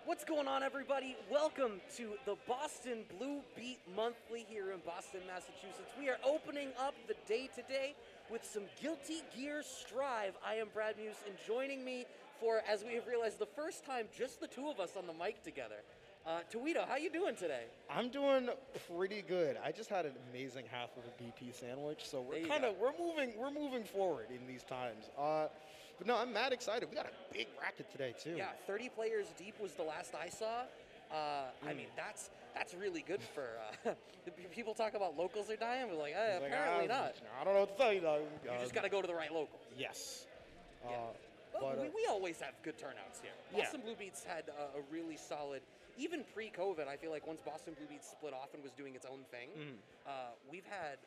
What's going on, everybody? Welcome to the BostonBlueBeat Monthly here in Boston, Massachusetts. We are opening up the day today with some Guilty Gear Strive. I am Brad Muse, and joining me for, as we have realized, the first time just the two of us on the mic together. Towedo, how you doing today? I'm doing pretty good. I just had an amazing half of a BP sandwich, so we're moving forward in these times. But no, I'm mad excited. We got a big bracket today too. Yeah, 30 players deep was the last I saw. I mean, that's really good for people talk about locals are dying. We're like, apparently not. I don't know what to tell you though. You just got to go to the right local. Yes. Yeah. But we always have good turnouts here. BostonBlueBeat's had a really solid, even pre-COVID, I feel like once BostonBlueBeat split off and was doing its own thing, we've had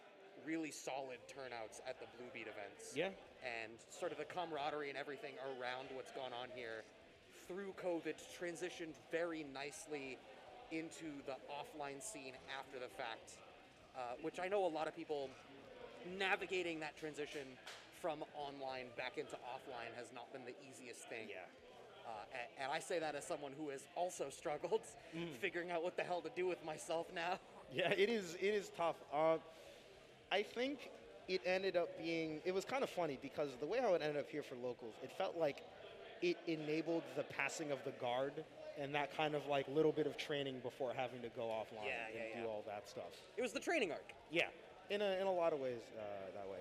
really solid turnouts at the Blue Beat events. Yeah. And sort of the camaraderie and everything around what's gone on here through COVID transitioned very nicely into the offline scene after the fact, which I know a lot of people navigating that transition from online back into offline has not been the easiest thing. Yeah. And I say that as someone who has also struggled figuring out what the hell to do with myself now. Yeah, it is tough. I think it ended up being, it was kind of funny because the way how it ended up here for locals, it felt like it enabled the passing of the guard and that kind of like little bit of training before having to go offline and do all that stuff. It was the training arc. Yeah, in a lot of ways that way.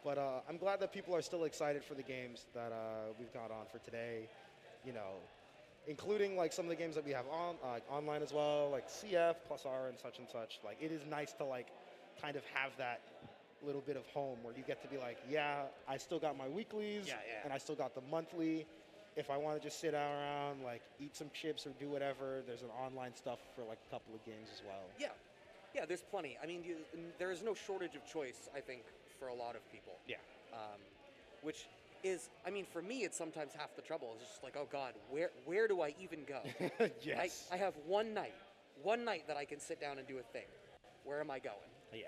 But I'm glad that people are still excited for the games that we've got on for today, you know, including like some of the games that we have on online as well, like CF plus R and such. Like it is nice to like kind of have that little bit of home where you get to be like, yeah, I still got my weeklies and I still got the monthly. If I want to just sit around, like eat some chips or do whatever, there's an online stuff for like a couple of games as well. Yeah, there's plenty. I mean, there is no shortage of choice, I think, for a lot of people. Yeah. Which is, I mean, for me, it's sometimes half the trouble. It's just like, oh God, where do I even go? Yes. I have one night that I can sit down and do a thing. Where am I going? Yeah.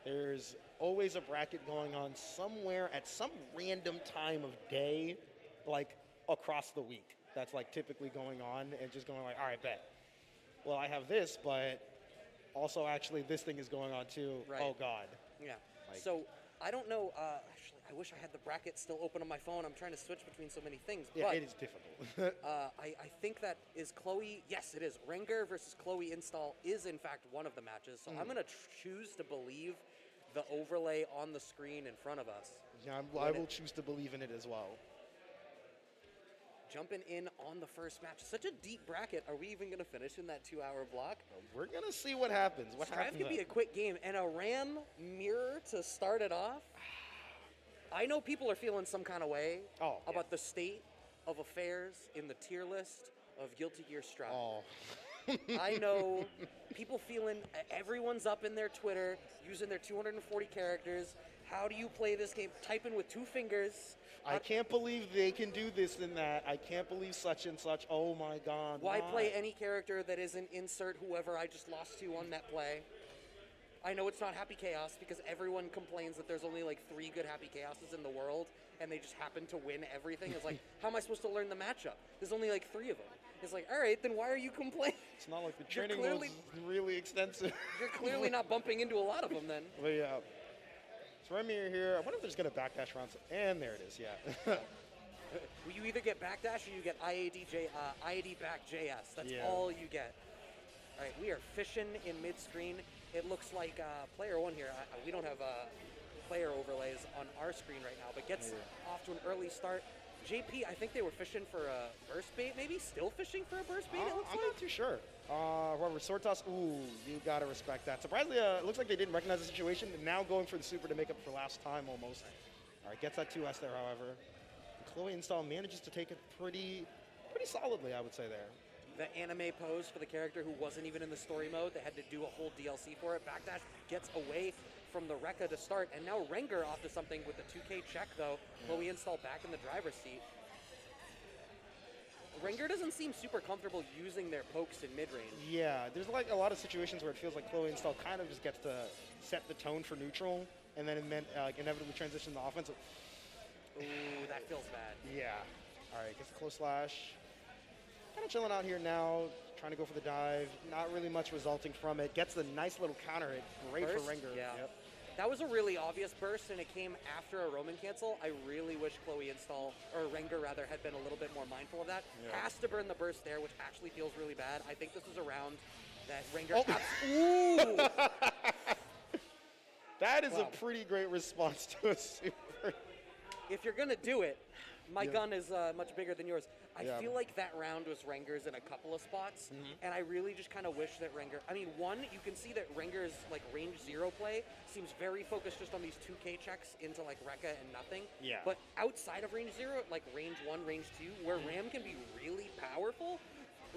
There's always a bracket going on somewhere at some random time of day, like across the week. That's like typically going on and just going like, all right, bet. Well, I have this, but also actually this thing is going on too. Right. Oh God. Yeah. Like, so I don't know. Actually, I wish I had the bracket still open on my phone. I'm trying to switch between so many things. Yeah, but, it is difficult. I think that is Chloe. Yes, it is. Renger versus ChloeInstall is in fact one of the matches. So I'm going to choose to believe the overlay on the screen in front of us. Yeah, I will choose to believe in it as well. Jumping in on the first match. Such a deep bracket. Are we even going to finish in that 2-hour block? We're going to see what happens. Strive could be a quick game. And a Ram mirror to start it off. I know people are feeling some kind of way about the state of affairs in the tier list of Guilty Gear Strive. Oh. I know people feeling, everyone's up in their Twitter using their 240 characters. How do you play this game? Typing with 2 fingers. I can't believe they can do this and that. I can't believe such and such. Oh my God. Why play any character that isn't insert whoever I just lost to on net play? I know it's not Happy Chaos because everyone complains that there's only like 3 good Happy Chaoses in the world and they just happen to win everything. It's like, how am I supposed to learn the matchup? There's only like 3 of them. It's like, all right, then why are you complaining? It's not like the training was really extensive. You're clearly not bumping into a lot of them then. But yeah. So Renger here. I wonder if there's going to backdash around. And there it is, yeah. You either get backdash or you get IAD back JS. That's all you get. All right, we are fishing in mid-screen. It looks like player 1 here. We don't have player overlays on our screen right now, but gets off to an early start. JP, I think they were fishing for a burst bait, maybe? Still fishing for a burst bait, it looks I'm like? not too sure. However, sword toss, ooh, you got to respect that. Surprisingly, it looks like they didn't recognize the situation, and now going for the super to make up for last time almost. All right, gets that 2S there, however. And ChloeInstall manages to take it pretty solidly, I would say there. The anime pose for the character who wasn't even in the story mode. They had to do a whole DLC for it. Backdash gets away from the Rekka to start. And now Renger off to something with the 2K check, though. ChloeInstall back in the driver's seat. Renger doesn't seem super comfortable using their pokes in mid-range. Yeah, there's like a lot of situations where it feels like ChloeInstall kind of just gets to set the tone for neutral and then inevitably transition to offense. Ooh, that feels bad. Yeah. All right, gets a close slash. Kind chilling out here now, trying to go for the dive. Not really much resulting from it. Gets the nice little counter hit. Great Burst? for Renger. Yeah. Yep. That was a really obvious burst, and it came after a Roman cancel. I really wish ChloeInstall, or Renger rather, had been a little bit more mindful of that. Yeah. Has to burn the burst there, which actually feels really bad. I think this is a round that Renger... Oh. Ooh! That is Wow. a pretty great response to a super. If you're going to do it, my Yeah. gun is much bigger than yours. I Yeah. feel like that round was Renger's in a couple of spots, and I really just kind of wish that Renger... I mean, one, you can see that Renger's like range 0 play seems very focused just on these 2K checks into like Rekka and nothing. Yeah. But outside of range 0, like range 1, range 2, where Ram can be really powerful,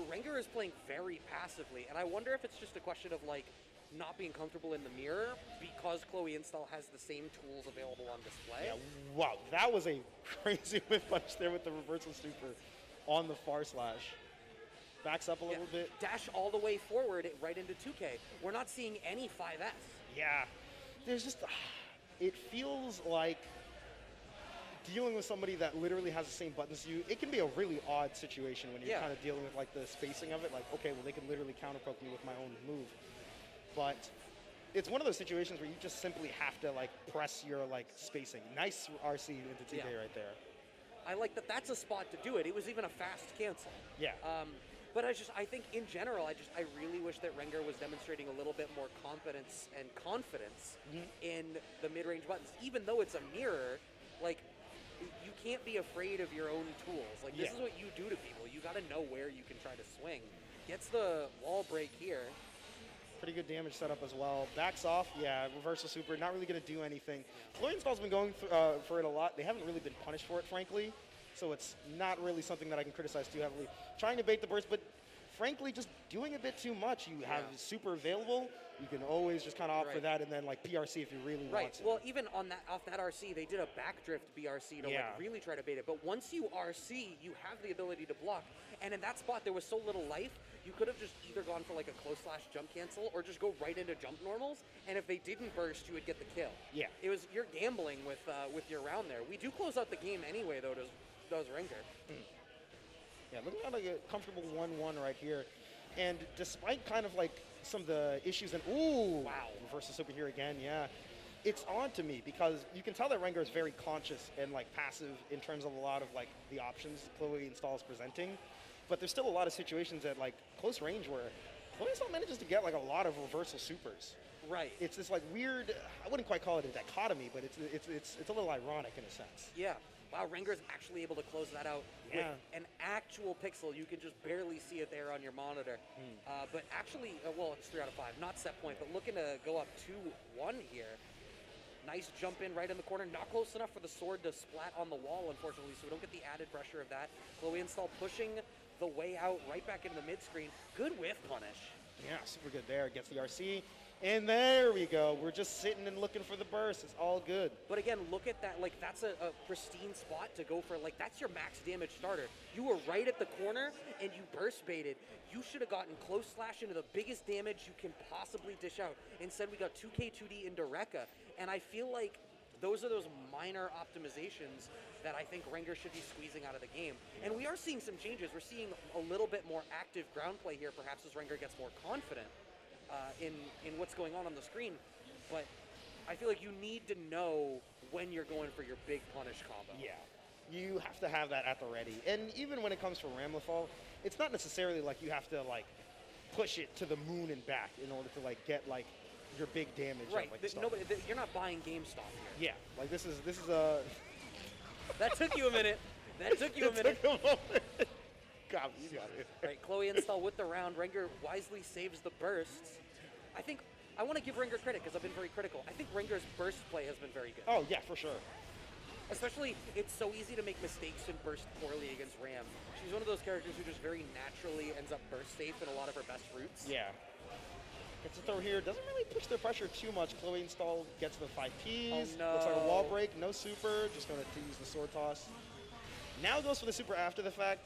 Renger is playing very passively, and I wonder if it's just a question of like not being comfortable in the mirror because ChloeInstall has the same tools available on display. Yeah, wow, that was a crazy whip punch there with the reversal super on the far slash. Backs up a little bit. Dash all the way forward right into 2K. We're not seeing any 5S. Yeah, there's just, it feels like dealing with somebody that literally has the same buttons as you. It can be a really odd situation when you're kind of dealing with like the spacing of it. Like, okay, well they can literally counter poke me with my own move. But it's one of those situations where you just simply have to like press your like spacing. Nice RC into 2K right there. I like that. That's a spot to do it. It was even a fast cancel. Yeah. But I think in general, I really wish that Renger was demonstrating a little bit more confidence and confidence in the mid-range buttons. Even though it's a mirror, like you can't be afraid of your own tools. Like this is what you do to people. You got to know where you can try to swing. Gets the wall break here. Pretty good damage setup as well. Backs off, reversal super, not really going to do anything. ChloeInstall's been going for it a lot. They haven't really been punished for it, frankly, so it's not really something that I can criticize too heavily. Trying to bait the burst, but frankly, just doing a bit too much. You have super available. You can always just kind of opt for that, and then like PRC if you really want to. Well, even on that off that RC, they did a backdrift BRC to like really try to bait it. But once you RC, you have the ability to block. And in that spot, there was so little life. You could have just either gone for like a close slash jump cancel or just go right into jump normals. And if they didn't burst, you would get the kill. Yeah. It was you're gambling with your round there. We do close out the game anyway, though. Does Renger? Yeah, looking at like a comfortable 1-1 right here. And despite kind of like some of the issues and reversal super here again, it's odd to me because you can tell that Renger is very conscious and like passive in terms of a lot of like the options ChloeInstall is presenting. But there's still a lot of situations at like close range where ChloeInstall manages to get like a lot of reversal supers. Right. It's this like weird, I wouldn't quite call it a dichotomy, but it's a little ironic in a sense. Yeah. Wow, Renger's actually able to close that out with an actual pixel. You can just barely see it there on your monitor. But actually, well, it's 3 out of 5, not set point, but looking to go up 2-1 here. Nice jump in right in the corner. Not close enough for the sword to splat on the wall, unfortunately, so we don't get the added pressure of that. ChloeInstall pushing the way out right back into the mid-screen. Good whiff punish. Yeah, super good there. Gets the RC. And there we go. We're just sitting and looking for the burst. It's all good. But again, look at that. Like, that's a pristine spot to go for. Like, that's your max damage starter. You were right at the corner, and you burst baited. You should have gotten close slash into the biggest damage you can possibly dish out. Instead, we got 2K 2D into Rekka. And I feel like those are those minor optimizations that I think Renger should be squeezing out of the game. And we are seeing some changes. We're seeing a little bit more active ground play here, perhaps as Renger gets more confident in what's going on the screen. But I feel like you need to know when you're going for your big punish combo. Yeah, you have to have that at the ready. And even when it comes for Ramlethal, it's not necessarily like you have to like push it to the moon and back in order to like get like your big damage. Right. Like, you're not buying GameStop here. Yeah. Like this is a. That took you a minute. That took you a minute. Took a moment. God, you got it. Right. ChloeInstall with the round. Renger wisely saves the bursts. I want to give Renger credit because I've been very critical. I think Renger's burst play has been very good. Oh yeah, for sure. Especially, it's so easy to make mistakes and burst poorly against Ram. She's one of those characters who just very naturally ends up burst safe in a lot of her best routes. Yeah. Gets a throw here. Doesn't really push their pressure too much. ChloeInstall gets the 5 Ps. Oh no. Looks like a wall break. No super. Just going to use the sword toss. Now goes for the super after the fact.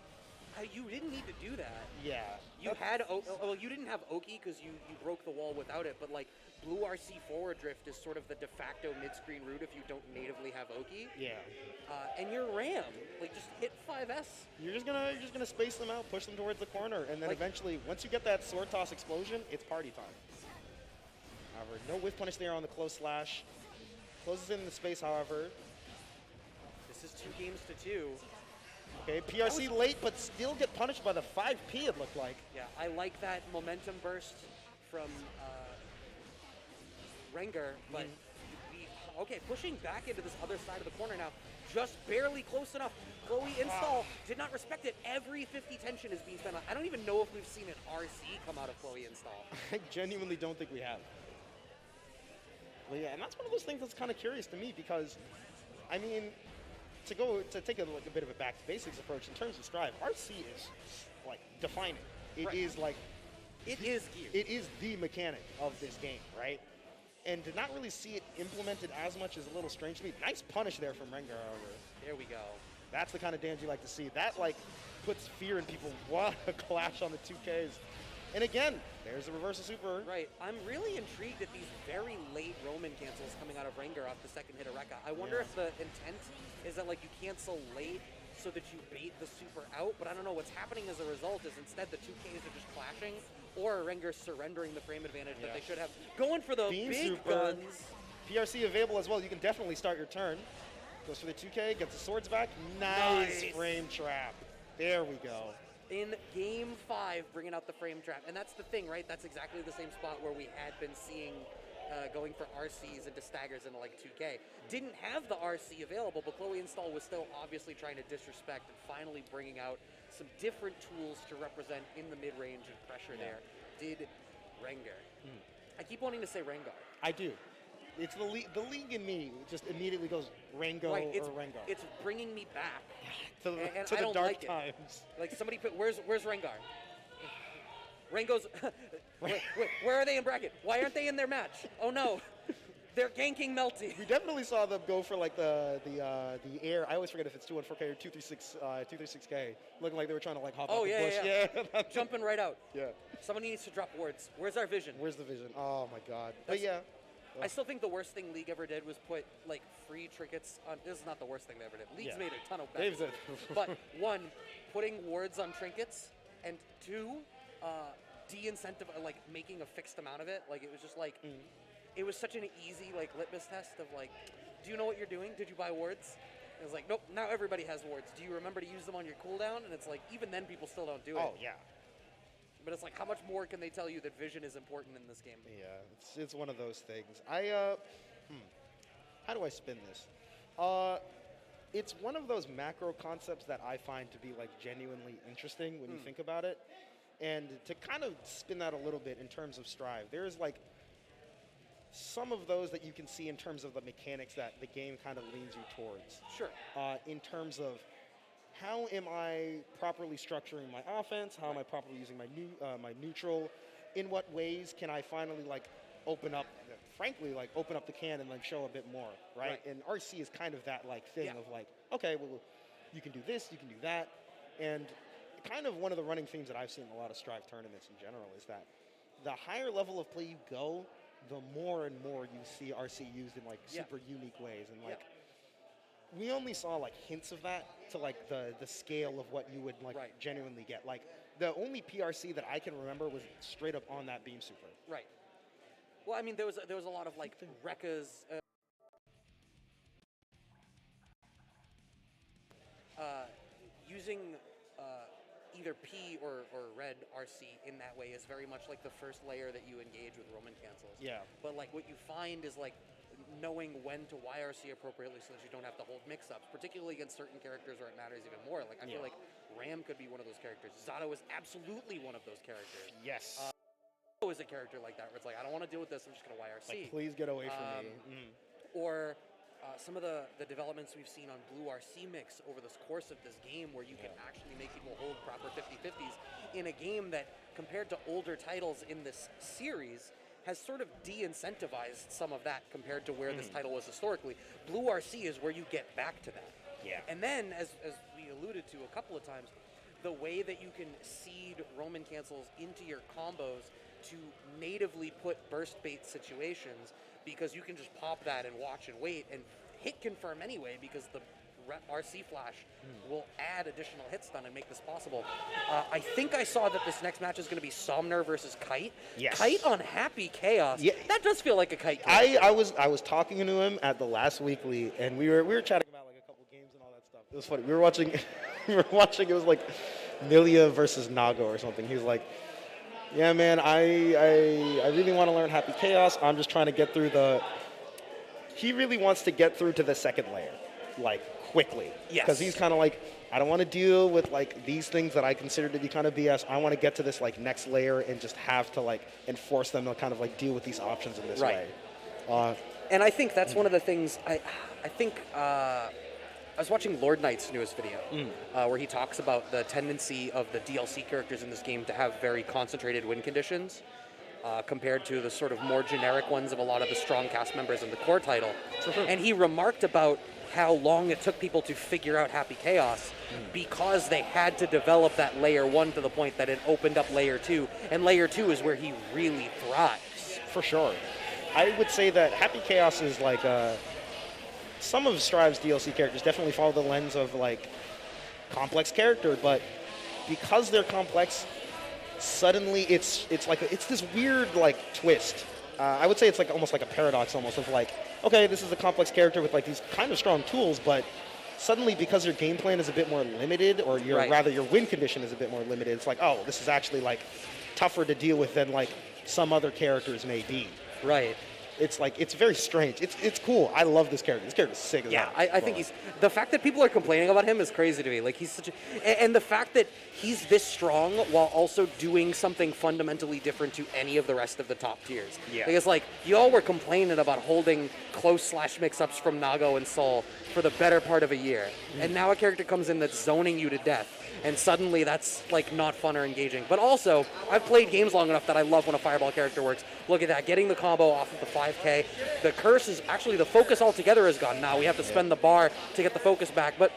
You didn't need to do that. Yeah. You had, well, you didn't have Oki because you broke the wall without it, but like Blue RC forward drift is sort of the de facto mid-screen route if you don't natively have Oki. Yeah. And your Ram, like just hit 5S. You're just gonna space them out, push them towards the corner, and then eventually, once you get that sword toss explosion, it's party time. However, no whiff punish there on the close slash. Closes in the space, however. This is 2 games to 2. Okay, PRC late, but still get punished by the 5P, it looked like. Yeah, I like that momentum burst from Renger, but okay, pushing back into this other side of the corner now, just barely close enough. ChloeInstall did not respect it. Every 50 tension is being spent on. I don't even know if we've seen an RC come out of ChloeInstall. I genuinely don't think we have. But yeah, and that's one of those things that's kind of curious to me because, I mean, to take a bit of a back to basics approach in terms of Strive, RC is like defining. It is like it is gear. It is the mechanic of this game, right? And to not really see it implemented as much is a little strange to me. Nice punish there from Renger, however. There we go. That's the kind of damage you like to see. That like puts fear in people. What a clash on the 2Ks. And again, there's a reversal super. Right. I'm really intrigued at these very late Roman cancels coming out of Renger off the second hit of Rekka. I wonder if the intent is that like you cancel late so that you bait the super out, but I don't know what's happening as a result is instead the 2Ks are just clashing or Renger surrendering the frame advantage that they should have. Going for the Beam big super. guns. PRC available as well. You can definitely start your turn. Goes for the 2K, gets the swords back. Nice frame trap. There we go. In game 5, bringing out the frame trap. And that's the thing, right? That's exactly the same spot where we had been seeing going for RCs into staggers into like 2K. Didn't have the RC available, but ChloeInstall was still obviously trying to disrespect and finally bringing out some different tools to represent in the mid-range and pressure there. Did Renger. I keep wanting to say Rengar. I do. It's the league in me just immediately goes Rango or Rengar. It's bringing me back to I the don't dark like times. It. Like somebody put, where's Rengar? Rengo's, where are they in bracket? Why aren't they in their match? Oh no, they're ganking Melty. We definitely saw them go for like the air. I always forget if it's 214K or 236K, looking like they were trying to like hop off the bush. Yeah. Jumping right out. Yeah. Somebody needs to drop wards. Where's our vision? Where's the vision? Oh my God. But yeah. I still think the worst thing League ever did was put like free trinkets on. This is not the worst thing they ever did. League's made a ton of bad. But 1, putting wards on trinkets, and 2, de-incentive, like making a fixed amount of it. Like it was just like, it was such an easy like litmus test of like, do you know what you're doing? Did you buy wards? And it was like, nope. Now everybody has wards. Do you remember to use them on your cooldown? And it's like, even then people still don't do it. Oh yeah. But it's like, how much more can they tell you that vision is important in this game? Yeah, it's one of those things. How do I spin this? It's one of those macro concepts that I find to be like genuinely interesting when you think about it. And to kind of spin that a little bit in terms of Strive, there's like some of those that you can see in terms of the mechanics that the game kind of leans you towards. Sure. In terms of how am I properly structuring my offense? How am I properly using my neutral? In what ways can I finally like open up the can and like show a bit more, right? And RC is kind of that like thing of like, okay, well, you can do this, you can do that, and kind of one of the running themes that I've seen in a lot of Strive tournaments in general is that the higher level of play you go, the more and more you see RC used in like super unique ways, and like. We only saw like hints of that to like the scale of what you would like genuinely get. Like the only PRC that I can remember was straight up on that beam super. Right. Well, I mean, there was a lot of like Rekka's using either P or red RC in that way is very much like the first layer that you engage with Roman cancels. Yeah. But like what you find is like knowing when to YRC appropriately so that you don't have to hold mix-ups, particularly against certain characters where it matters even more. Like I feel like Ram could be one of those characters. Zato is absolutely one of those characters. Yes. Is a character like that where it's like, I don't want to deal with this, I'm just going to YRC. Like, please get away from me. Or some of the developments we've seen on Blue RC mix over the course of this game where you can actually make people hold proper 50-50s in a game that, compared to older titles in this series, has sort of de-incentivized some of that compared to where this title was historically. Blue RC is where you get back to that. Yeah. And then, as we alluded to a couple of times, the way that you can seed Roman cancels into your combos to natively put burst bait situations, because you can just pop that and watch and wait and hit confirm anyway, because the RC flash will add additional hit stun and make this possible. I think I saw that this next match is going to be Somner versus Kite. Yes. Kite on Happy Chaos. Yeah. That does feel like a Kite. I was talking to him at the last weekly, and we were chatting about like a couple games and all that stuff. It was funny. We were watching. It was like Milia versus Nago or something. He was like, "Yeah, man, I really want to learn Happy Chaos. I'm just trying to get through the." He really wants to get through to the second layer, like quickly. Yes. Because he's kind of like, I don't want to deal with like these things that I consider to be kind of BS. I want to get to this like next layer and just have to like enforce them to kind of like deal with these options in this way. And I think that's one of the things. I think I was watching Lord Knight's newest video where he talks about the tendency of the DLC characters in this game to have very concentrated win conditions compared to the sort of more generic ones of a lot of the strong cast members in the core title. And he remarked about how long it took people to figure out Happy Chaos because they had to develop that layer 1 to the point that it opened up layer 2, and layer 2 is where he really thrives. For sure. I would say that Happy Chaos is like some of Strive's DLC characters definitely follow the lens of like complex character, but because they're complex, suddenly it's this weird like twist. I would say it's like almost like a paradox almost of like, okay, this is a complex character with like these kind of strong tools, but suddenly because your game plan is a bit more limited, or rather your win condition is a bit more limited, it's like, oh, this is actually like tougher to deal with than like some other characters may be. Right. It's like, it's very strange. It's cool. I love this character. This character's sick as hell. I think he's, the fact that people are complaining about him is crazy to me. Like, he's such a, and the fact that he's this strong while also doing something fundamentally different to any of the rest of the top tiers. Yeah. Because like, you all were complaining about holding close / mix-ups from Nago and Sol for the better part of a year. And now a character comes in that's zoning you to death. And suddenly that's like not fun or engaging. But also, I've played games long enough that I love when a fireball character works. Look at that, getting the combo off of the 5K. The curse is actually, the focus altogether is gone now. We have to spend the bar to get the focus back. But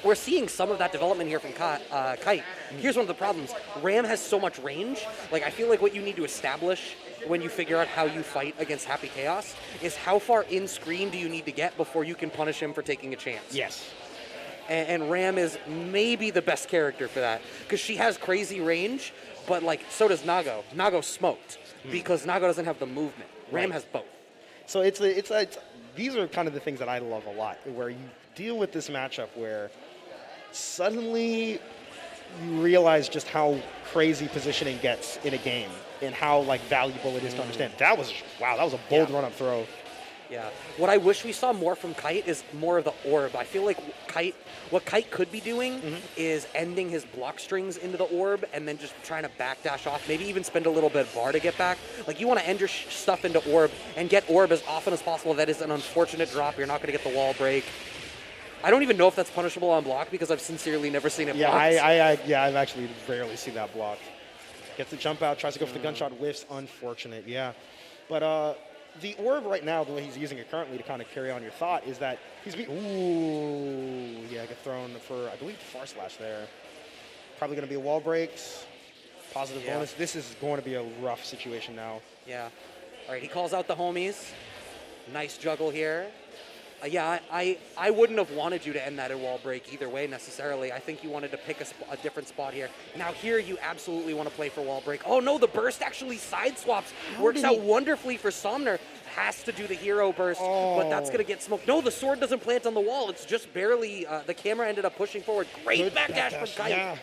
we're seeing some of that development here from Kite. Here's one of the problems. Ram has so much range. Like, I feel like what you need to establish when you figure out how you fight against Happy Chaos is how far in screen do you need to get before you can punish him for taking a chance. Yes. And Ram is maybe the best character for that, because she has crazy range, but like so does Nago. Nago smoked because Nago doesn't have the movement. Ram has both. So these are kind of the things that I love a lot, where you deal with this matchup where suddenly you realize just how crazy positioning gets in a game and how like valuable it is to understand. That was a bold run-up throw. Yeah. What I wish we saw more from Kite is more of the orb. I feel like what Kite could be doing is ending his block strings into the orb and then just trying to backdash off. Maybe even spend a little bit of bar to get back. Like, you want to end your stuff into orb and get orb as often as possible. That is an unfortunate drop. You're not going to get the wall break. I don't even know if that's punishable on block because I've sincerely never seen it blocked. I've actually rarely seen that blocked. Gets the jump out, tries to go for the gunshot, whiffs. Unfortunate, yeah. But the orb right now, the way he's using it currently to kind of carry on your thought, is that he's get thrown for, I believe, far slash there. Probably going to be a wall breaks, positive bonus. This is going to be a rough situation now. Yeah. All right, he calls out the homies. Nice juggle here. I wouldn't have wanted you to end that in wall break either way necessarily. I think you wanted to pick a different spot here. Now here you absolutely want to play for wall break. Oh no, the burst actually side swaps. Works out wonderfully for Somner. Has to do the hero burst, but that's going to get smoked. No, the sword doesn't plant on the wall. It's just barely, the camera ended up pushing forward. Great backdash from Kite. Yeah.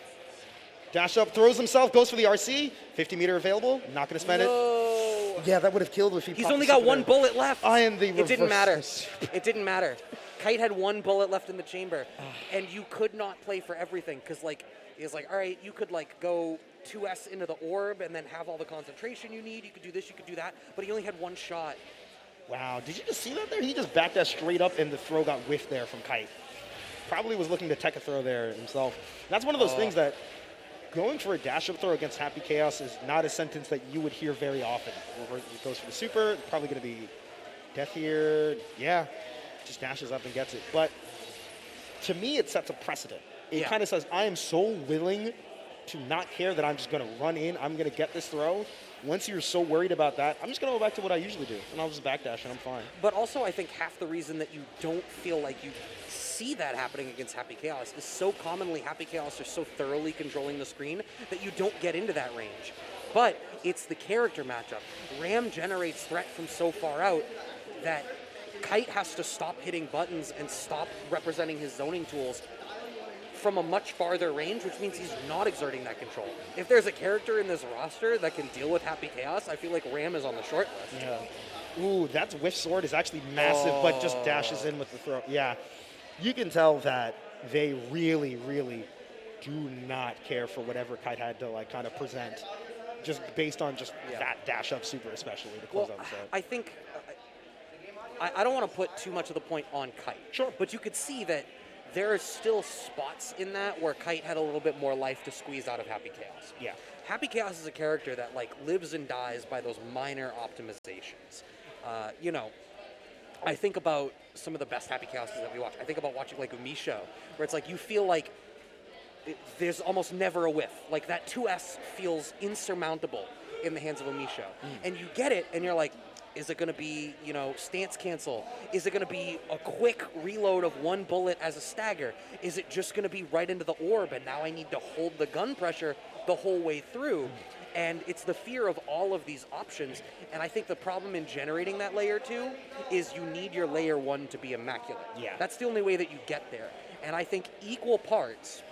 Dash up, throws himself, goes for the RC. 50 meter available, not going to spend it. Yeah, that would have killed if he He's only got one bullet left. It didn't matter. It didn't matter. Kite had one bullet left in the chamber, and you could not play for everything because, like, he's like, all right, you could like go 2S into the orb and then have all the concentration you need. You could do this, you could do that, but he only had one shot. Wow, did you just see that there? He just backed that straight up, and the throw got whiffed there from Kite. Probably was looking to tech a throw there himself. That's one of those things that going for a dash-up throw against Happy Chaos is not a sentence that you would hear very often. It goes for the super, probably going to be death here. Yeah, just dashes up and gets it. But to me, it sets a precedent It kind of says, I am so willing to not care that I'm just going to run in, I'm going to get this throw. Once you're so worried about that, I'm just going to go back to what I usually do, and I'll just backdash, and I'm fine. But also, I think half the reason that you don't feel like you see that happening against Happy Chaos is so commonly Happy Chaos are so thoroughly controlling the screen that you don't get into that range. But it's the character matchup. Ram generates threat from so far out that Kite has to stop hitting buttons and stop representing his zoning tools from a much farther range, which means he's not exerting that control. If there's a character in this roster that can deal with Happy Chaos, I feel like Ram is on the short list. Yeah. Ooh, that whiff sword is actually massive, but just dashes in with the throw. Yeah. You can tell that they really, really do not care for whatever Kite had to like kind of present, just based on just that dash up super, especially to close out the set. I think I don't want to put too much of the point on Kite. Sure. But you could see that there are still spots in that where Kite had a little bit more life to squeeze out of Happy Chaos. Yeah. Happy Chaos is a character that like lives and dies by those minor optimizations. You know, I think about some of the best Happy Chaoses that we watch. I think about watching like Umisho, where it's like you feel like there's almost never a whiff. Like that 2S feels insurmountable in the hands of Umisho. And you get it, and you're like, is it going to be, you know, stance cancel? Is it going to be a quick reload of one bullet as a stagger? Is it just going to be right into the orb, and now I need to hold the gun pressure the whole way through? And it's the fear of all of these options. And I think the problem in generating that layer 2 is you need your layer 1 to be immaculate. Yeah. That's the only way that you get there. And I think equal parts,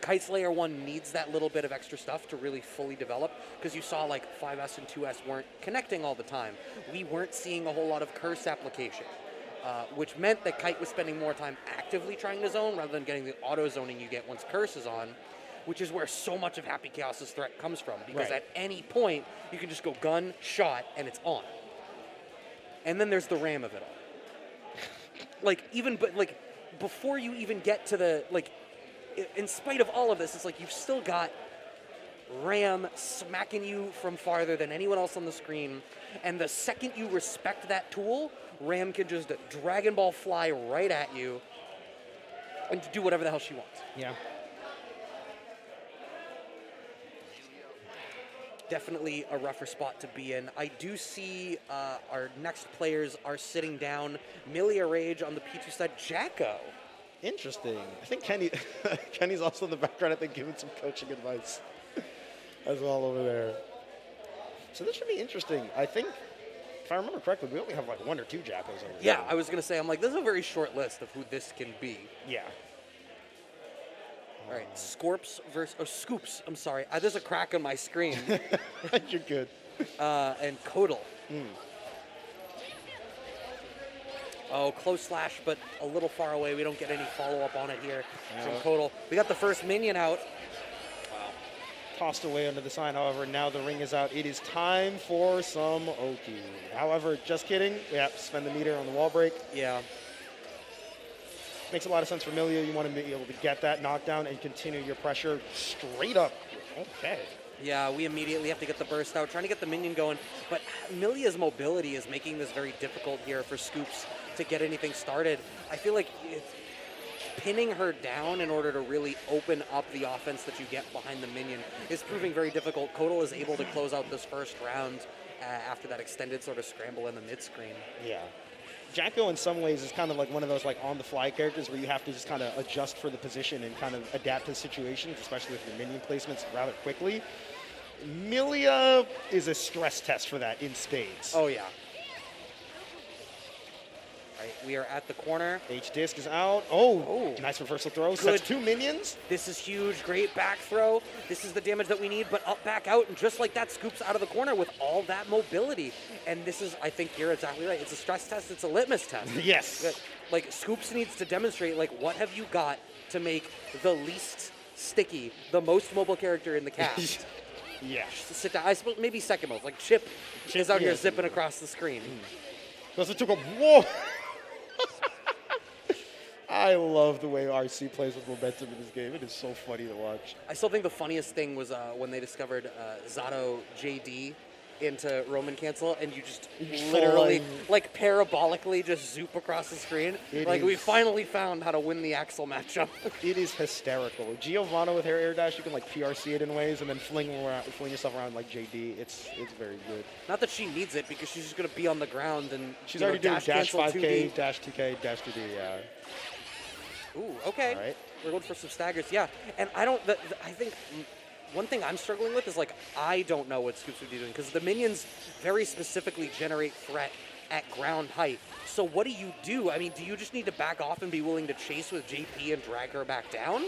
Kite's layer 1 needs that little bit of extra stuff to really fully develop, because you saw like 5S and 2S weren't connecting all the time. We weren't seeing a whole lot of curse application, which meant that Kite was spending more time actively trying to zone rather than getting the auto zoning you get once curse is on, which is where so much of Happy Chaos's threat comes from, because at any point you can just go gun, shot, and it's on. And then there's the Ram of it all. Like before you even get to the, like, in spite of all of this, it's like you've still got Ram smacking you from farther than anyone else on the screen, and the second you respect that tool, Ram can just Dragon Ball fly right at you and do whatever the hell she wants. Yeah. Definitely a rougher spot to be in. I do see our next players are sitting down. Milia Rage on the P2 side, Jacko. Interesting. I think Kenny's also in the background, I think, giving some coaching advice as well over there. So this should be interesting. I think, if I remember correctly, we only have like 1 or 2 Jackos over there. Yeah, I was going to say, I'm like, this is a very short list of who this can be. Yeah. All right, Scoops, I'm sorry. There's a crack on my screen. You're good. And Kotol. Oh, close slash, but a little far away. We don't get any follow-up on it here from Kotol. We got the first minion out. Wow. Tossed away under the sign, however, now the ring is out. It is time for some Oki. However, just kidding. Yeah, spend the meter on the wall break. Yeah. Makes a lot of sense for Milia. You want to be able to get that knockdown and continue your pressure straight up. Okay. Yeah, we immediately have to get the burst out, trying to get the minion going. But Milia's mobility is making this very difficult here for Scoops to get anything started. I feel like it's pinning her down in order to really open up the offense that you get behind the minion is proving very difficult. Kotol is able to close out this first round after that extended sort of scramble in the mid-screen. Yeah. Jacko in some ways is kind of like one of those like on-the-fly characters where you have to just kind of adjust for the position and kind of adapt to situations, especially with your minion placements rather quickly. Milia is a stress test for that in spades. Oh, yeah. All right, we are at the corner. H-disc is out. Oh, nice reversal throw. Sets 2 minions. This is huge. Great back throw. This is the damage that we need, but up, back, out, and just like that, Scoops out of the corner with all that mobility. And this is, I think you're exactly right. It's a stress test. It's a litmus test. Yes. Like, Scoops needs to demonstrate, like, what have you got to make the least sticky, the most mobile character in the cast? Yeah. Just sit down. I suppose maybe second most. Like, Chip is out here zipping across the screen. Doesn't took a whoa. I love the way RC plays with momentum in this game. It is so funny to watch. I still think the funniest thing was when they discovered Zato JD into Roman cancel, and you just Full literally, on. like, parabolically just zoop across the screen. We finally found how to win the Axel matchup. It is hysterical. Giovanna with her air dash, you can like PRC it in ways and then fling yourself around like JD. It's very good. Not that she needs it, because she's just going to be on the ground and She's already doing dash cancel 5K, 2D. dash 2K, dash 2D, yeah. Ooh, okay. All right. We're going for some staggers. Yeah, and I think one thing I'm struggling with is, like, I don't know what Scoops would be doing, because the minions very specifically generate threat at ground height. So what do you do? I mean, do you just need to back off and be willing to chase with JP and drag her back down?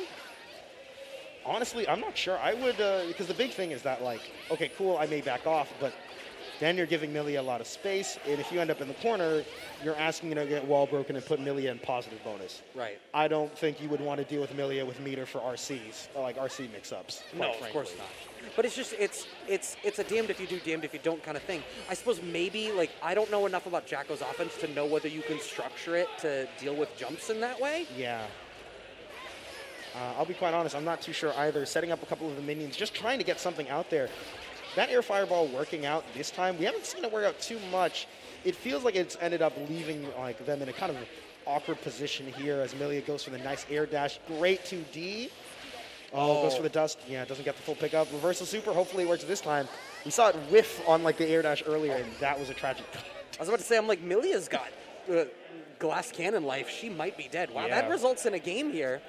Honestly, I'm not sure. I would, because the big thing is that, like, okay, cool, I may back off, but then you're giving Millie a lot of space, and if you end up in the corner, you're asking to get wall broken and put Millie in positive bonus. Right. I don't think you would want to deal with Millie with meter for RCs, like RC mix-ups. No, of course not. But it's just, it's a damned if you do, damned if you don't kind of thing. I suppose maybe, like, I don't know enough about Jacko's offense to know whether you can structure it to deal with jumps in that way. Yeah. I'll be quite honest, I'm not too sure either. Setting up a couple of the minions, just trying to get something out there. That air fireball working out this time, we haven't seen it work out too much. It feels like it's ended up leaving like them in a kind of awkward position here as Milia goes for the nice air dash. Great 2D. Oh, goes for the dust. Yeah, doesn't get the full pickup. Reversal super, hopefully it works this time. We saw it whiff on like the air dash earlier, and that was a tragic. I was about to say, I'm like, Milia's got glass cannon life. She might be dead. Wow, Yeah. that results in a game here.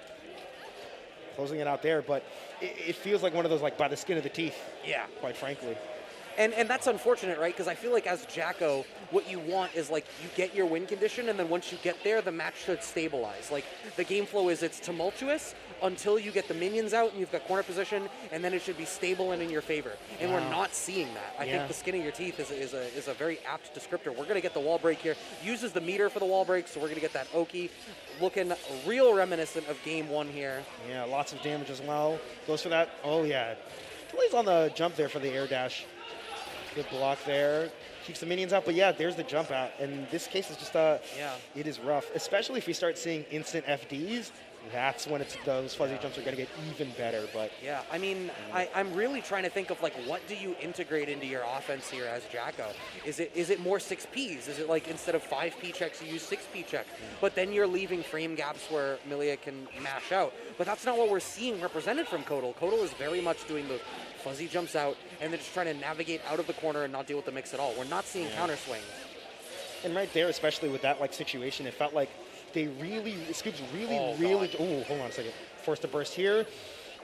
Closing it out there, but it feels like one of those like by the skin of the teeth. Yeah. Quite frankly. And that's unfortunate, right? Because I feel like as Jacko, what you want is like you get your win condition, and then once you get there, the match should stabilize. Like the game flow is it's tumultuous until you get the minions out and you've got corner position, and then it should be stable and in your favor. And we're not seeing that. I think the skin of your teeth is a very apt descriptor. We're gonna get the wall break here. Uses the meter for the wall break, so we're gonna get that Oki. Looking real reminiscent of game one here. Yeah, lots of damage as well. Goes for that. Oh yeah, plays on the jump there for the air dash. Good block there. Keeps the minions out, but yeah, there's the jump out. And this case is just, it is rough. Especially if we start seeing instant FDs, that's when those fuzzy jumps are going to get even better. But yeah, I mean, I'm really trying to think of, like, what do you integrate into your offense here as Jacko? Is it more 6Ps? Is it like instead of 5P checks, you use 6P checks? But then you're leaving frame gaps where Milia can mash out. But that's not what we're seeing represented from Kotol. Kotol is very much doing the fuzzy jumps out and then just trying to navigate out of the corner and not deal with the mix at all. We're not seeing counter swings. And right there, especially with that like situation, it felt like they really, Scoops really, oh, hold on a second. Forced to burst here.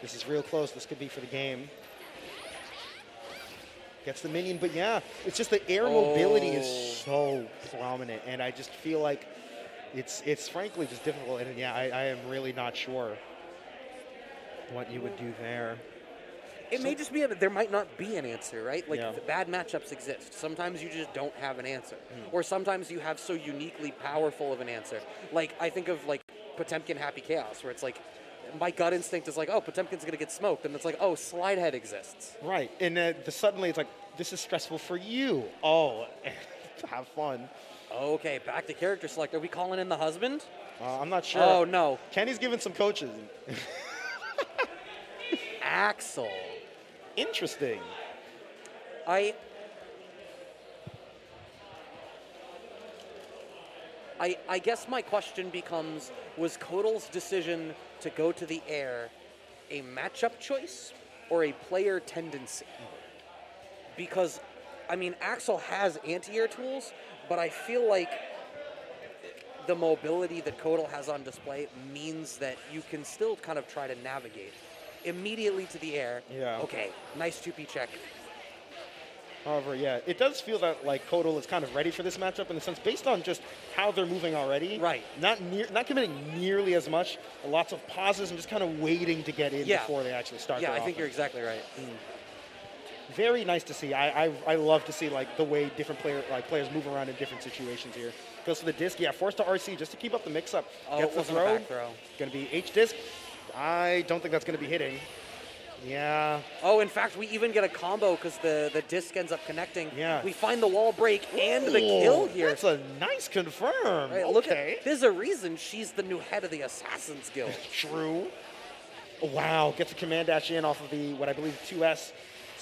This is real close. This could be for the game. Gets the minion, but yeah, it's just the air mobility is so prominent, and I just feel like it's frankly just difficult, and yeah, I am really not sure what you would do there. It may just be, there might not be an answer, right? Like, bad matchups exist. Sometimes you just don't have an answer. Or sometimes you have so uniquely powerful of an answer. Like, I think of, like, Potemkin Happy Chaos, where it's like, my gut instinct is like, oh, Potemkin's going to get smoked. And it's like, oh, Slide Head exists. Right. And suddenly it's like, this is stressful for you. Oh, have fun. Okay, back to character select. Are we calling in the husband? I'm not sure. Oh, no. Kenny's giving some coaches. Axel. Interesting. I guess my question becomes, was Kotol's decision to go to the air a matchup choice or a player tendency? Because, I mean, Axel has anti-air tools, but I feel like the mobility that Kotol has on display means that you can still kind of try to navigate immediately to the air. Yeah. Okay, nice 2P check. However, yeah, it does feel that like Kotol is kind of ready for this matchup in the sense based on just how they're moving already. Right. Not committing nearly as much. Lots of pauses and just kind of waiting to get in before they actually start. Yeah, their I think offense. you're exactly right. Very nice to see. I love to see like the way different players move around in different situations here. Goes for the disc. Yeah, forced to RC just to keep up the mix-up. Oh, Gets it the wasn't throw. a back throw. Going to be H-disc. I don't think that's going to be hitting. Yeah. Oh, in fact, we even get a combo because the disc ends up connecting. Yeah. We find the wall break and the kill here. That's a nice confirm. Right, okay. look at, there's a reason she's the new head of the Assassin's Guild. True. Oh, wow. Gets a command dash in off of the, what I believe, 2S.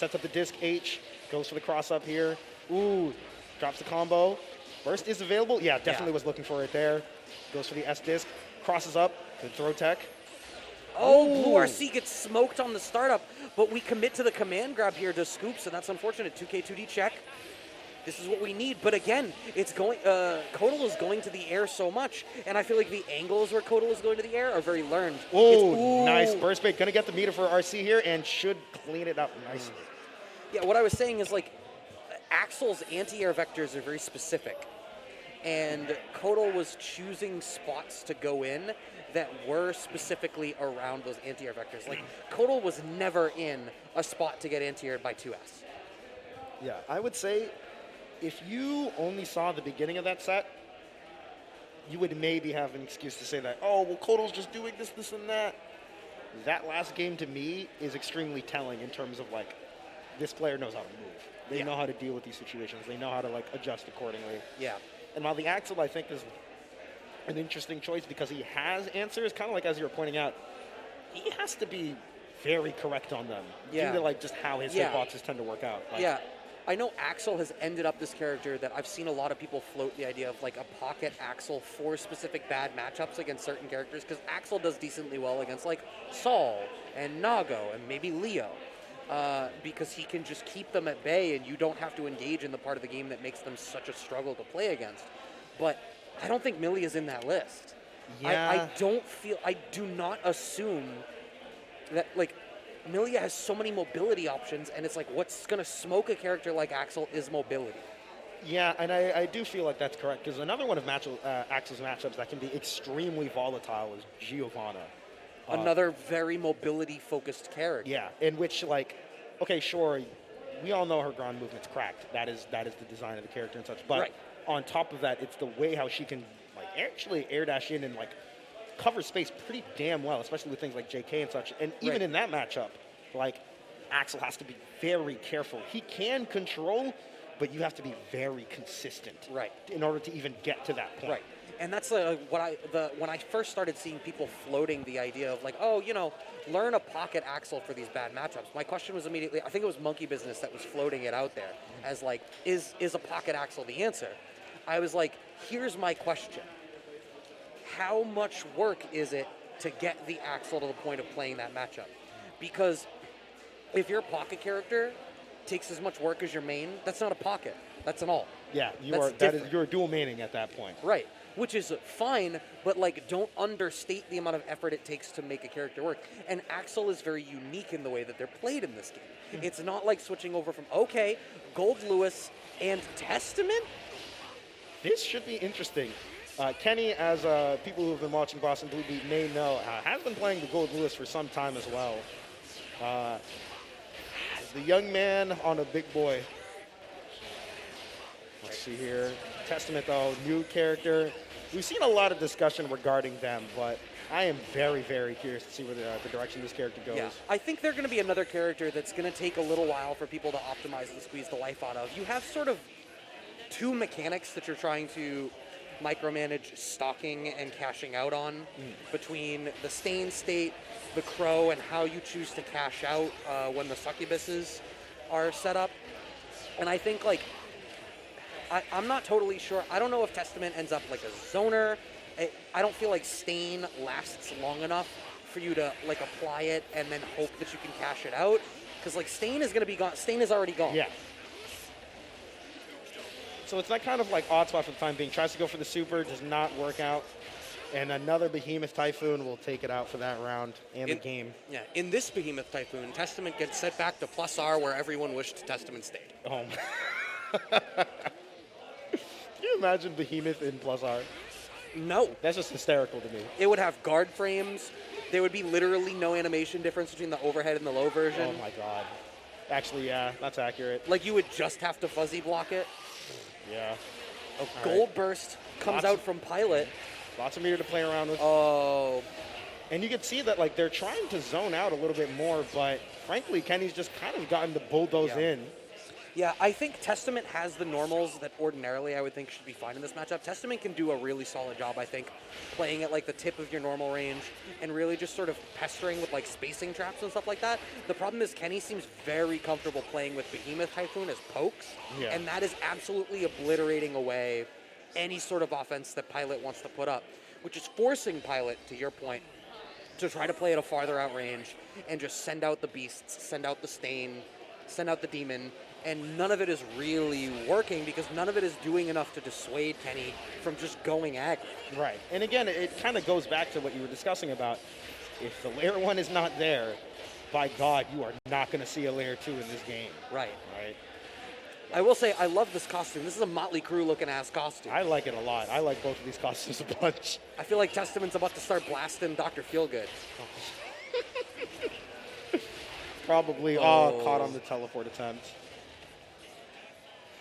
Sets up the disc H, goes for the cross up here. Ooh, drops the combo. Burst is available. Yeah, definitely was looking for it there. Goes for the S disc, crosses up, good throw tech. Oh, Blue RC gets smoked on the startup, but we commit to the command grab here to Scoops, and that's unfortunate. 2K2D check. This is what we need, but again, it's going. Kotol is going to the air so much, and I feel like the angles where Kotol is going to the air are very learned. Oh, nice burst bait. Gonna get the meter for RC here, and should clean it up nicely. Yeah, what I was saying is like, Axel's anti-air vectors are very specific, and Kotol was choosing spots to go in that were specifically around those anti-air vectors. Like, Kotol was never in a spot to get anti-aired by 2S. Yeah, I would say if you only saw the beginning of that set, you would maybe have an excuse to say that, oh, well, Kotol's just doing this, this, and that. That last game, to me, is extremely telling in terms of, like, this player knows how to move. They know how to deal with these situations. They know how to, like, adjust accordingly. Yeah. And while the Axel, I think, is an interesting choice because he has answers, kind of like as you were pointing out, he has to be very correct on them due to, like, just how his hitboxes tend to work out. Like, I know Axel has ended up this character that I've seen a lot of people float the idea of like a pocket Axel for specific bad matchups against certain characters, because Axel does decently well against like Saul and Nago and maybe Leo, because he can just keep them at bay and you don't have to engage in the part of the game that makes them such a struggle to play against. But I don't think Millie is in that list. Yeah. I do not assume that, like, Millia has so many mobility options, and it's like, what's going to smoke a character like Axel is mobility. Yeah, and I do feel like that's correct, because another one of Axel's matchups that can be extremely volatile is Giovanna. Another very mobility-focused character. Yeah, in which, like, okay, sure, we all know her ground movement's cracked. That is the design of the character and such. But on top of that, it's the way how she can, like, actually air dash in and, like, cover space pretty damn well, especially with things like JK and such. And even in that matchup, like, Axel has to be very careful. He can control, but you have to be very consistent in order to even get to that point. And that's when I first started seeing people floating the idea of like, oh, you know, learn a pocket Axel for these bad matchups. My question was immediately, I think it was Monkey Business that was floating it out there as like, is a pocket Axel the answer? I was like, here's my question. How much work is it to get the Axel to the point of playing that matchup? Because if your pocket character takes as much work as your main, that's not a pocket. That's an alt. Yeah, you're dual maining at that point. Right, which is fine, but like, don't understate the amount of effort it takes to make a character work. And Axel is very unique in the way that they're played in this game. It's not like switching over from, okay, Gold Lewis and Testament? This should be interesting. Kenny, as people who have been watching BostonBlueBeat may know, has been playing the Gold Lewis for some time as well. The young man on a big boy. Let's see here. Testament, though, new character. We've seen a lot of discussion regarding them, but I am very, very curious to see where the direction this character goes. Yeah, I think they're going to be another character that's going to take a little while for people to optimize and squeeze the life out of. You have sort of two mechanics that you're trying to micromanage stocking and cashing out on between the stain state, the crow, and how you choose to cash out when the succubuses are set up. And I think, like, I'm not totally sure. I don't know if Testament ends up like a zoner. I don't feel like Stain lasts long enough for you to, like, apply it and then hope that you can cash it out. Because, like, Stain is going to be gone. Stain is already gone. Yeah. So it's that kind of like odd spot for the time being. Tries to go for the super, does not work out. And another Behemoth Typhoon will take it out for that round and the game. Yeah, in this Behemoth Typhoon, Testament gets set back to +R where everyone wished Testament stayed. Oh. Can you imagine Behemoth in +R? No. That's just hysterical to me. It would have guard frames. There would be literally no animation difference between the overhead and the low version. Oh my god. Actually, yeah, that's accurate. Like, you would just have to fuzzy block it. Yeah. A gold burst comes out from Pilot. Lots of meter to play around with. Oh. And you can see that, like, they're trying to zone out a little bit more, but frankly, Kenny's just kind of gotten to bulldoze in. Yeah, I think Testament has the normals that ordinarily I would think should be fine in this matchup. Testament can do a really solid job, I think, playing at like the tip of your normal range and really just sort of pestering with like spacing traps and stuff like that. The problem is Kenny seems very comfortable playing with Behemoth Typhoon as pokes, and that is absolutely obliterating away any sort of offense that Pilot wants to put up, which is forcing Pilot, to your point, to try to play at a farther out range and just send out the beasts, send out the stain, send out the demon, and none of it is really working because none of it is doing enough to dissuade Kenny from just going aggro. Right. And again, it kind of goes back to what you were discussing about if the layer 1 is not there, by God, you are not going to see a layer 2 in this game. Right. Right. I will say, I love this costume. This is a Motley Crue looking ass costume. I like it a lot. I like both of these costumes a bunch. I feel like Testament's about to start blasting Dr. Feelgood. Probably caught on the teleport attempt.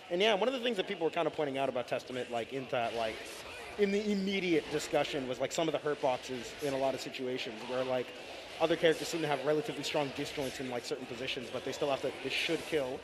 And yeah, one of the things that people were kind of pointing out about Testament, like in the immediate discussion, was like some of the hurt boxes in a lot of situations where like other characters seem to have relatively strong disjoints in like certain positions, but they still have to, they should kill.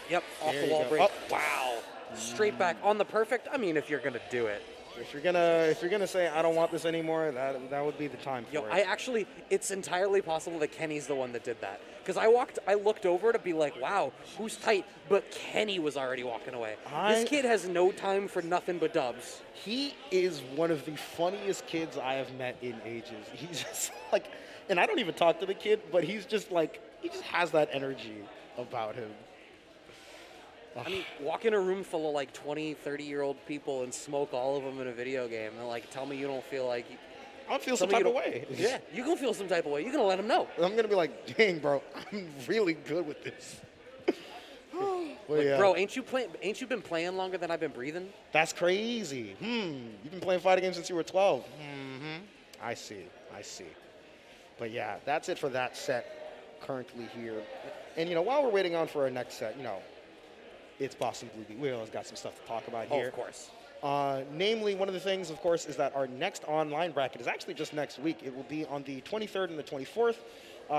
Yep, off the wall break. Oh, wow. Straight back on the perfect. I mean, if you're gonna do it. If you're gonna say I don't want this anymore, that would be the time for it. It's entirely possible that Kenny's the one that did that. Because I looked over to be like, wow, who's tight? But Kenny was already walking away. This kid has no time for nothing but dubs. He is one of the funniest kids I have met in ages. He's just like, and I don't even talk to the kid, but he's just like, he just has that energy about him. I mean, walk in a room full of like 20, 30-year-old people and smoke all of them in a video game and like tell me you don't feel like... I'll feel some type of way. Yeah, you're going to feel some type of way. You're going to let them know. I'm going to be like, dang, bro, I'm really good with this. Well, yeah. Bro, ain't you been playing longer than I've been breathing? That's crazy. You've been playing fighting games since you were 12. I see. But yeah, that's it for that set currently here. And, while we're waiting on for our next set, it's BostonBlueBeat. We always got some stuff to talk about here. Oh, of course. Namely, one of the things, of course, is that our next online bracket is actually just next week. It will be on the 23rd and the 24th.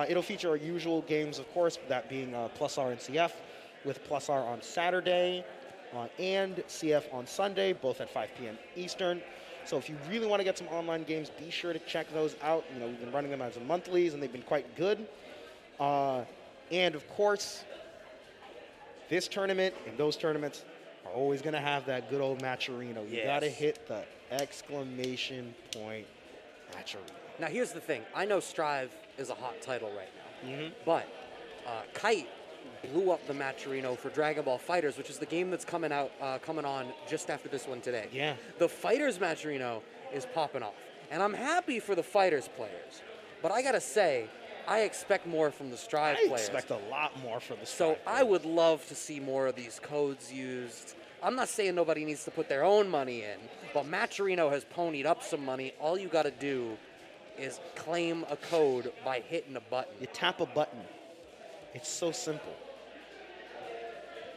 It'll feature our usual games, of course, that being Plus R and CF, with Plus R on Saturday and CF on Sunday, both at 5 p.m. Eastern. So if you really want to get some online games, be sure to check those out. We've been running them as monthlies, and they've been quite good. And, of course, this tournament and those tournaments are always going to have that good old Matcherino. You got to hit the exclamation point Matcherino. Now, here's the thing. I know Strive is a hot title right now, but Kite blew up the Matcherino for Dragon Ball FighterZ, which is the game that's coming on just after this one today. Yeah. The FighterZ Matcherino is popping off, and I'm happy for the FighterZ players, but I got to say, I expect more from the Strive players. I expect a lot more from the Strive So players. I would love to see more of these codes used. I'm not saying nobody needs to put their own money in, but Matcherino has ponied up some money. All you got to do is claim a code by hitting a button. You tap a button. It's so simple.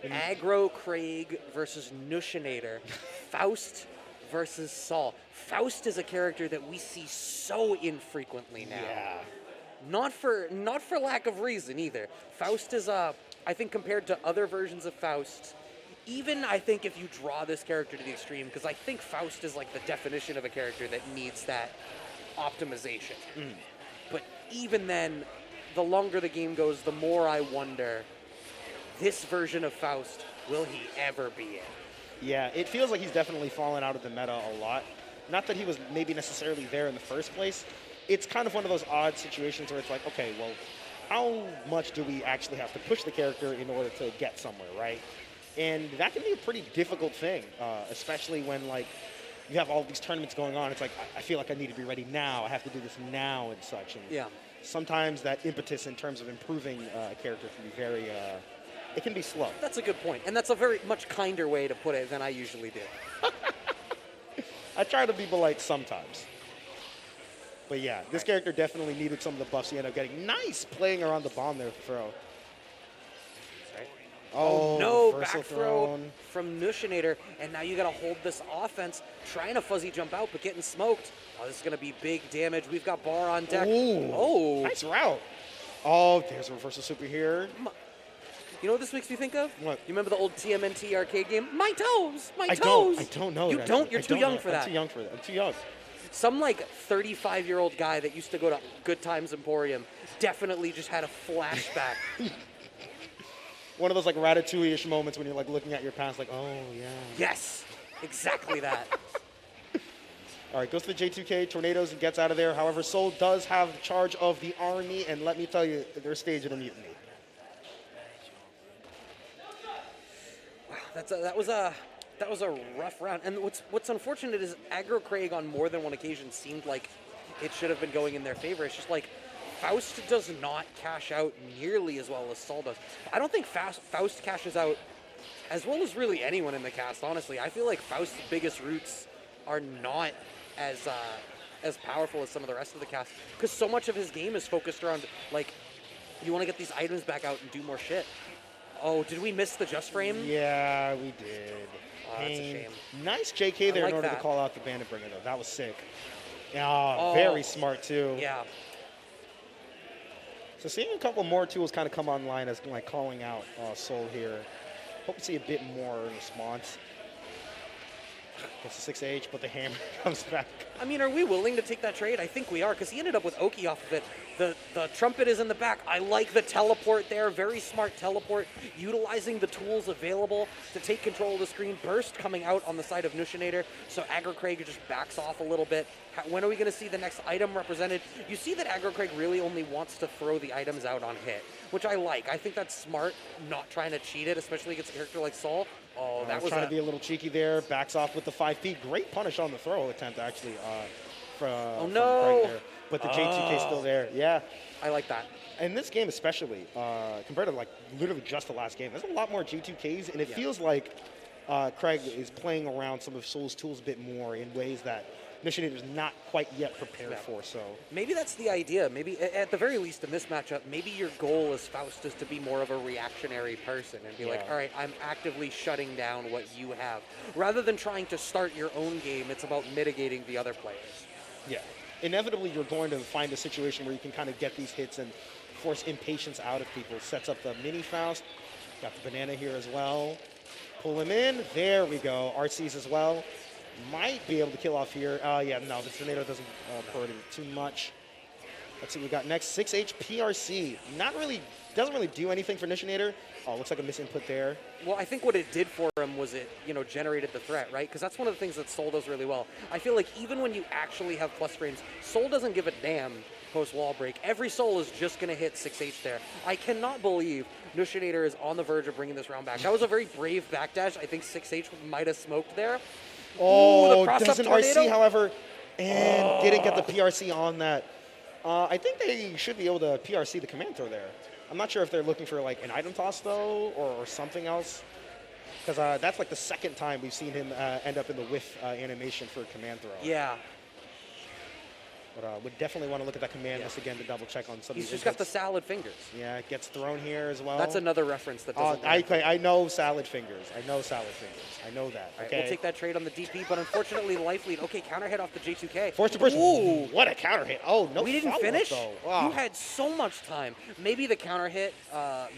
AggroCraig versus Nushinator. Faust versus Saul. Faust is a character that we see so infrequently now. Yeah. Not for lack of reason either. Faust is I think compared to other versions of Faust, even I think if you draw this character to the extreme, because I think Faust is like the definition of a character that needs that optimization. But even then, the longer the game goes, the more I wonder, this version of Faust, will he ever be in? Yeah, it feels like he's definitely fallen out of the meta a lot. Not that he was maybe necessarily there in the first place. It's kind of one of those odd situations where it's like, okay, well, how much do we actually have to push the character in order to get somewhere, right? And that can be a pretty difficult thing, especially when, like, you have all these tournaments going on. It's like, I feel like I need to be ready now. I have to do this now and such. And sometimes that impetus in terms of improving a character can be very, it can be slow. That's a good point. And that's a very much kinder way to put it than I usually do. I try to be polite sometimes. But yeah, this character definitely needed some of the buffs he ended up getting. Nice playing around the bomb there to throw. Oh no, back throw from Nushinator, and now you got to hold this offense, trying to fuzzy jump out, but getting smoked. Oh, this is going to be big damage. We've got Bar on deck. Ooh, nice route. Oh, there's a reversal super here. You know what this makes me think of? What? You remember the old TMNT arcade game? My toes! My I toes! don't know. You it, don't? actually. You're I too don't young know. for that. I'm too young for that. I'm too young. Some like 35-year-old guy that used to go to Good Times Emporium definitely just had a flashback. One of those like Ratatouille-ish moments when you're like looking at your past, like, oh yeah. Yes, exactly that. All right, goes to the J2K, Tornadoes, and gets out of there. However, Soul does have charge of the army, and let me tell you, they're staging a mutiny. Wow, that was a rough round. And what's unfortunate is AggroCraig on more than one occasion seemed like it should have been going in their favor. It's just like Faust does not cash out nearly as well as Sol does. I don't think Faust cashes out as well as really anyone in the cast, honestly. I feel like Faust's biggest roots are not as powerful as some of the rest of the cast, because so much of his game is focused around, like, you want to get these items back out and do more shit. Oh, did we miss the just frame? Yeah, we did. Oh, that's a shame. Nice JK there like in order that. to call out the Bandit Bringer, though. That was sick. Yeah, very smart, too. Yeah. So seeing a couple more tools kind of come online as like calling out Soul here. Hope to see a bit more in response. Gets the 6H, but the hammer comes back. I mean, are we willing to take that trade? I think we are, because he ended up with Oki off of it. The trumpet is in the back. I like the teleport there. Very smart teleport, utilizing the tools available to take control of the screen. Burst coming out on the side of Nushinator, so AggroCraig just backs off a little bit. When are we going to see the next item represented? You see that AggroCraig really only wants to throw the items out on hit, which I like. I think that's smart, not trying to cheat it, especially against a character like Sol. Oh, that was trying to be a little cheeky there. Backs off with the 5P. Great punish on the throw attempt, actually. From Craig there. But the J2K still there. Yeah. I like that. In this game especially, compared to like literally just the last game, there's a lot more G2Ks, and it feels like Craig is playing around some of Soul's tools a bit more in ways that Nushinator's not quite yet prepared for. So maybe that's the idea. Maybe at the very least in this matchup, maybe your goal as Faust is to be more of a reactionary person and be like, all right, I'm actively shutting down what you have. Rather than trying to start your own game, it's about mitigating the other players. Yeah. Inevitably, you're going to find a situation where you can kind of get these hits and force impatience out of people. Sets up the mini Faust. Got the banana here as well. Pull him in. There we go. RCs as well. Might be able to kill off here. Yeah, no, the tornado doesn't hurt him too much. Let's see what we got next. 6H PRC. Doesn't really do anything for Nushinator. Oh, looks like a misinput there. Well, I think what it did for him was it, generated the threat, right? Because that's one of the things that Sol does really well. I feel like even when you actually have plus frames, Sol doesn't give a damn post-wall break. Every Sol is just going to hit 6H there. I cannot believe Nushinator is on the verge of bringing this round back. That was a very brave backdash. I think 6H might have smoked there. Oh, doesn't RC, however, and didn't get the PRC on that. I think they should be able to PRC the command throw there. I'm not sure if they're looking for like an item toss though, or something else, because that's like the second time we've seen him end up in the whiff animation for command throw. Yeah. But would definitely want to look at that command list again to double check on some of these. He's just got the salad fingers. Yeah, it gets thrown here as well. That's another reference that doesn't I know salad fingers. I know salad fingers. I know that. Right, okay. we'll take that trade on the DP, but unfortunately life lead. Okay, counter hit off the J2K. Force to burst. Ooh. What a counter hit. Oh, no. We didn't finish. Though. Wow. You had so much time. Maybe the counter hit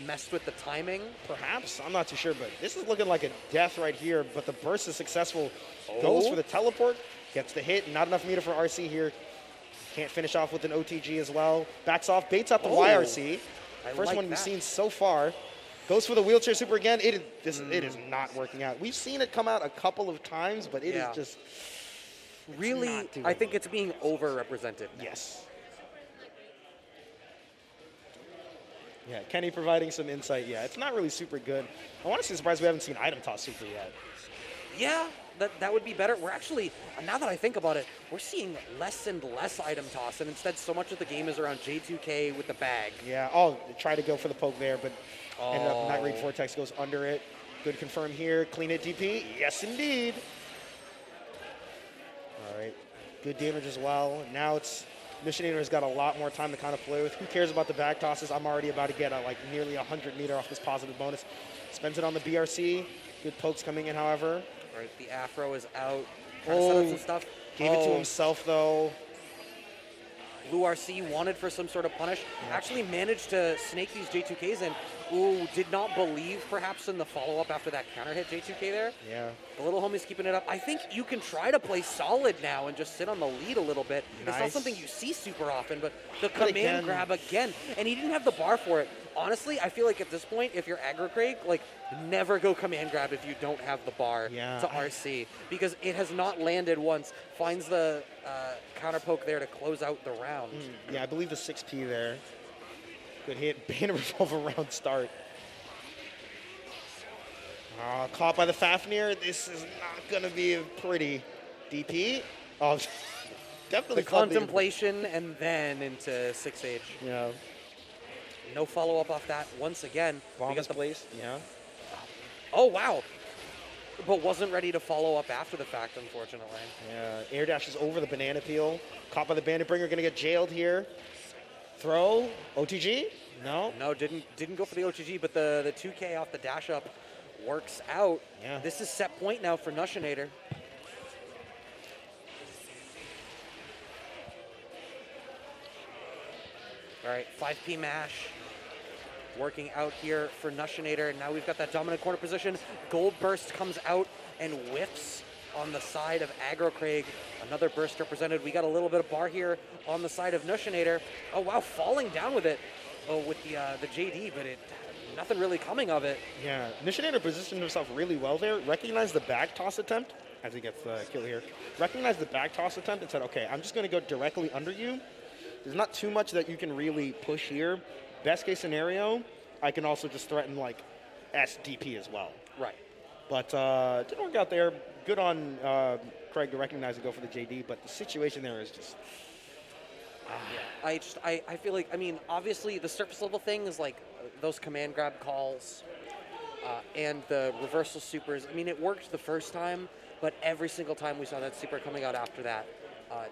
messed with the timing. Perhaps. I'm not too sure, but this is looking like a death right here, but the burst is successful. Goes for the teleport. Gets the hit. Not enough meter for RC here. Can't finish off with an OTG as well. Backs off, baits out the YRC. First one we've seen so far. Goes for the wheelchair super again. It is not working out. We've seen it come out a couple of times, but it is just really, I think it's being overrepresented. Yes. Yeah, Kenny providing some insight. Yeah, it's not really super good. I'm honestly surprised we haven't seen item toss super yet. Yeah. That would be better. We're actually, now that I think about it, we're seeing less and less item toss, and instead so much of the game is around J2K with the bag. Yeah, try to go for the poke there, but ended up Night Raid Vortex goes under it. Good confirm here. Clean hit DP. Yes, indeed. All right. Good damage as well. Now it's Nushinator's got a lot more time to kind of play with. Who cares about the back tosses? I'm already about to get like nearly 100 meter off this positive bonus. Spends it on the BRC. Good pokes coming in, however. Right, the afro is out. Trying to set up some stuff. Gave it to himself, though. Blue RC wanted for some sort of punish. Actually managed to snake these J2Ks in. Ooh, did not believe perhaps in the follow-up after that counter hit J2K there. Yeah. The little homie's keeping it up. I think you can try to play solid now and just sit on the lead a little bit. It's not something you see super often, but the command grab again. And he didn't have the bar for it. Honestly, I feel like at this point, if you're AggroCraig, like, never go command grab if you don't have the bar to RC. Because it has not landed once. Finds the counter poke there to close out the round. Yeah, I believe the 6P there. Good hit. Banner revolve around start. Caught by the Fafnir. This is not going to be a pretty DP. Oh, definitely the contemplation and then into 6H. Yeah. No follow-up off that once again. Bomb is placed. Yeah. Oh, wow. But wasn't ready to follow up after the fact, unfortunately. Yeah. Air dashes over the banana peel. Caught by the Bandit Bringer. Going to get jailed here. Throw. OTG? No. No, didn't go for the OTG, but the 2K off the dash up works out. Yeah. This is set point now for Nushinator. All right, 5P mash working out here for Nushinator. Now we've got that dominant corner position. Gold Burst comes out and whiffs on the side of AggroCraig. Another burst represented. We got a little bit of bar here on the side of Nushinator. Oh, wow, falling down with it. Oh, with the JD, but nothing really coming of it. Yeah, Nushinator positioned himself really well there. Recognized the back toss attempt as he gets the kill here. Recognized the back toss attempt and said, okay, I'm just going to go directly under you. There's not too much that you can really push here. Best case scenario, I can also just threaten like SDP as well. Right. But didn't work out there. Good on Craig to recognize and go for the JD, but the situation there is just... I feel like, I mean, obviously the surface level thing is like those command grab calls and the reversal supers. I mean, it worked the first time, but every single time we saw that super coming out after that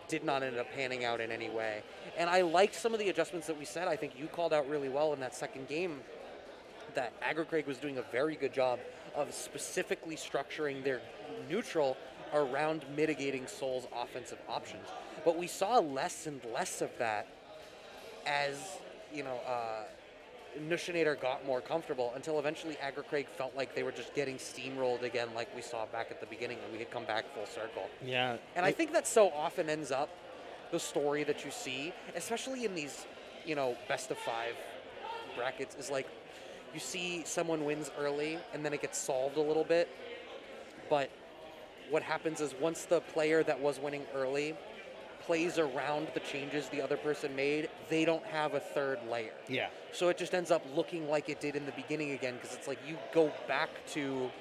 did not end up panning out in any way. And I liked some of the adjustments that we said. I think you called out really well in that second game that AggroCraig was doing a very good job of specifically structuring their neutral around mitigating Soul's offensive options. But we saw less and less of that as, you know, Nushinator got more comfortable until eventually AggroCraig felt like they were just getting steamrolled again like we saw back at the beginning when we had come back full circle. Yeah. And I think that so often ends up the story that you see, especially in these, you know, best of 5 brackets, is like you see someone wins early and then it gets solved a little bit. But what happens is once the player that was winning early plays around the changes the other person made, they don't have a third layer. Yeah. So it just ends up looking like it did in the beginning again, because it's like you go back to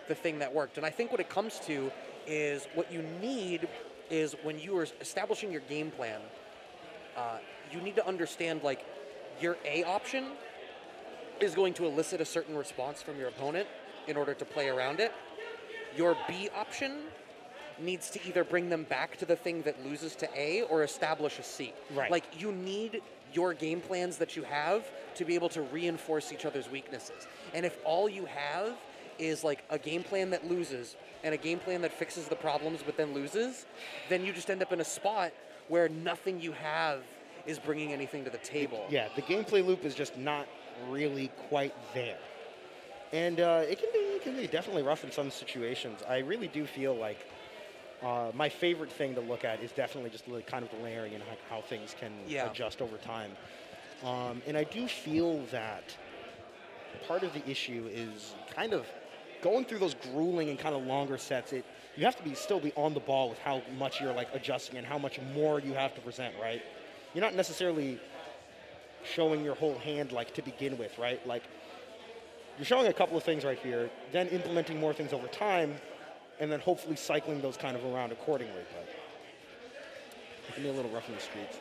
the thing that worked. And I think what it comes to is what you need is when you are establishing your game plan, you need to understand like your A option is going to elicit a certain response from your opponent in order to play around it. Your B option needs to either bring them back to the thing that loses to A or establish a C. Right. Like, you need your game plans that you have to be able to reinforce each other's weaknesses. And if all you have is like a game plan that loses and a game plan that fixes the problems but then loses, then you just end up in a spot where nothing you have is bringing anything to the table. Yeah, the gameplay loop is just not really quite there. And it can be definitely rough in some situations. I really do feel like my favorite thing to look at is definitely just kind of the layering and how things can adjust over time. And I do feel that part of the issue is kind of going through those grueling and kind of longer sets. You have to still be on the ball with how much you're like adjusting and how much more you have to present, right? You're not necessarily showing your whole hand like to begin with, right? Like you're showing a couple of things right here, then implementing more things over time, and then hopefully cycling those kind of around accordingly. But it can be a little rough in the streets.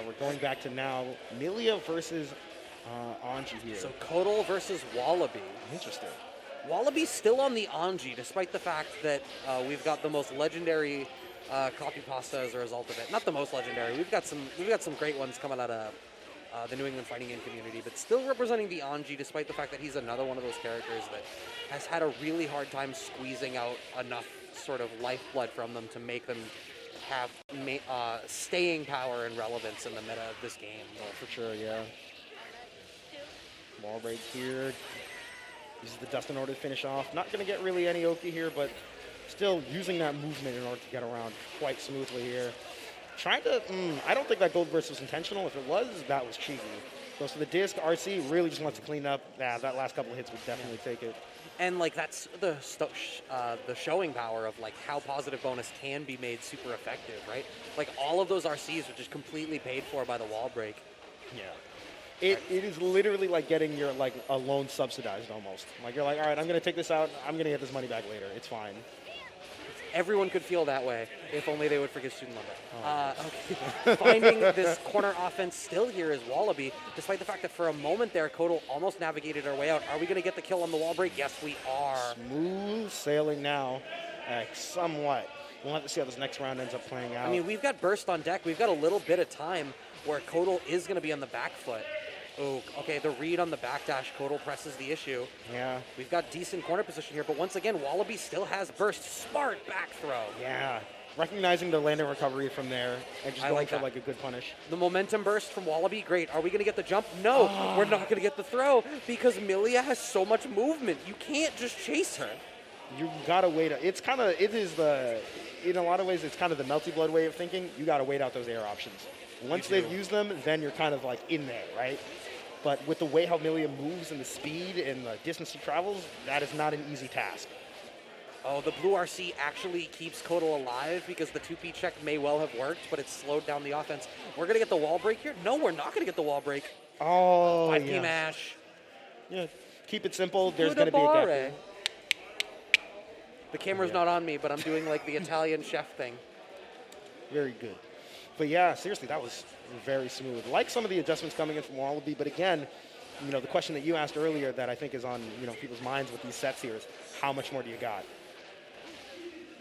We're going back to now Milia versus Anji here. So Kotol versus Wallaby. Interesting. Wallaby's still on the Anji, despite the fact that we've got the most legendary copy pasta as a result of it. Not the most legendary. We've got some great ones coming out of the New England fighting game community, but still representing the Anji, despite the fact that he's another one of those characters that has had a really hard time squeezing out enough sort of lifeblood from them to make them have staying power and relevance in the meta of this game. Oh, for sure, yeah. Wall break here. Uses the dust in order to finish off. Not going to get really any Oki here, but still using that movement in order to get around quite smoothly here. Trying to, I don't think that gold burst was intentional. If it was, that was cheeky. Goes for the disc. RC really just wants to clean up. Yeah, that last couple of hits would definitely take it. And like that's the showing power of like how positive bonus can be made super effective, right? Like all of those RCs are just completely paid for by the wall break. Yeah. It is literally like getting your like a loan subsidized almost. Like you're like, all right, I'm gonna take this out. I'm gonna get this money back later. It's fine. Everyone could feel that way if only they would forget student loan. Okay. Finding this corner offense still here is Wallaby, despite the fact that for a moment there, Kotol almost navigated our way out. Are we going to get the kill on the wall break? Yes, we are. Smooth sailing now, somewhat. We'll have to see how this next round ends up playing out. I mean, we've got burst on deck. We've got a little bit of time where Kotol is going to be on the back foot. Oh, okay, the read on the backdash, Kotol presses the issue. Yeah. We've got decent corner position here, but once again, Wallaby still has burst. Smart back throw. Yeah. Recognizing the landing recovery from there and just going for like a good punish. The momentum burst from Wallaby, great. Are we going to get the jump? No, we're not going to get the throw because Milia has so much movement. You can't just chase her. You got to wait. In a lot of ways, it's kind of the melty blood way of thinking. You got to wait out those air options. Once they've used them, then you're kind of like in there, right? But with the way how Milia moves and the speed and the distance she travels, that is not an easy task. Oh, the blue RC actually keeps Kotol alive because the 2P check may well have worked, but it's slowed down the offense. We're going to get the wall break here? No, we're not going to get the wall break. Oh, 5P mash. Yeah, keep it simple. There's going to be a gap here. The camera's not on me, but I'm doing like the Italian chef thing. Very good. But yeah, seriously, that was very smooth. Like some of the adjustments coming in from Wallaby, but again, the question that you asked earlier that I think is on people's minds with these sets here is how much more do you got?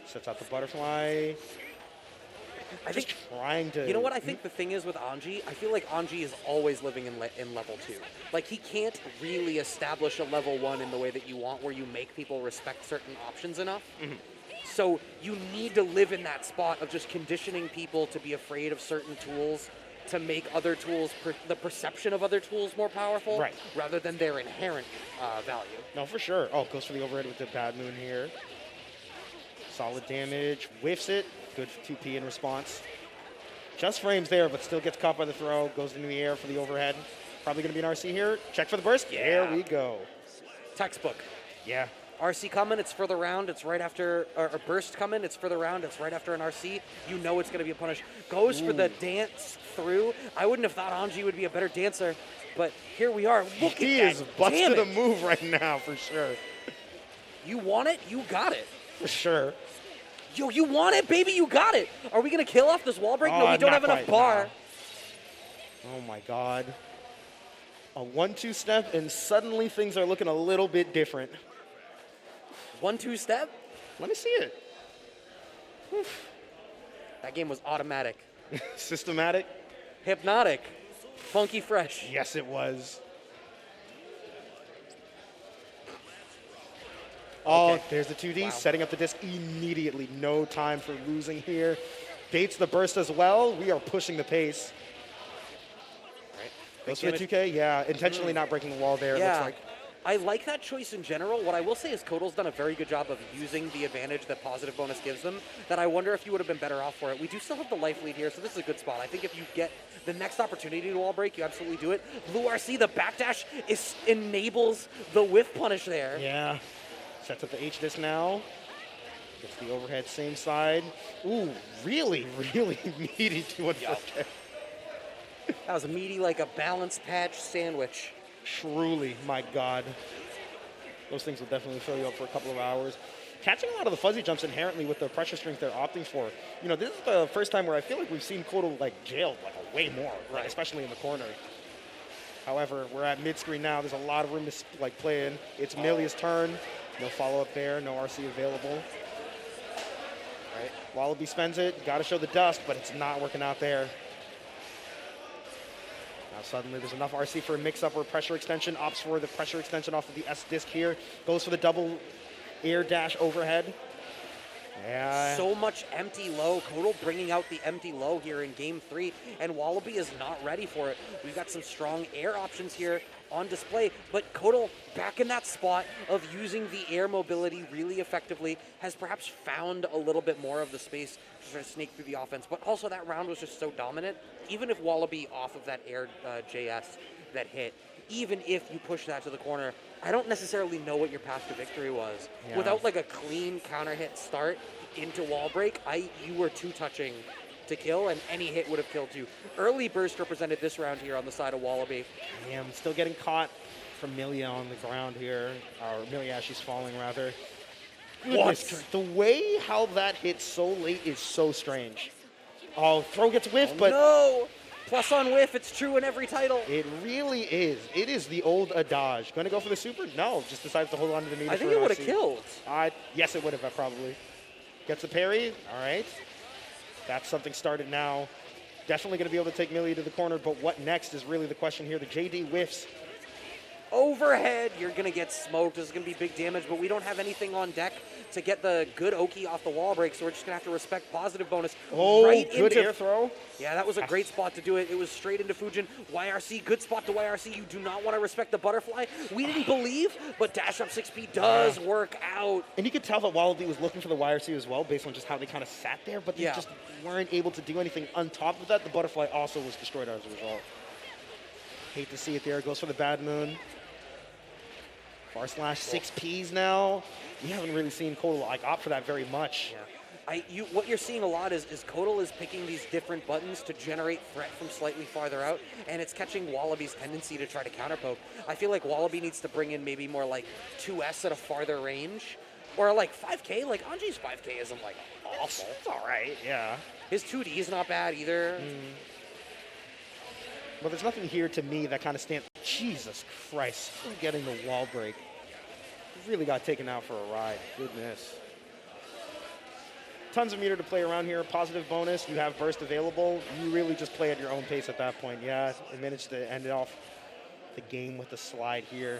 Sets out the butterfly. I think trying to. You know what I think the thing is with Anji? I feel like Anji is always living in level 2. Like he can't really establish a level 1 in the way that you want, where you make people respect certain options enough. Mm-hmm. So you need to live in that spot of just conditioning people to be afraid of certain tools to make other tools, the perception of other tools more powerful, right, rather than their inherent value. No, for sure. Oh, goes for the overhead with the bad moon here. Solid damage, whiffs it. Good 2P in response. Just frames there, but still gets caught by the throw. Goes into the air for the overhead. Probably going to be an RC here. Check for the burst. Yeah. There we go. Textbook. Yeah. RC coming, it's for the round, it's right after, or burst coming, it's for the round, it's right after an RC. You know it's going to be a punish. Goes for the dance through. I wouldn't have thought Anji would be a better dancer, but here we are. Look at that. He is busted a move right now, for sure. You want it? You got it. For sure. Yo, you want it, baby? You got it. Are we going to kill off this wall break? No, we don't have enough bar. No. Oh, my God. A 1-2 step, and suddenly things are looking a little bit different. 1-2 step? Let me see it. Whew. That game was automatic. Systematic? Hypnotic. Funky fresh. Yes, it was. Oh, okay. There's the 2D, wow. Setting up the disc immediately. No time for losing here. Baits the burst as well. We are pushing the pace. Right. Goes for the 2K. Yeah, intentionally not breaking the wall there, it looks like. I like that choice in general. What I will say is Kotol's done a very good job of using the advantage that positive bonus gives them, that I wonder if you would have been better off for it. We do still have the life lead here, so this is a good spot. I think if you get the next opportunity to wall break, you absolutely do it. Blue RC, the backdash enables the whiff punish there. Yeah. Sets up the H disc now. Gets the overhead same side. Ooh, really, really meaty 2-1-4K. That was meaty like a balanced patch sandwich. Truly, my God. Those things will definitely fill you up for a couple of hours. Catching a lot of the fuzzy jumps inherently with the pressure strength they're opting for. This is the first time where I feel like we've seen Kotol jailed way more, right, especially in the corner. However, we're at mid-screen now. There's a lot of room to play in. It's Milia's turn. No follow-up there. No RC available. Right. Wallaby spends it. Got to show the dust, but it's not working out there. Now suddenly there's enough RC for a mix-up or pressure extension. Opts for the pressure extension off of the S disc here. Goes for the double air dash overhead. Yeah. So much empty low. Kotol bringing out the empty low here in game 3, and Wallaby is not ready for it. We've got some strong air options here on display, but Kotol back in that spot of using the air mobility really effectively, has perhaps found a little bit more of the space to sort of snake through the offense, but also that round was just so dominant. Even if Wallaby off of that air JS that hit, even if you push that to the corner, I don't necessarily know what your path to victory was. Yeah. Without like a clean counter hit start into wall break, you were two touching to kill, and any hit would have killed you. Early burst represented this round here on the side of Wallaby. Damn, still getting caught from Milia on the ground here. Or Milia as she's falling, rather. Goodness, the way how that hit so late is so strange. Oh, throw gets whiffed, but... No! Plus on whiff, it's true in every title. It really is. It is the old adage. Going to go for the super? No, just decides to hold on to the meter. I think it would have killed. Yes, it would have, probably. Gets a parry. All right. That's something started now. Definitely going to be able to take Millie to the corner, but what next is really the question here. The JD whiffs. Overhead, you're going to get smoked. This is going to be big damage, but we don't have anything on deck to get the good Oki off the wall break, so we're just going to have to respect positive bonus. Oh, right good into air throw. Yeah, that was a great spot to do it. It was straight into Fujin. YRC, good spot to YRC. You do not want to respect the butterfly. We didn't believe, but dash up 6P does work out. And you could tell that Wallaby was looking for the YRC as well, based on just how they kind of sat there, but they just weren't able to do anything. On top of that, the butterfly also was destroyed as a result. Hate to see it there. Goes for the bad moon. Far slash 6Ps now. We haven't really seen Kotol opt for that very much. Yeah. What you're seeing a lot is Kotol is picking these different buttons to generate threat from slightly farther out, and it's catching Wallaby's tendency to try to counterpoke. I feel like Wallaby needs to bring in maybe more like 2S at a farther range, or like 5K. Like Anji's 5K isn't like awful. It's all right, yeah. His 2D is not bad either. But there's nothing here to me that kind of stands. Jesus Christ, still getting the wall break. Really got taken out for a ride. Goodness. Tons of meter to play around here. Positive bonus. You have burst available. You really just play at your own pace at that point. Yeah, it managed to end off the game with the slide here.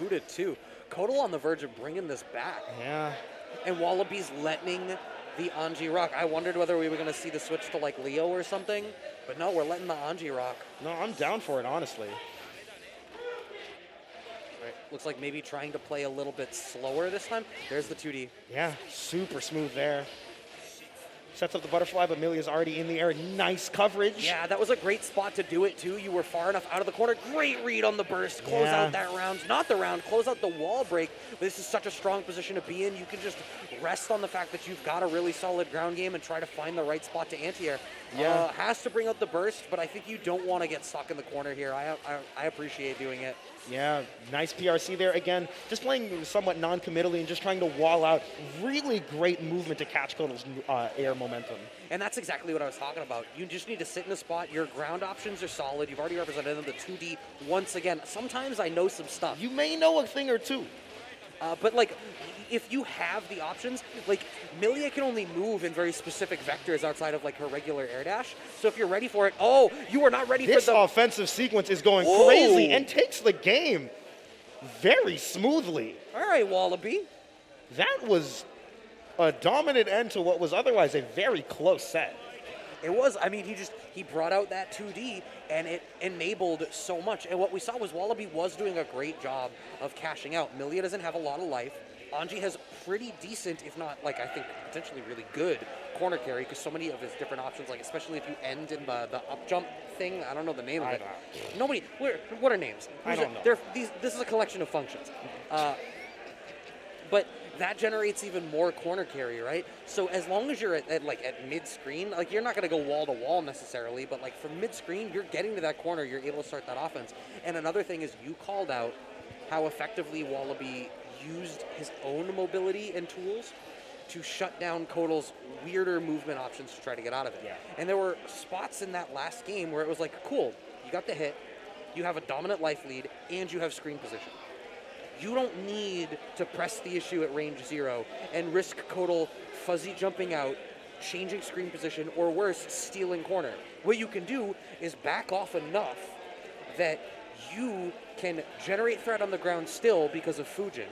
2-2. Kotol on the verge of bringing this back. Yeah. And Wallaby's letting the Anji rock. I wondered whether we were going to see the switch to like Leo or something, but no, we're letting the Anji rock. No, I'm down for it, honestly. Right. Looks like maybe trying to play a little bit slower this time. There's the 2D. Yeah, super smooth there. Sets up the butterfly, but Milia's already in the air. Nice coverage. Yeah, that was a great spot to do it, too. You were far enough out of the corner. Great read on the burst. Close out that round. Not the round. Close out the wall break. But this is such a strong position to be in. You can just rest on the fact that you've got a really solid ground game and try to find the right spot to anti-air. Yeah. Has to bring out the burst, but I think you don't want to get stuck in the corner here. I appreciate doing it. Yeah, nice PRC there. Again, just playing somewhat non-committally and just trying to wall out. Really great movement to catch Kotol's air momentum. And that's exactly what I was talking about. You just need to sit in a spot. Your ground options are solid. You've already represented them, the 2D once again. Sometimes I know some stuff. You may know a thing or two. But, like, if you have the options, like, Milia can only move in very specific vectors outside of, like, her regular air dash. So if you're ready for it, you are not ready for the... This offensive sequence is going crazy and takes the game very smoothly. All right, Wallaby. That was a dominant end to what was otherwise a very close set. It was. I mean, he brought out that 2D, and it enabled so much. And what we saw was Wallaby was doing a great job of cashing out. Milia doesn't have a lot of life. Anji has pretty decent, if not, like, I think potentially really good corner carry, because so many of his different options, like, especially if you end in the up jump thing. I don't know the name of it. Nobody. What are names? I don't know. This is a collection of functions. But that generates even more corner carry, right? So as long as you're at mid-screen, like, you're not going to go wall-to-wall necessarily, but, like, from mid-screen, you're getting to that corner, you're able to start that offense. And another thing is you called out how effectively Wallaby used his own mobility and tools to shut down Kotol's weirder movement options to try to get out of it. Yeah. And there were spots in that last game where it was like, cool, you got the hit, you have a dominant life lead, and you have screen position. You don't need to press the issue at range 0 and risk Kotol fuzzy jumping out, changing screen position, or worse, stealing corner. What you can do is back off enough that you can generate threat on the ground still because of Fujin,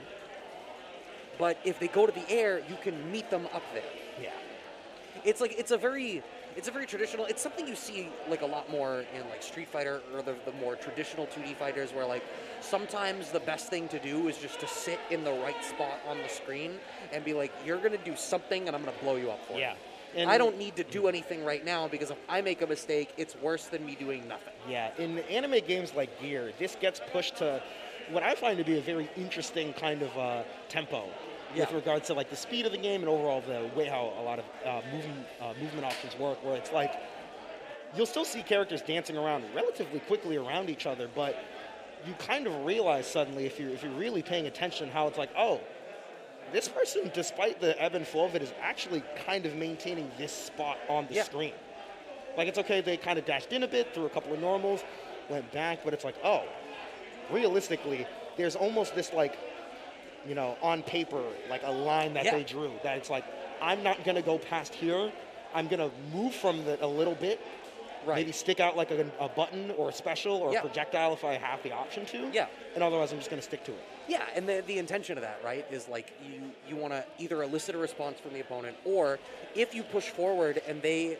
but if they go to the air, you can meet them up there. Yeah. It's like it's a very traditional. It's something you see like a lot more in like Street Fighter or the more traditional 2D fighters, where like sometimes the best thing to do is just to sit in the right spot on the screen and be like, you're gonna do something, and I'm gonna blow you up for it. And I don't need to do anything right now, because if I make a mistake, it's worse than me doing nothing. Yeah, in anime games like Gear, this gets pushed to what I find to be a very interesting kind of tempo with regards to like the speed of the game and overall the way how a lot of movement options work, where it's like you'll still see characters dancing around relatively quickly around each other, but you kind of realize suddenly if you're really paying attention how it's like, oh, this person, despite the ebb and flow of it, is actually kind of maintaining this spot on the screen. Like, it's okay, they kind of dashed in a bit, threw a couple of normals, went back, but it's like, oh, realistically, there's almost this, like, you know, on paper, like a line that they drew, that it's like, I'm not going to go past here, I'm going to move from it a little bit, maybe stick out like a button or a special or a projectile if I have the option to, and otherwise I'm just going to stick to it. Yeah, and the intention of that, right, is like you want to either elicit a response from the opponent, or if you push forward and they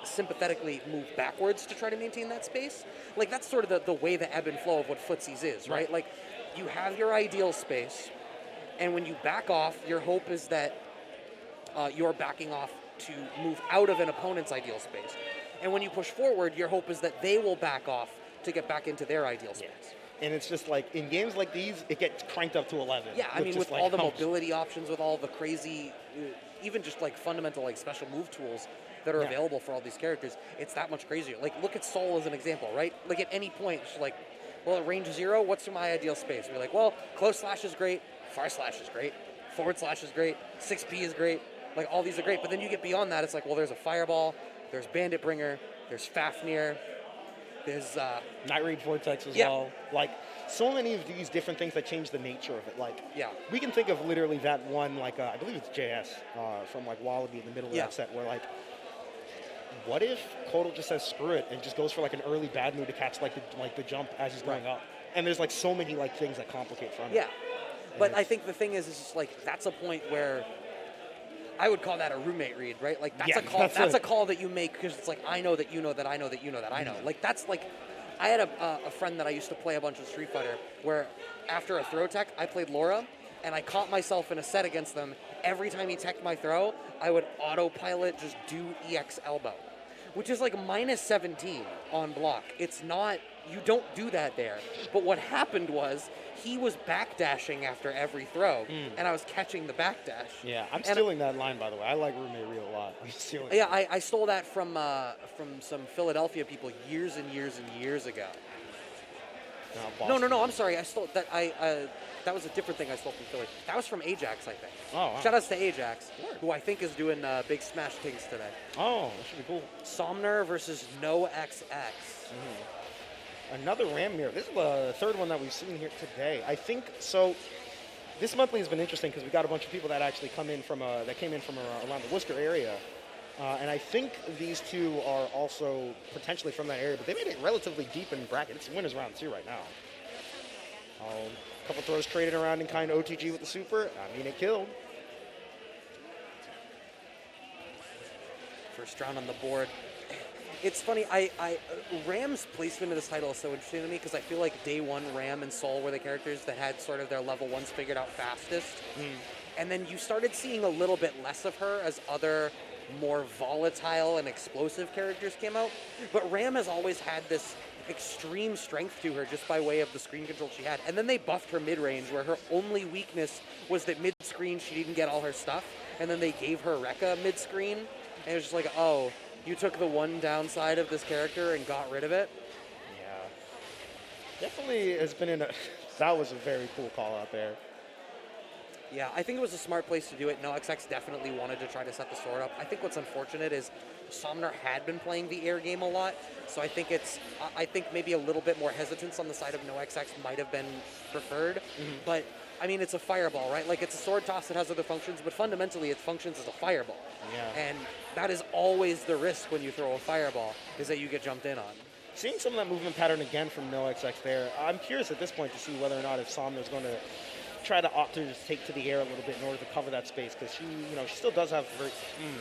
sympathetically move backwards to try to maintain that space, like that's sort of the way the ebb and flow of what footsies is, right? Like you have your ideal space, and when you back off, your hope is that you're backing off to move out of an opponent's ideal space. And when you push forward, your hope is that they will back off to get back into their ideal space. And it's just like, in games like these, it gets cranked up to 11. Yeah, I mean, with like all the mobility options, with all the crazy, even just like fundamental like special move tools that are available for all these characters, it's that much crazier. Like, look at Soul as an example, right? Like, at any point, it's like, well, at range 0, what's my ideal space? And you're like, well, close slash is great, far slash is great, forward slash is great, 6P is great, like, all these are great. But then you get beyond that, it's like, well, there's a Fireball, there's Bandit Bringer, there's Fafnir, there's Night Raid Vortex as well. Like, so many of these different things that change the nature of it. Like, we can think of literally that one, like, I believe it's JS from, like, Wallaby in the middle of that set, where, like, what if Kotol just says screw it and just goes for, like, an early bad move to catch, like, the jump as he's going up? And there's, like, so many, like, things that complicate front. Yeah. But I think the thing is just, like, that's a point where I would call that a roommate read, right? Like, that's a call. That's a call that you make because it's like, I know that you know that I know that you know that I know. Like, that's like, I had a friend that I used to play a bunch of Street Fighter where after a throw tech, I played Laura, and I caught myself in a set against them. Every time he teched my throw, I would autopilot just do EX elbow, which is like minus 17 on block. It's not, you don't do that there. But what happened was, he was backdashing after every throw, and I was catching the backdash. Yeah, I'm stealing that line, by the way. I like roommate read a lot. I'm stealing it. Yeah, I stole that from some Philadelphia people years and years and years ago. No, I'm sorry. I stole that. That was a different thing I stole from Philly. That was from Ajax, I think. Oh, wow. Shout outs to Ajax, who I think is doing big Smash Kings today. Oh, that should be cool. Somner versus NoXX. Another Ram mirror. This is the third one that we've seen here today. I think so. This monthly has been interesting because we got a bunch of people that actually came in from around the Worcester area, and I think these two are also potentially from that area. But they made it relatively deep in bracket. It's winners round 2 right now. A couple throws traded around in kind of OTG with the super. I mean, it killed. First round on the board. It's funny, Ram's placement of this title is so interesting to me because I feel like day one, Ram and Soul were the characters that had sort of their level 1s figured out fastest. And then you started seeing a little bit less of her as other more volatile and explosive characters came out. But Ram has always had this extreme strength to her just by way of the screen control she had. And then they buffed her mid-range where her only weakness was that mid-screen she didn't get all her stuff. And then they gave her Rekka mid-screen. And it was just like, oh, you took the one downside of this character and got rid of it? Yeah. Definitely has been that was a very cool call out there. Yeah, I think it was a smart place to do it. NoXX definitely wanted to try to set the sword up. I think what's unfortunate is Somner had been playing the air game a lot, so I think maybe a little bit more hesitance on the side of NoXX might have been preferred. But I mean, it's a fireball, right? Like, it's a sword toss that has other functions, but fundamentally it functions as a fireball. Yeah. And that is always the risk when you throw a fireball, is that you get jumped in on. Seeing some of that movement pattern again from NoXX there, I'm curious at this point to see whether or not if Somner's going to try to opt to just take to the air a little bit in order to cover that space because she still does have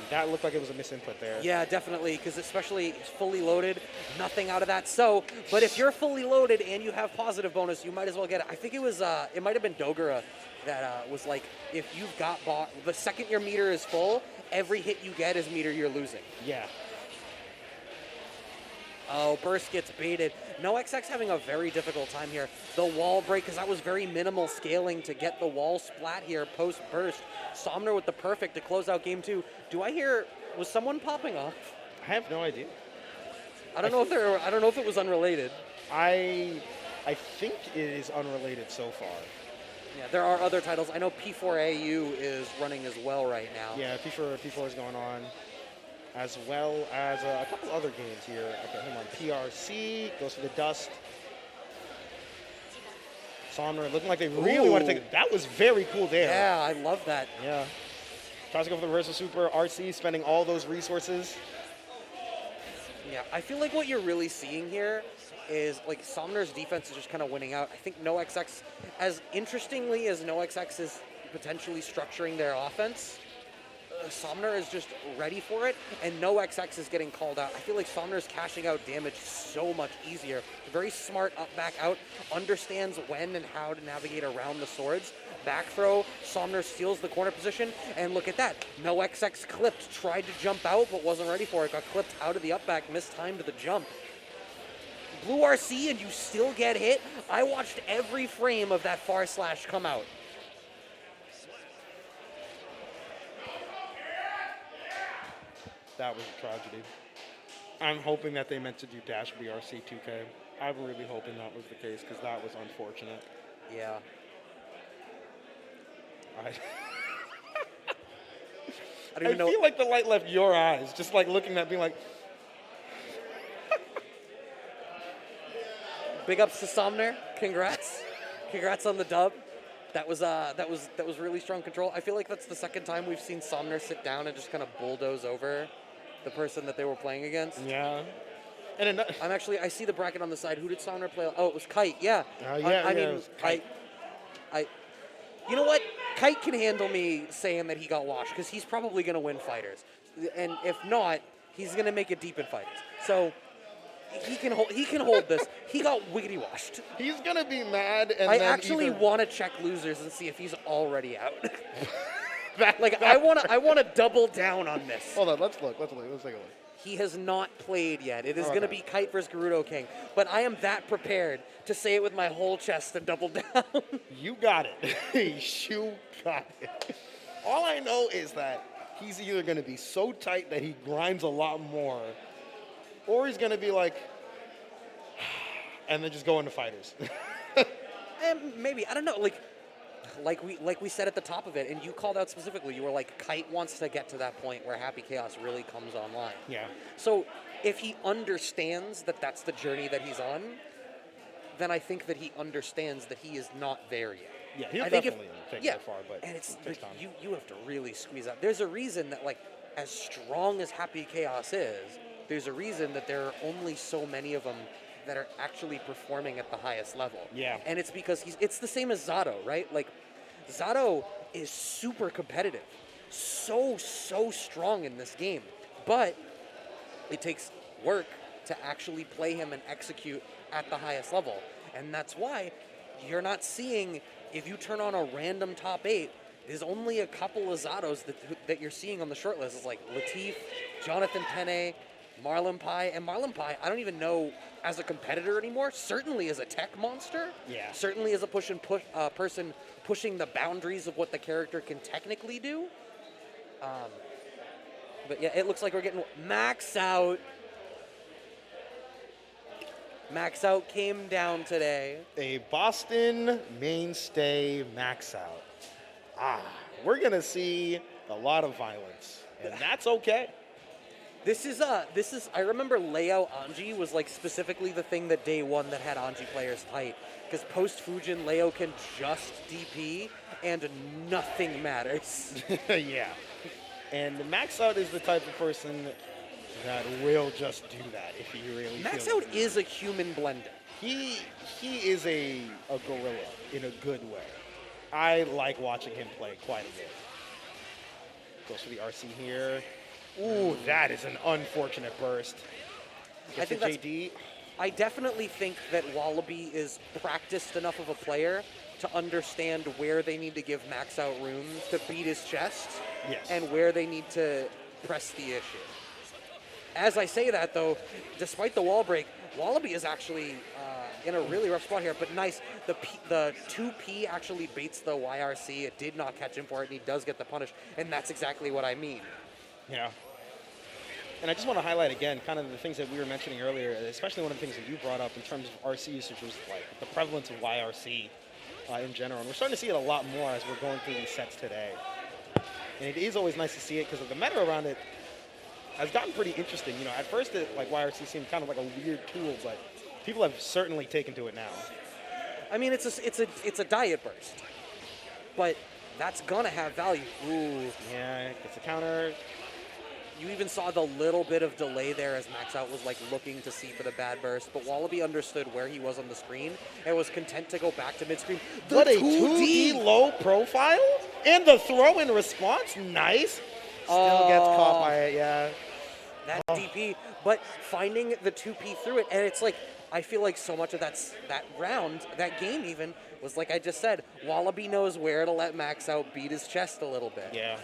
that looked like it was a misinput there. Yeah, definitely, because especially it's fully loaded, nothing out of that. So, but if you're fully loaded and you have positive bonus, you might as well get it. I think it was, it might have been Dogura that was like, if you've got the second your meter is full, every hit you get is meter you're losing. Yeah. Oh, burst gets baited. NoXX having a very difficult time here. The wall break, because that was very minimal scaling to get the wall splat here post-burst. Somner with the perfect to close out game 2. Do I hear, was someone popping off? I have no idea. I don't know if it was unrelated. I think it is unrelated so far. Yeah, there are other titles. I know P4AU is running as well right now. Yeah, P4 is going on. As well as a couple other games here. Okay, hang on. PRC goes for the dust. Somner looking like they really want to take it. That was very cool there. Yeah, I love that. Yeah. Tries to go for the reversal super. RC spending all those resources. Yeah, I feel like what you're really seeing here is like Somner's defense is just kind of winning out. I think NoXX, as interestingly as NoXX is potentially structuring their offense, Somner is just ready for it, and NoXX is getting called out. I feel like Somner's cashing out damage so much easier. Very smart up, back out, understands when and how to navigate around the swords. Back throw, Somner steals the corner position, and look at that. NoXX clipped, tried to jump out, but wasn't ready for it. Got clipped out of the up back, mistimed the jump. Blue RC, and you still get hit. I watched every frame of that far slash come out. That was a tragedy. I'm hoping that they meant to do Dash BRC 2K. I'm really hoping that was the case because that was unfortunate. Yeah. I feel like the light left your eyes, just like looking at being like. Big ups to Somner. Congrats. Congrats on the dub. That was really strong control. I feel like that's the second time we've seen Somner sit down and just kind of bulldoze over the person that they were playing against. Yeah. And I see the bracket on the side. Who did Somner play? Oh, it was Kite. Yeah. I mean, it was Kite. You know what? Kite can handle me saying that he got washed because he's probably going to win fighters, and if not, he's going to make it deep in fighters. So he can hold this. He got wiggity washed. He's going to be mad. And I actually want to check losers and see if he's already out. I want to double down on this. Hold on, let's look. Let's take a look. He has not played yet. It is going to be Kite versus Gerudo King. But I am that prepared to say it with my whole chest and double down. You got it. You got it. All I know is that he's either going to be so tight that he grinds a lot more, or he's going to be like, and then just go into fighters. Maybe. I don't know. Like we said at the top of it, and you called out specifically, you were like, Kite wants to get to that point where Happy Chaos really comes online. Yeah. So if he understands that that's the journey that he's on, then I think that he understands that he is not there yet. Yeah, he'll definitely take it far, but and it's like, you have to really squeeze out. There's a reason that, like, as strong as Happy Chaos is, there's a reason that there are only so many of them that are actually performing at the highest level. Yeah. And it's because it's the same as Zato, right? Like, Zato is super competitive, so strong in this game, but it takes work to actually play him and execute at the highest level. And that's why you're not seeing, if you turn on a random top 8, there's only a couple of Zatos that you're seeing on the short list. It's like Latif, Jonathan Tene, Marlon Pai, and Marlon Pai, I don't even know as a competitor anymore, certainly as a tech monster, certainly as a person pushing the boundaries of what the character can technically do. But yeah, it looks like we're getting Maxout. Maxout came down today. A Boston mainstay Maxout. We're going to see a lot of violence, and that's okay. This is, I remember Leo Anji was like specifically the thing that day one that had Anji players tight. Because post Fujin, Leo can just DP and nothing matters. Yeah. And Maxout is the type of person that will just do that if he really Maxout is a human blender. He is a gorilla in a good way. I like watching him play quite a bit. Goes for the RC here. Ooh, that is an unfortunate burst. Gets think the JD. I definitely think that Wallaby is practiced enough of a player to understand where they need to give Maxout room to beat his chest, Yes. and where they need to press the issue. As I say that, though, despite the wall break, Wallaby is actually in a really rough spot here, but nice. The 2P actually baits the YRC. It did not catch him for it, and he does get the punish, and that's exactly what I mean. Yeah. And I just want to highlight again kind of the things that we were mentioning earlier, especially one of the things that you brought up in terms of RC usage was like the prevalence of YRC in general. And we're starting to see it a lot more as we're going through these sets today. And it is always nice to see it because of the meta around it has gotten pretty interesting. You know, at first, like YRC seemed kind of like a weird tool, but people have certainly taken to it now. I mean, it's a diet burst, but that's gonna have value. Ooh. Yeah, gets a counter. You even saw the little bit of delay there as Maxout was like looking to see for the bad burst, but Wallaby understood where he was on the screen and was content to go back to mid-screen. What a 2D low profile? And the throw in response, nice. Still gets caught by it, yeah. That DP, but finding the 2P through it, and it's like, I feel like so much of that round, that game even, was like I just said, Wallaby knows where to let Maxout beat his chest a little bit. Yeah.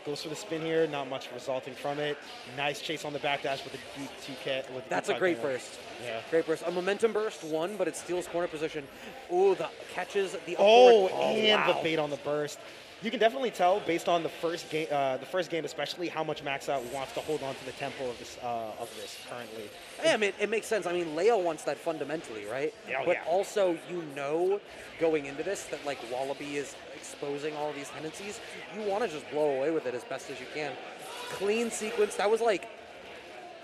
Goes for the spin here, not much resulting from it. Nice chase on the backdash with a deep 2K. That's a great burst. Yeah. Great burst. A momentum burst, one, but it steals corner position. Ooh, the catches, the upward. And the bait on the burst. You can definitely tell based on the first game especially, how much Maxout wants to hold on to the tempo of this currently. Yeah, I mean, it makes sense. I mean, Leo wants that fundamentally, right? But also, you know, going into this, that like Wallaby is exposing all of these tendencies. You want to just blow away with it as best as you can. Clean sequence. That was like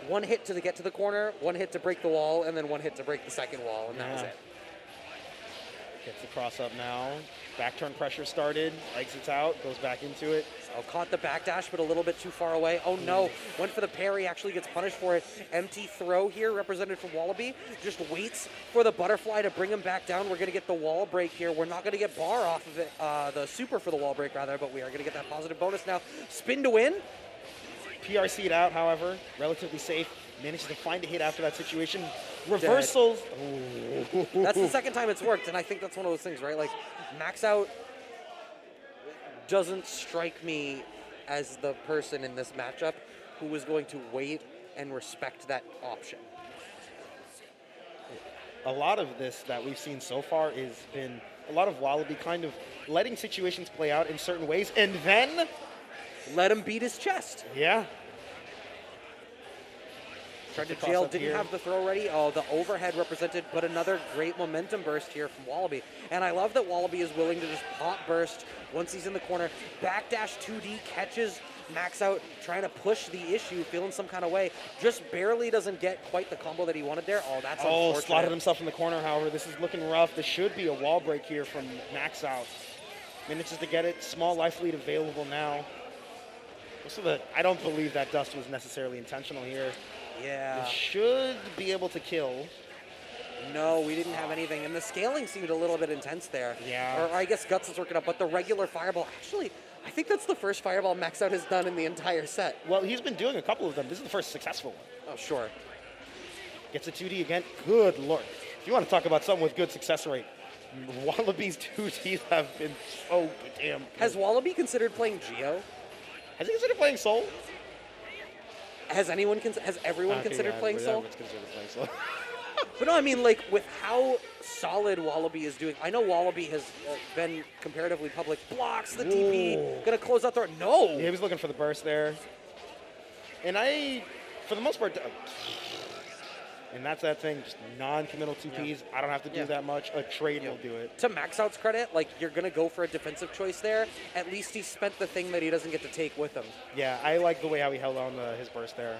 one hit to get to the corner, one hit to break the wall, and then one hit to break the second wall, and that was it. Gets the cross up now. Back turn pressure started. Exits out. Goes back into it. Oh, caught the backdash, but a little bit too far away. Oh no, went for the parry, actually gets punished for it. Empty throw here, represented from Wallaby. Just waits for the butterfly to bring him back down. We're going to get the wall break here. We're not going to get bar off of it, the super for the wall break rather, but we are going to get that positive bonus now. Spin to win. PRC'd out, however, relatively safe. Manages to find a hit after that situation. Reversals. That's the second time it's worked, and I think that's one of those things, right? Like, Maxout doesn't strike me as the person in this matchup who is going to wait and respect that option. A lot of this that we've seen so far has been a lot of Wallaby kind of letting situations play out in certain ways, and then let him beat his chest. Yeah. Tried to jail, didn't have the throw ready. Oh, the overhead represented, but another great momentum burst here from Wallaby. And I love that Wallaby is willing to just pop burst once he's in the corner. Backdash 2D catches Maxout, trying to push the issue, feeling some kind of way. Just barely doesn't get quite the combo that he wanted there. Oh, that's unfortunate. Slotted himself in the corner, however. This is looking rough. This should be a wall break here from Maxout. Manages to get it. Small life lead available now. So I don't believe that dust was necessarily intentional here. Yeah. It should be able to kill. No, we didn't have anything. And the scaling seemed a little bit intense there. Yeah. Or I guess Guts is working up, but the regular fireball, actually, I think that's the first fireball Maxout has done in the entire set. Well, he's been doing a couple of them. This is the first successful one. Oh, sure. Gets a 2D again. Good lord. If you want to talk about someone with good success rate, Wallaby's 2Ds have been so damn good. Has Wallaby considered playing Geo? Has he considered playing Soul? Has everyone considered playing Soul? Everyone's considered playing Soul. But no, I mean, like, with how solid Wallaby is doing, I know Wallaby has been comparatively public. Blocks the TP, gonna close out the... No! Yeah, he was looking for the burst there. And for the most part, and that's that thing, just non-committal 2Ps. Yeah. I don't have to do that much. A trade will do it. To Maxout's credit, like, you're going to go for a defensive choice there. At least he spent the thing that he doesn't get to take with him. Yeah, I like the way how he held on his burst there.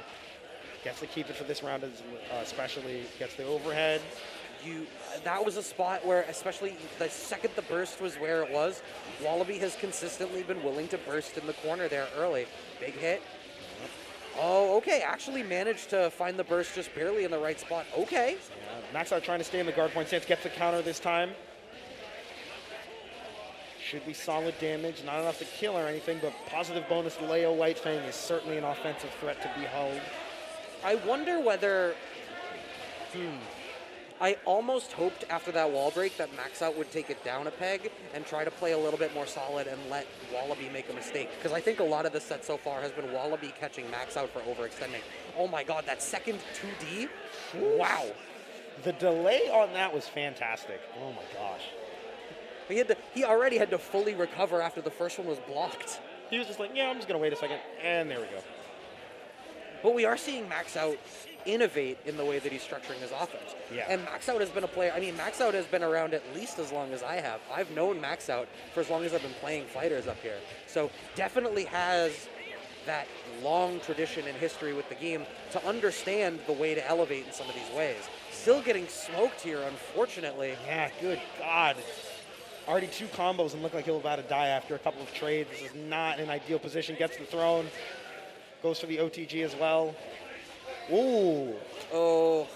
Gets to keep it for this round, especially. Gets the overhead. That was a spot where, especially the second the burst was where it was, Wallaby has consistently been willing to burst in the corner there early. Big hit. Oh, okay. Actually managed to find the burst just barely in the right spot. Okay. Yeah, Maxout trying to stay in the guard point stance. Gets the counter this time. Should be solid damage, not enough to kill or anything, but positive bonus Leo White Fang is certainly an offensive threat to behold. I wonder whether... I almost hoped after that wall break that Maxout would take it down a peg and try to play a little bit more solid and let Wallaby make a mistake. Because I think a lot of this set so far has been Wallaby catching Maxout for overextending. Oh my god, that second 2D? Wow. The delay on that was fantastic. Oh my gosh. He already had to fully recover after the first one was blocked. He was just like, yeah, I'm just going to wait a second. And there we go. But we are seeing Maxout innovate in the way that he's structuring his offense. Yeah. And Maxout has been a player, Maxout has been around at least as long as I have. I've known Maxout for as long as I've been playing fighters up here. So definitely has that long tradition and history with the game to understand the way to elevate in some of these ways. Still getting smoked here, unfortunately. Yeah, good God. Already 2 combos and look like he'll about to die after a couple of trades. This is not an ideal position. Gets the throne. Goes for the OTG as well. Ooh. Oh.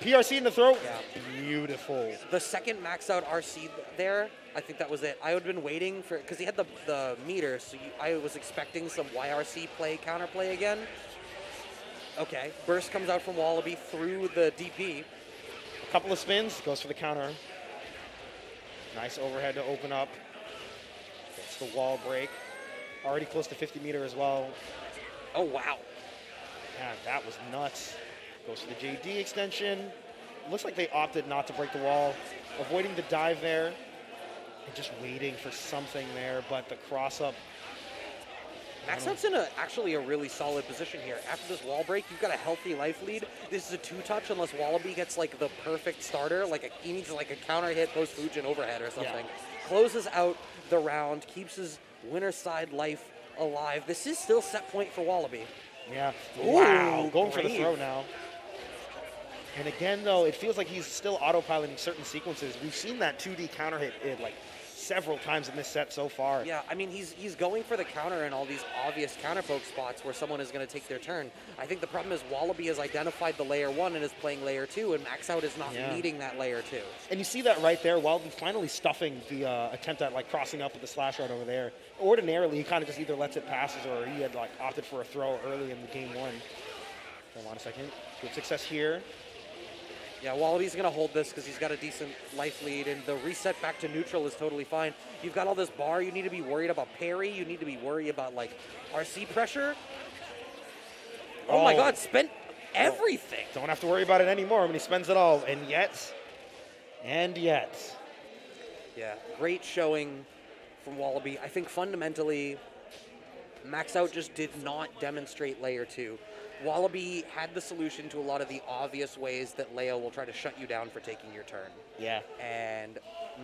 PRC in the throat. Yeah. Beautiful. The second Maxout RC there, I think that was it. I would have been waiting for, because he had the meter, so I was expecting some YRC play, counterplay again. Okay. Burst comes out from Wallaby through the DP. A couple of spins. Goes for the counter. Nice overhead to open up. Gets the wall break. Already close to 50 meter as well. Oh, wow. Man, that was nuts. Goes for the JD extension. Looks like they opted not to break the wall. Avoiding the dive there. And just waiting for something there, but the cross-up. Maxout's in actually a really solid position here. After this wall break, you've got a healthy life lead. This is a 2-touch unless Wallaby gets like the perfect starter. He needs like a counter hit, post Fujin overhead or something. Yeah. Closes out the round, keeps his winner side life alive. This is still set point for Wallaby. Yeah. Ooh, wow. Going brave. For the throw now. And again, though, it feels like he's still autopiloting certain sequences. We've seen that 2D counter hit like several times in this set so far. Yeah, he's going for the counter in all these obvious counter poke spots where someone is going to take their turn. I think the problem is Wallaby has identified the layer 1 and is playing layer 2, and Maxout is not meeting that layer 2. And you see that right there, Wallaby finally stuffing the attempt at like crossing up with the slash right over there. Ordinarily, he kind of just either lets it pass or he had like opted for a throw early in the game 1. Hold on a second. Good success here. Yeah, Wallaby's going to hold this because he's got a decent life lead, and the reset back to neutral is totally fine. You've got all this bar. You need to be worried about parry. You need to be worried about, like, RC pressure. Oh my god, spent everything. Don't have to worry about it anymore when he spends it all. And yet. Yeah, great showing from Wallaby. I think fundamentally, Maxout just did not demonstrate layer 2. Wallaby had the solution to a lot of the obvious ways that Leo will try to shut you down for taking your turn. Yeah. And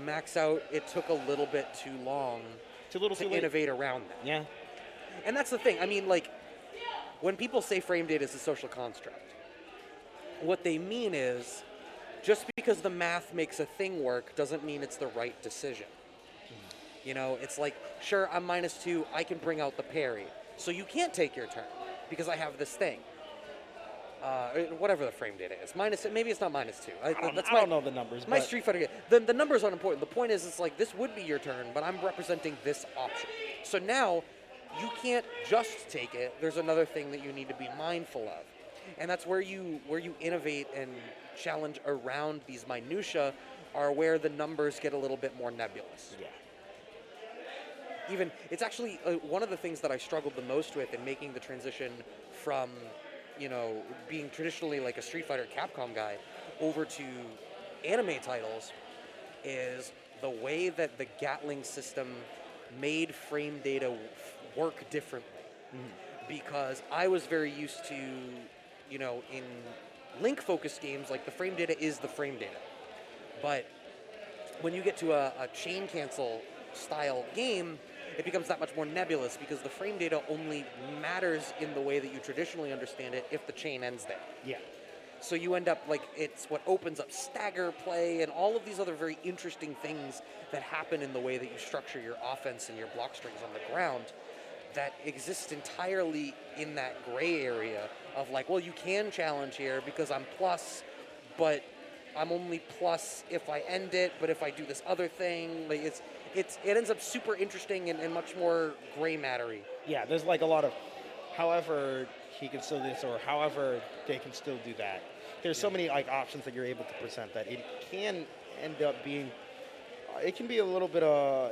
Maxout, it took a little bit too long to innovate around that. Yeah. And that's the thing. When people say frame data is a social construct, what they mean is just because the math makes a thing work doesn't mean it's the right decision. You know, it's like, sure, I'm -2, I can bring out the parry. So you can't take your turn because I have this thing. Whatever the frame data is. Maybe it's not -2. I don't know the numbers. My Street Fighter game. The numbers aren't important. The point is, it's like, this would be your turn, but I'm representing this option. So now, you can't just take it. There's another thing that you need to be mindful of. And that's where you innovate and challenge around these minutia, are where the numbers get a little bit more nebulous. Yeah. It's actually one of the things that I struggled the most with in making the transition from, being traditionally like a Street Fighter Capcom guy over to anime titles is the way that the Gatling system made frame data work differently. Because I was very used to, in link-focused games, like the frame data is the frame data. But when you get to a chain cancel style game, it becomes that much more nebulous because the frame data only matters in the way that you traditionally understand it if the chain ends there. Yeah. So you end up it's what opens up stagger play and all of these other very interesting things that happen in the way that you structure your offense and your block strings on the ground that exist entirely in that gray area of you can challenge here because I'm plus, but I'm only plus if I end it, but if I do this other thing, it ends up super interesting and much more gray mattery. Yeah, there's like a lot of, however he can still do this, or however they can still do that. There's so many like options that you're able to present that it can end up being. It can be a little bit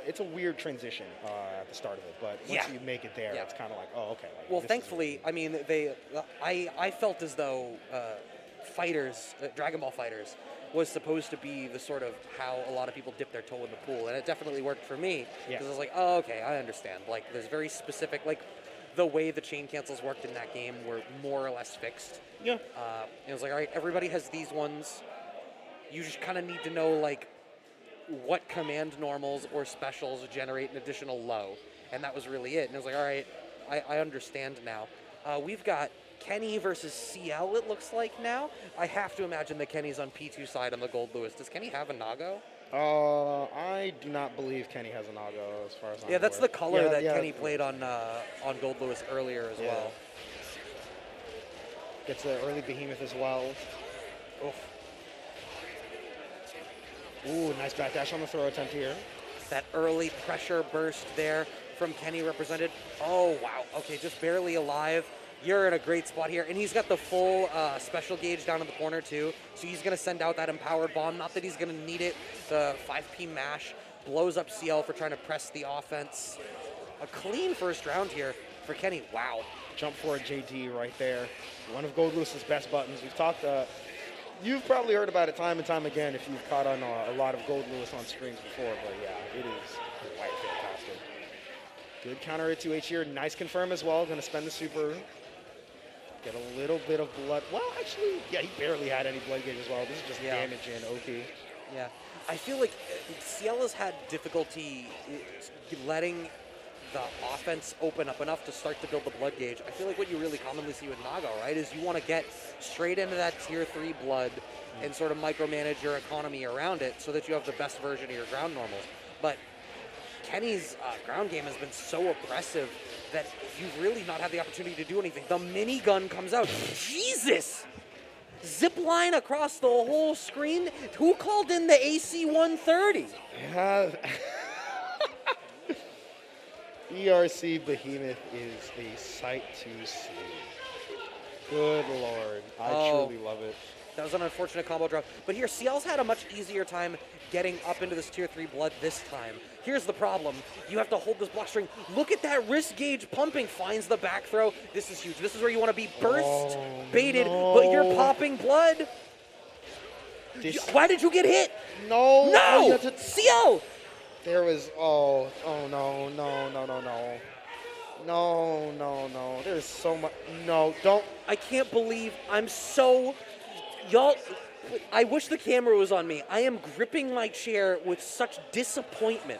it's a weird transition at the start of it, but once you make it there, it's kind of like, oh, okay. Like, well, thankfully, I mean, I felt as though fighters, Dragon Ball Fighters, was supposed to be the sort of how a lot of people dip their toe in the pool, and it definitely worked for me, because I was like, oh, okay, I understand. Like, there's very specific, like, the way the chain cancels worked in that game were more or less fixed. Yeah. It was like, all right, everybody has these ones. You just kind of need to know, like, what command normals or specials generate an additional low. And that was really it. And I was like, all right, I understand now. We've got Kenny versus Ciel, it looks like now. I have to imagine that Kenny's on P2 side on the Gold Lewis. Does Kenny have a Nago? I do not believe Kenny has a Nago as far as I'm aware. That's the color that Kenny played on Gold Lewis earlier as well. Gets an early Behemoth as well. Oof. Ooh, nice backdash on the throw attempt here. That early pressure burst there from Kenny represented. Oh, wow. Okay, just barely alive. You're in a great spot here. And he's got the full special gauge down in the corner, too. So he's going to send out that empowered bomb. Not that he's going to need it. The 5P mash blows up Ciel for trying to press the offense. A clean first round here for Kenny. Wow. Jump forward JD right there. One of Gold Lewis's best buttons. We've talked... You've probably heard about it time and time again if you've caught on a lot of Gold Lewis on screens before, but yeah, it is quite fantastic. Good counter at 2H here. Nice confirm as well. Going to spend the super. Get a little bit of blood. Well, actually, yeah, he barely had any blood gauge as well. This is just damage in OP. Yeah. I feel like Ciel has had difficulty letting the offense open up enough to start to build the blood gauge. I feel like what you really commonly see with Nago, right, is you want to get straight into that tier 3 blood and sort of micromanage your economy around it so that you have the best version of your ground normals. But Kenny's ground game has been so oppressive that you've really not had the opportunity to do anything. The minigun comes out. Jesus! Zip line across the whole screen. Who called in the AC-130? Yeah. ERC Behemoth is a sight to see. Good Lord. I truly love it. That was an unfortunate combo drop. But here, Ciel's had a much easier time getting up into this tier 3 blood this time. Here's the problem. You have to hold this block string. Look at that wrist gauge pumping. Finds the back throw. This is huge. This is where you want to be burst baited, but you're popping blood. Why did you get hit? No. No! Ciel! There was, no. There's so much, no, don't. I can't believe y'all, I wish the camera was on me. I am gripping my chair with such disappointment.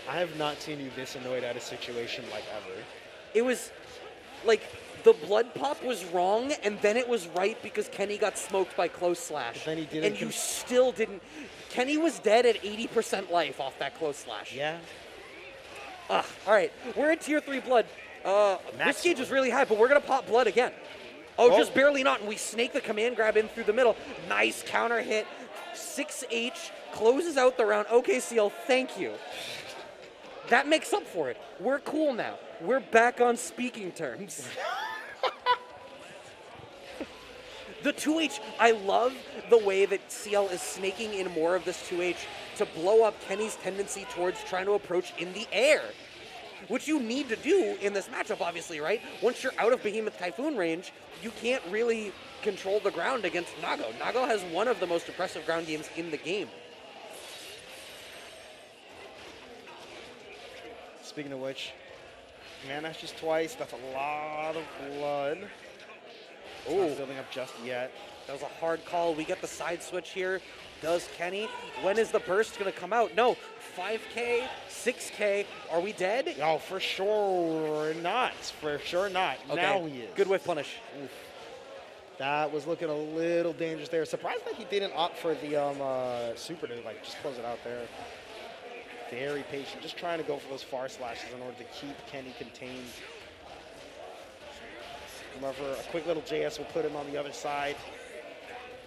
I have not seen you this annoyed at a situation like ever. It was, like, the blood pop was wrong, and then it was right because Kenny got smoked by close slash. But then he didn't. And you still didn't. Kenny was dead at 80% life off that close slash. Yeah. All right, we're at tier 3 blood. This gauge is really high, but we're going to pop blood again. Just barely not, and we snake the command grab in through the middle. Nice counter hit. 6H closes out the round. Okay, Ciel, thank you. That makes up for it. We're cool now. We're back on speaking terms. The 2H, I love the way that Ciel is snaking in more of this 2H to blow up Kenny's tendency towards trying to approach in the air, which you need to do in this matchup, obviously, right? Once you're out of Behemoth Typhoon range, you can't really control the ground against Nago. Nago has one of the most impressive ground games in the game. Speaking of which, man, that's just twice. That's a lot of blood. Not building up just yet. That was a hard call. We get the side switch here. Does Kenny? When is the burst going to come out? No. 5K, 6K. Are we dead? No, for sure not. For sure not. Okay. Now he is. Good whiff punish. Oof. That was looking a little dangerous there. Surprised that he didn't opt for the super to like just close it out there. Very patient. Just trying to go for those far slashes in order to keep Kenny contained. Remember, a quick little JS will put him on the other side.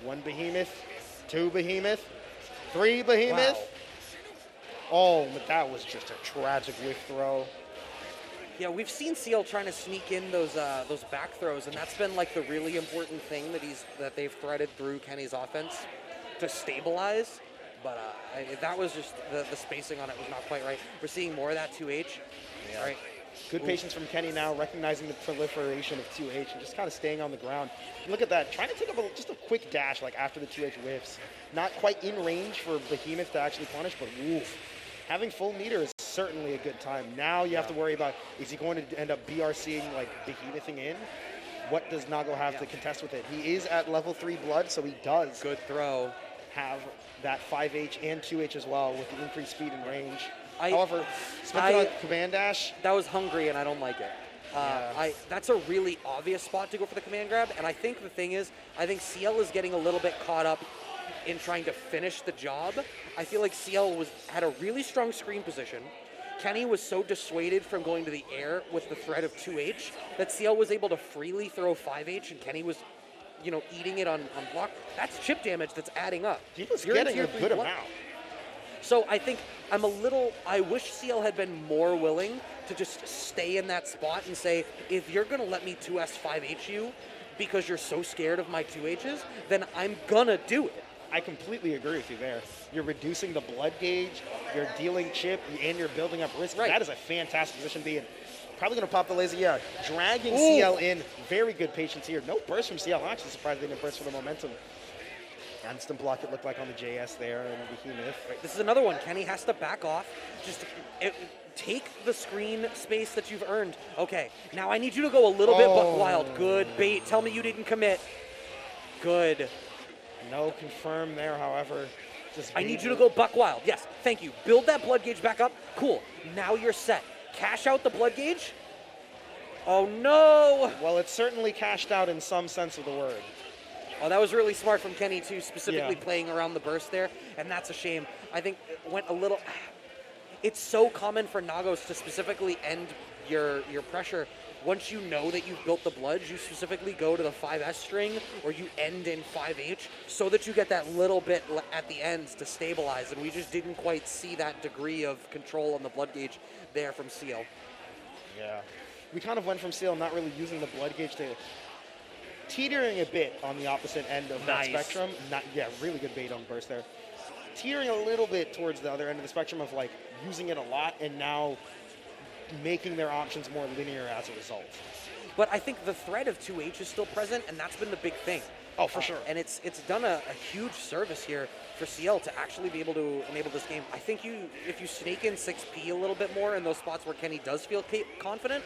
1 Behemoth, 2 Behemoth, 3 Behemoth. Oh, but that was just a tragic whiff throw. Yeah, we've seen Ciel trying to sneak in those back throws, and that's been like the really important thing that they've threaded through Kenny's offense to stabilize. But that was just the spacing on it was not quite right. We're seeing more of that 2H. Yeah. All right. Good patience from Kenny now, recognizing the proliferation of 2H and just kind of staying on the ground. Look at that, trying to take up just a quick dash like after the 2H whiffs. Not quite in range for Behemoth to actually punish, but woof. Having full meter is certainly a good time. Now you have to worry about, is he going to end up BRCing, like Behemothing in? What does Nago have to contest with it? He is at level 3 blood, so he does Good throw. have that 5H and 2H as well with the increased speed and range. However, spent it on command dash. That was hungry, and I don't like it. That's a really obvious spot to go for the command grab, and I think the thing is, I think Ciel is getting a little bit caught up in trying to finish the job. I feel like Ciel had a really strong screen position. Kenny was so dissuaded from going to the air with the threat of 2H that Ciel was able to freely throw 5H, and Kenny was, eating it on block. That's chip damage that's adding up. He was getting a good amount. So I think I wish Ciel had been more willing to just stay in that spot and say, if you're going to let me 2S 5H you because you're so scared of my 2Hs, then I'm going to do it. I completely agree with you there. You're reducing the blood gauge, you're dealing chip, and you're building up risk. Right. That is a fantastic position to be in. Probably going to pop the laser, dragging Ciel in. Very good patience here. No burst from Ciel. I'm actually surprised they didn't burst for the momentum. Instant block it looked like on the JS there and the Behemoth. Right. This is another one. Kenny has to back off. Just take the screen space that you've earned. Okay, now I need you to go a little bit buck wild. Good bait. Tell me you didn't commit. Good. No confirm there, however. I need you to go buck wild. Yes, thank you. Build that blood gauge back up. Cool. Now you're set. Cash out the blood gauge. Oh, no. Well, it's certainly cashed out in some sense of the word. Oh, that was really smart from Kenny, too, specifically playing around the burst there, and that's a shame. I think it went a little... It's so common for Nagos to specifically end your pressure. Once you know that you've built the bloods, you specifically go to the 5S string, or you end in 5H, so that you get that little bit at the ends to stabilize, and we just didn't quite see that degree of control on the blood gauge there from Ciel. Yeah. We kind of went from Ciel not really using the blood gauge to teetering a bit on the opposite end of that spectrum. Really good bait on burst there. Teetering a little bit towards the other end of the spectrum of like using it a lot and now making their options more linear as a result. But I think the threat of 2H is still present, and that's been the big thing. Oh, for sure. And it's done a huge service here for Ciel to actually be able to enable this game. I think if you snake in 6P a little bit more in those spots where Kenny does feel confident,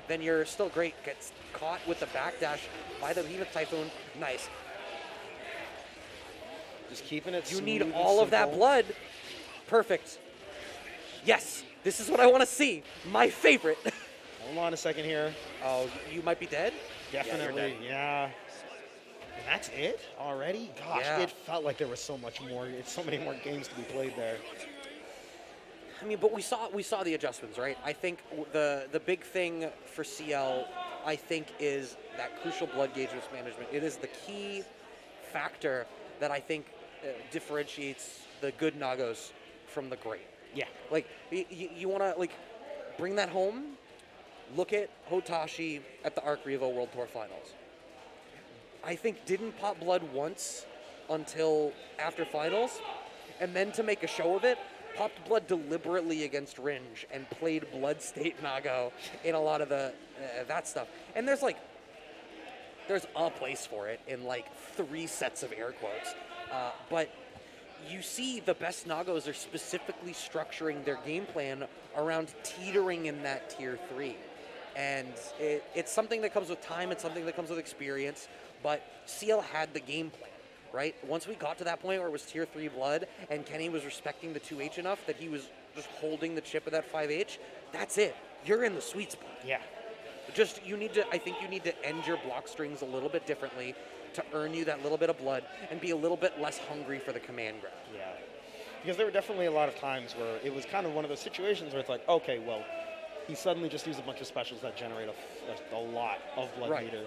then you're still great. Gets caught with the backdash by the Behemoth Typhoon. Nice. Just keeping it You need all of that blood. Perfect. Yes, this is what I want to see. My favorite. Hold on a second here. Oh, you might be dead? Definitely, yeah. And that's it already? Gosh, it felt like there was so much more. It's so many more games to be played there. I mean, but we saw the adjustments, right? I think the big thing for Ciel, I think, is that crucial blood gauge risk management. It is the key factor that I think differentiates the good Nagos from the great. Yeah. Like, you want to, like, bring that home? Look at Hotashi at the Arc Revo World Tour Finals. I think didn't pop blood once until after finals, and then to make a show of it, popped blood deliberately against Renger and played Blood State Nago in a lot of the that stuff. And there's a place for it in like 3 sets of air quotes, but you see the best Nagos are specifically structuring their game plan around teetering in that tier 3. And it's something that comes with time, it's something that comes with experience, but Ciel had the game plan, right? Once we got to that point where it was tier 3 blood and Kenny was respecting the 2H enough that he was just holding the chip of that 5H, that's it. You're in the sweet spot. Yeah. I think you need to end your block strings a little bit differently to earn you that little bit of blood and be a little bit less hungry for the command grab. Yeah. Because there were definitely a lot of times where it was kind of one of those situations where it's like, okay, well, he suddenly just used a bunch of specials that generate a lot of blood meter.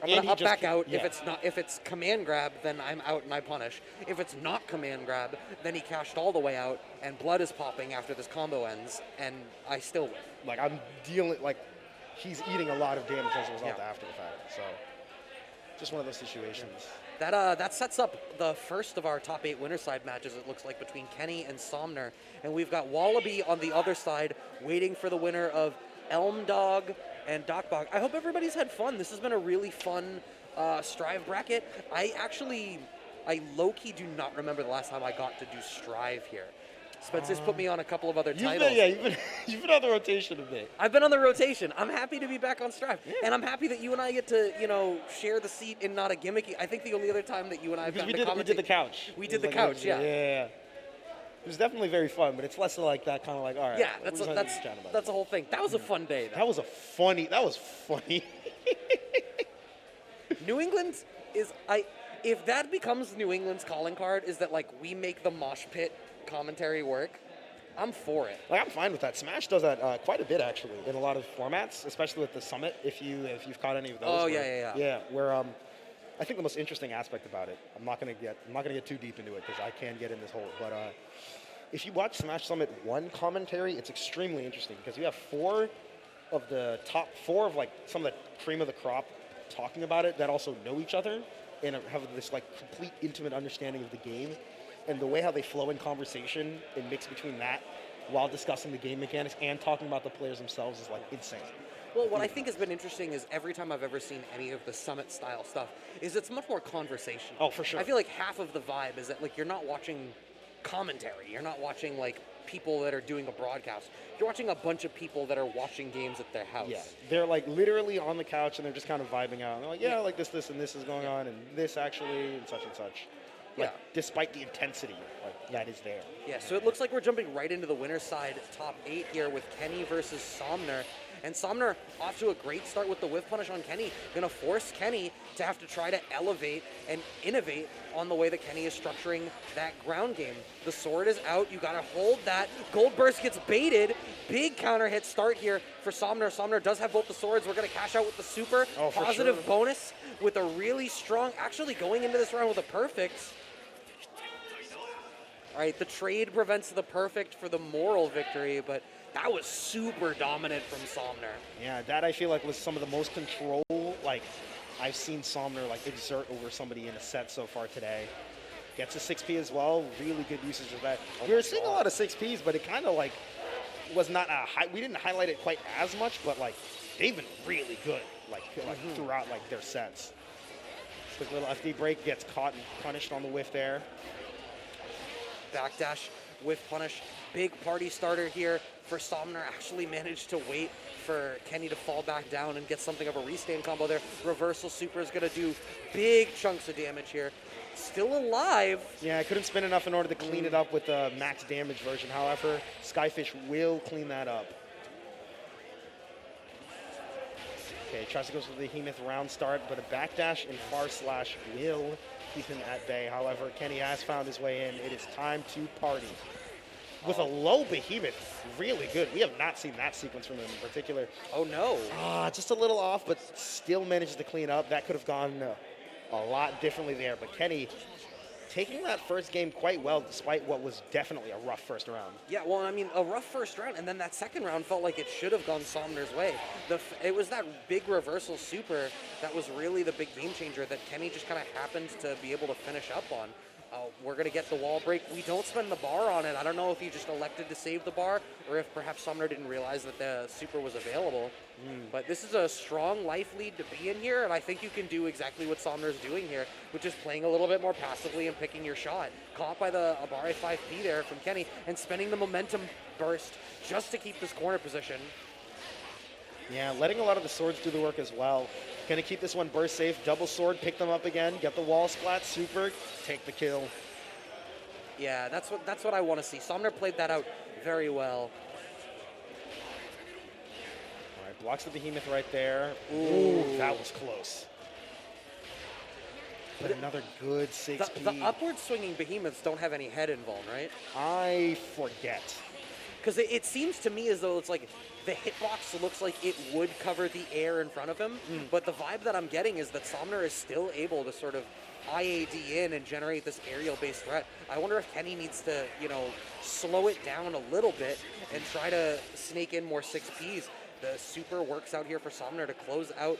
I'm gonna up back out. If it's command grab, then I'm out and I punish. If it's not command grab, then he cashed all the way out, and blood is popping after this combo ends, and I still win. Like I'm dealing he's eating a lot of damage as a result after the fact. So just one of those situations. That sets up the first of our top 8 winner side matches, it looks like, between Kenny and Somner. And we've got Wallaby on the other side waiting for the winner of Elmdawg and docbach. I hope everybody's had fun. This has been a really fun Strive bracket. I low-key do not remember the last time I got to do Strive here. Spencer's put me on a couple of other titles. You've been on the rotation a bit. I've been on the rotation. I'm happy to be back on Strive. Yeah. And I'm happy that you and I get to, share the seat in not a gimmicky. I think the only other time that you and I have gotten to commentate. We did the couch. We did the couch, yeah. Yeah. It was definitely very fun, but it's less like that kind of all right. Yeah, that's the whole thing. That was a fun day, though. That was funny. New England is, if that becomes New England's calling card, is that, we make the mosh pit commentary work, I'm for it. I'm fine with that. Smash does that quite a bit, actually, in a lot of formats, especially with the Summit, if you've caught any of those. Oh, yeah. Yeah, where I think the most interesting aspect about it, I'm not gonna get too deep into it because I can get in this hole, but if you watch Smash Summit 1 commentary, it's extremely interesting because you have 4 of the top 4 of some of the cream of the crop talking about it that also know each other and have this complete intimate understanding of the game, and the way how they flow in conversation and mix between that while discussing the game mechanics and talking about the players themselves is insane. Well, what I think has been interesting is every time I've ever seen any of the Summit style stuff is it's much more conversational. Oh, for sure. I feel like half of the vibe is that you're not watching commentary. You're not watching people that are doing a broadcast. You're watching a bunch of people that are watching games at their house. Yeah, they're literally on the couch and they're just kind of vibing out. And they're this, and this is going on, and this actually, and such and such. Despite the intensity that is there. Yeah, so it looks like we're jumping right into the winner's side top 8 here with Kenny versus Somner. And Somner off to a great start with the whiff punish on Kenny. Gonna force Kenny to have to try to elevate and innovate on the way that Kenny is structuring that ground game. The sword is out, you gotta hold that. Gold Burst gets baited. Big counter hit start here for Somner. Somner does have both the swords. We're gonna cash out with the super. Positive bonus with a really strong, actually going into this round with a perfect. All right, the trade prevents the perfect for the moral victory, but that was super dominant from Somner. Yeah, that I feel was some of the most control I've seen Somner exert over somebody in a set so far today. Gets a 6P as well. Really good usage of that. We were seeing a lot of 6Ps, but it kind of was not a high. We didn't highlight it quite as much, but they've been really good throughout their sets. Quick little FD break, gets caught and punished on the whiff there. Backdash, whiff punish, big party starter here for Somner. Actually managed to wait for Kenny to fall back down and get something of a restand combo there. Reversal super is going to do big chunks of damage here. Still alive. Yeah, I couldn't spin enough in order to clean it up with the max damage version. However, Skyfish will clean that up. Okay, tries to go for the Behemoth round start, but a backdash and far slash will keep him at bay. However, Kenny has found his way in. It is time to party. With a low Behemoth, really good. We have not seen that sequence from him in particular. Oh, no. Just a little off, but still manages to clean up. That could have gone a lot differently there. But Kenny taking that first game quite well, despite what was definitely a rough first round. Yeah, well, I mean, a rough first round, and then that second round felt like it should have gone Somner's way. It was that big reversal super that was really the big game changer that Kenny just kind of happened to be able to finish up on. We're going to get the wall break. We don't spend the bar on it. I don't know if he just elected to save the bar or if perhaps Somner didn't realize that the super was available. But this is a strong life lead to be in here, and I think you can do exactly what Somner's doing here, which is playing a little bit more passively and picking your shot. Caught by the Abare 5P there from Kenny and spending the momentum burst just to keep this corner position. Yeah, letting a lot of the swords do the work as well. Gonna keep this one burst safe, double sword, pick them up again, get the wall splat, super, take the kill. Yeah, that's what I want to see. Somner played that out very well. All right, blocks the Behemoth right there. Ooh, that was close. But another good 6P. The upward swinging Behemoths don't have any head involved, right? I forget. Because it seems to me as though it's like the hitbox looks like it would cover the air in front of him, but the vibe that I'm getting is that Somner is still able to sort of IAD in and generate this aerial-based threat. I wonder if Kenny needs to, slow it down a little bit and try to snake in more 6Ps. The super works out here for Somner to close out.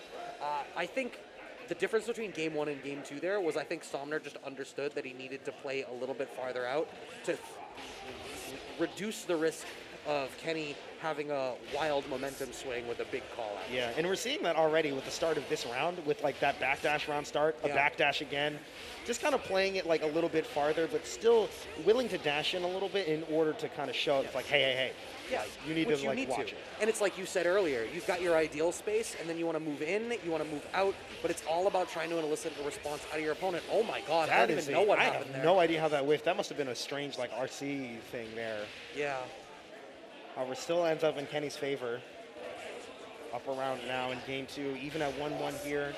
I think the difference between Game 1 and Game 2 there was I think Somner just understood that he needed to play a little bit farther out to reduce the risk of Kenny having a wild momentum swing with a big call out. Yeah, and we're seeing that already with the start of this round, with like that backdash round start, a backdash again, just kind of playing it like a little bit farther, but still willing to dash in a little bit in order to kind of show it's like, hey, yeah, like, you need to like watch it. And it's like you said earlier, you've got your ideal space, and then you want to move in, you want to move out, but it's all about trying to elicit a response out of your opponent. Oh my God, I don't even know what happened there. I have no idea how that whiffed. That must have been a strange like RC thing there. Yeah. However, still ends up in Kenny's favor. Up around now in Game 2, even at 1-1 here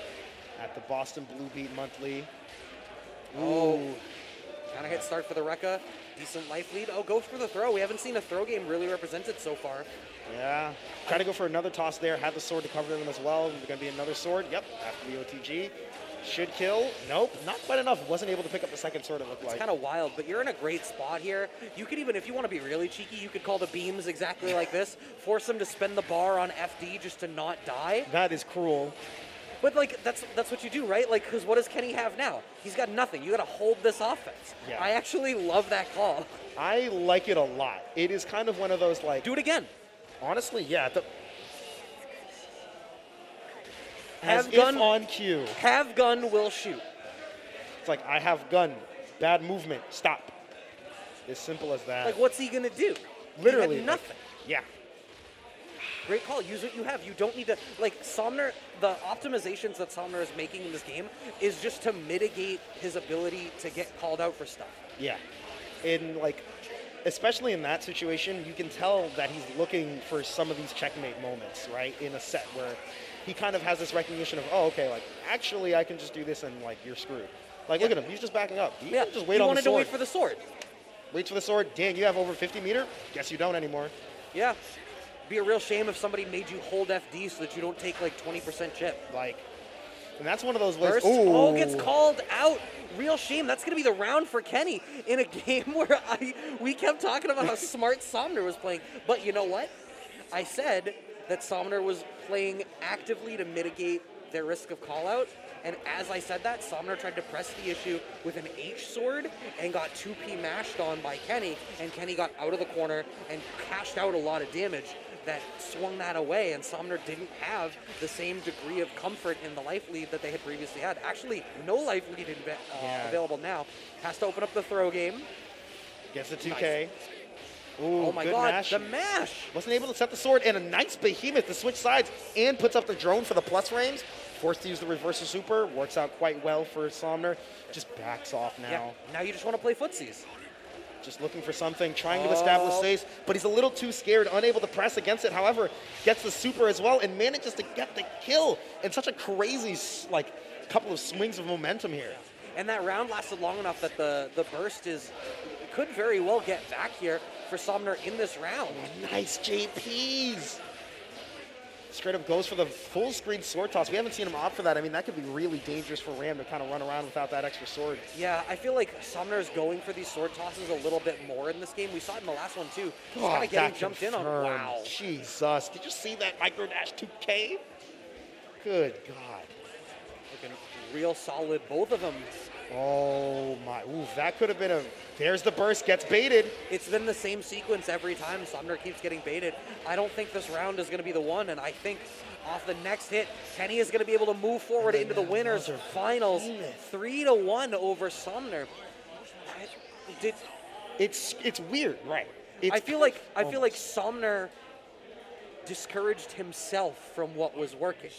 at the BostonBlueBeat monthly. Oh, kind of hit start for the Rekka. Decent life lead. Oh, go for the throw. We haven't seen a throw game really represented so far. Yeah. Try to go for another toss there. Had the sword to cover them as well. There's going to be another sword. Yep, after the OTG. Should kill. Nope, not quite enough. Wasn't able to pick up the second sword, it looked like. It's kind of wild, but you're in a great spot here. You could even, if you want to be really cheeky, you could call the beams exactly like this. Force him to spend the bar on FD just to not die. That is cruel. But, like, that's what you do, right? Like, because what does Kenny have now? He's got nothing. You got to hold this offense. Yeah. I actually love that call. I like it a lot. It is kind of one of those, like... Do it again. Honestly, yeah. Have As gun if on cue. Have gun, will shoot. It's like, I have gun. Bad movement. Stop. As simple as that. Like, what's he going to do? Literally. He had nothing. Yeah. Great call. Use what you have. You don't need to, like, Somner, the optimizations that Somner is making in this game is just to mitigate his ability to get called out for stuff. Yeah. And, like, especially in that situation, you can tell that he's looking for some of these checkmate moments, right, in a set where he kind of has this recognition of, oh, okay, like, actually I can just do this and, like, you're screwed. Like, look at him. He's just backing up. He can just wait on the sword. He wanted to wait for the sword. Wait for the sword. Dang, you have over 50 meter? Guess you don't anymore. Yeah. Be a real shame if somebody made you hold FD so that you don't take like 20% chip. Like, and that's one of those ways. Oh, gets called out. Real shame. That's going to be the round for Kenny in a game where we kept talking about how smart Somner was playing. But you know what? I said that Somner was playing actively to mitigate their risk of call out. And as I said that, Somner tried to press the issue with an H sword and got 2P mashed on by Kenny. And Kenny got out of the corner and cashed out a lot of damage that swung that away, and Somner didn't have the same degree of comfort in the life lead that they had previously had. Actually, no life lead available now. Has to open up the throw game. Gets the 2K. Nice. Ooh, oh my good God, mash. The mash! Wasn't able to set the sword, and a nice behemoth to switch sides, and puts up the drone for the plus frames. Forced to use the reverse super. Works out quite well for Somner. Just backs off now. Yeah. Now you just want to play footsies. Just looking for something, trying to establish space, but he's a little too scared, unable to press against it. However, gets the super as well and manages to get the kill in such a crazy, like, couple of swings of momentum here. And that round lasted long enough that the burst could very well get back here for Somner in this round. Nice JPs. Straight up goes for the full screen sword toss. We haven't seen him opt for that. I mean, that could be really dangerous for Ram to kind of run around without that extra sword. Yeah, I feel like Somner's going for these sword tosses a little bit more in this game. We saw it in the last one, too. Just kind of getting jumped in on. Wow. Jesus. Did you see that micro dash 2K? Good God. Looking real solid, both of them. Oh, my. Ooh, that could have been a... There's the burst, gets baited. It's been the same sequence every time. Somner keeps getting baited. I don't think this round is going to be the one, and I think off the next hit, Kenny is going to be able to move forward into the winners finals. 3-1 over Somner. It's weird, right? I feel like Somner discouraged himself from what was working.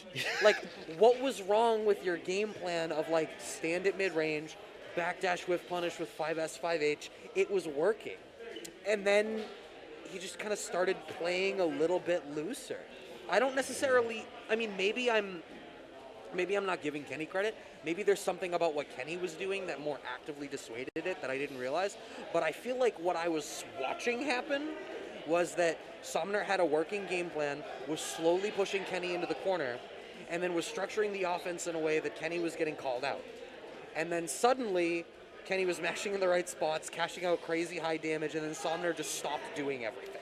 Like, what was wrong with your game plan of, like, stand at mid-range, backdash whiff punish with 5S, 5H? It was working. And then he just kind of started playing a little bit looser. I don't necessarily, I mean, maybe I'm not giving Kenny credit. Maybe there's something about what Kenny was doing that more actively dissuaded it that I didn't realize. But I feel like what I was watching happen was that Somner had a working game plan, was slowly pushing Kenny into the corner, and then was structuring the offense in a way that Kenny was getting called out. And then suddenly, Kenny was mashing in the right spots, cashing out crazy high damage, and then Somner just stopped doing everything.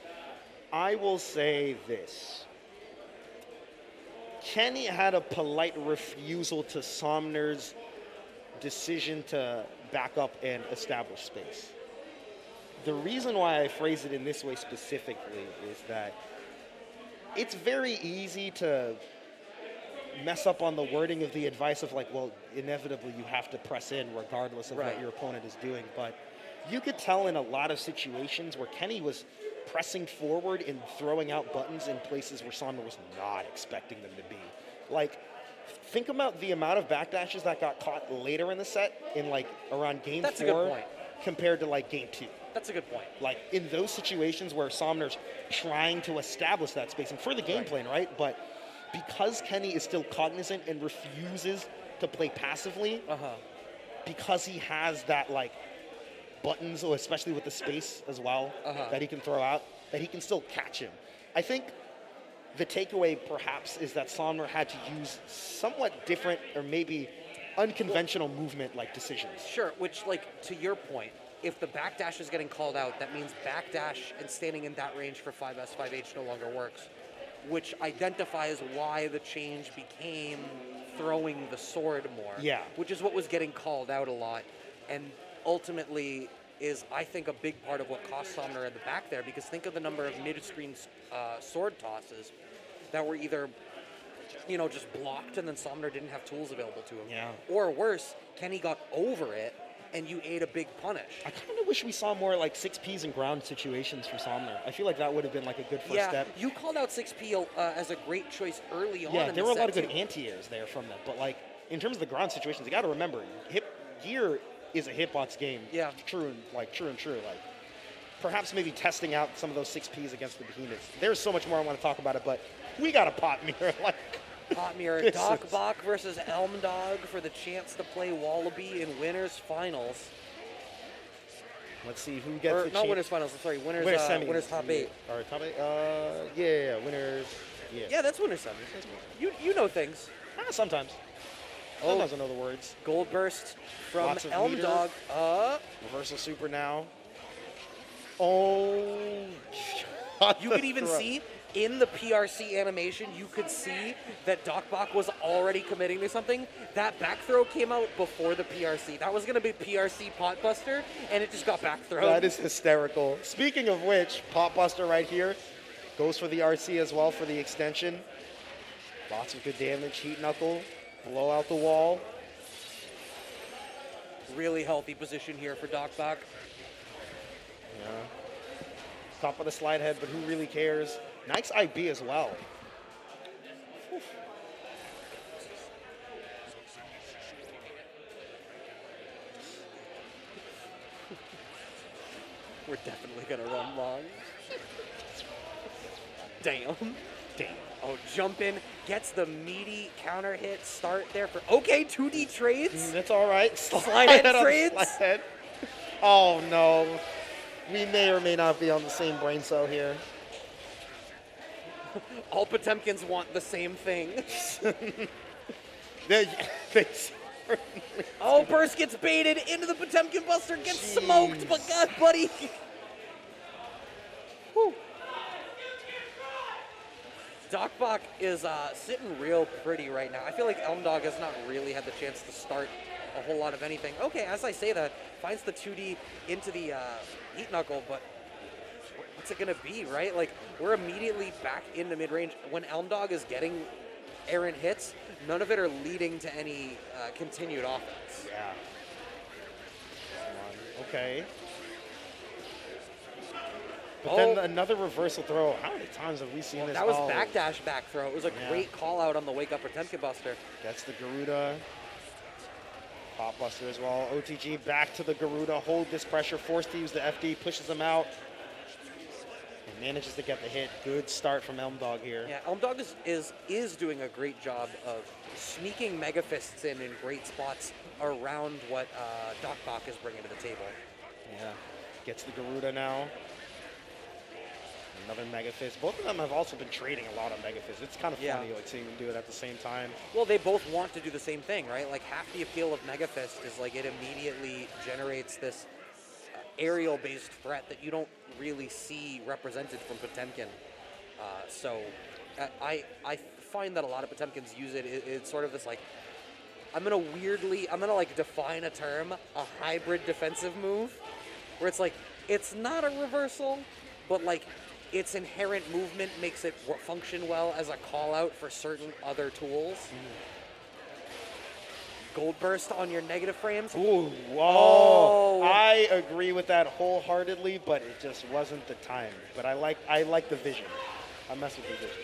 I will say this. Kenny had a polite refusal to Somner's decision to back up and establish space. The reason why I phrase it in this way specifically is that it's very easy to mess up on the wording of the advice of like, well, inevitably you have to press in regardless of what your opponent is doing. But you could tell in a lot of situations where Kenny was pressing forward and throwing out buttons in places where Somner was not expecting them to be. Like, think about the amount of backdashes that got caught later in the set in like around game 4 a good point. Compared to like game 2. That's a good point. Like in those situations where Somner's trying to establish that space and for the game plan, right? But because Kenny is still cognizant and refuses to play passively, because he has that like buttons, especially with the space as well, that he can throw out, that he can still catch him. I think the takeaway perhaps is that Somner had to use somewhat different or maybe unconventional movement like decisions. Sure, which like to your point, if the backdash is getting called out, that means backdash and standing in that range for 5S, 5H no longer works, which identifies why the change became throwing the sword more. Yeah. Which is what was getting called out a lot, and ultimately is, I think, a big part of what cost Somner at the back there, because think of the number of mid-screen sword tosses that were either, you know, just blocked and then Somner didn't have tools available to him. Yeah. Or worse, Kenny got over it and you ate a big punish. I kind of wish we saw more like 6Ps in ground situations for Somner. I feel like that would have been like a good first step. You called out 6P as a great choice early on. Yeah, there were a lot of good too. anti-airs there from them. But like in terms of the ground situations, you got to remember, gear is a hitbox game. Yeah. True and true. Like perhaps maybe testing out some of those 6Ps against the behemoths. There's so much more I want to talk about it, but we got a pot mirror. Like pot mirror. Docbach versus Elmdawg for the chance to play Wallaby in winners finals. Let's see who gets not winners finals. I'm sorry, winners top 8. Or top 8. Winners. Yeah, that's winners semis. You know things. Sometimes. Sometimes I know the words. Gold burst from Lots of Elmdawg. Reversal super now. Oh. You could even see in the PRC animation, you could see that docbach was already committing to something. That back throw came out before the PRC. That was going to be PRC Potbuster, and it just got back thrown. That is hysterical. Speaking of which, Potbuster right here goes for the RC as well for the extension. Lots of good damage. Heat knuckle. Blow out the wall. Really healthy position here for docbach. Yeah. Top of the slide head, but who really cares? Nice IB as well. Whew. We're definitely going to run long. Damn. Oh, jump in, gets the meaty counter hit start there for, okay, 2D trades. That's all right. Slide head trades. Slide head. Oh, no. We may or may not be on the same brain cell here. All Potemkins want the same thing. they oh, Burst gets baited into the Potemkin Buster, gets smoked, but God, buddy. Whew. docbach is sitting real pretty right now. I feel like Elmdawg has not really had the chance to start a whole lot of anything. Okay, as I say that, finds the 2D into the heat knuckle, but what's it gonna be, right? Like, we're immediately back into mid-range. When Elmdawg is getting errant hits, none of it are leading to any continued offense. Yeah. Okay. But then another reversal throw. How many times have we seen this? That was backdash back throw. It was a great call out on the wake up Potemkin Buster. Gets the Garuda. Pop Buster as well. OTG back to the Garuda. Hold this pressure. Forced to use the FD. Pushes him out. And manages to get the hit. Good start from Elmdawg here. Yeah, Elmdawg is doing a great job of sneaking Mega Fists in great spots around what docbach is bringing to the table. Yeah. Gets the Garuda now. Another Mega Fist. Both of them have also been trading a lot of Mega Fist. It's kind of funny, like, seeing them do it at the same time. Well, they both want to do the same thing, right? Like, half the appeal of Mega Fist is, like, it immediately generates this aerial-based threat that you don't really see represented from Potemkin. So I find that a lot of Potemkins use it. It's sort of this, like, I'm gonna like define a term, a hybrid defensive move, where it's like, it's not a reversal, but like its inherent movement makes it function well as a call out for certain other tools. Gold burst on your negative frames. Ooh, whoa. I agree with that wholeheartedly, but it just wasn't the time. But I like the vision. I mess with the vision.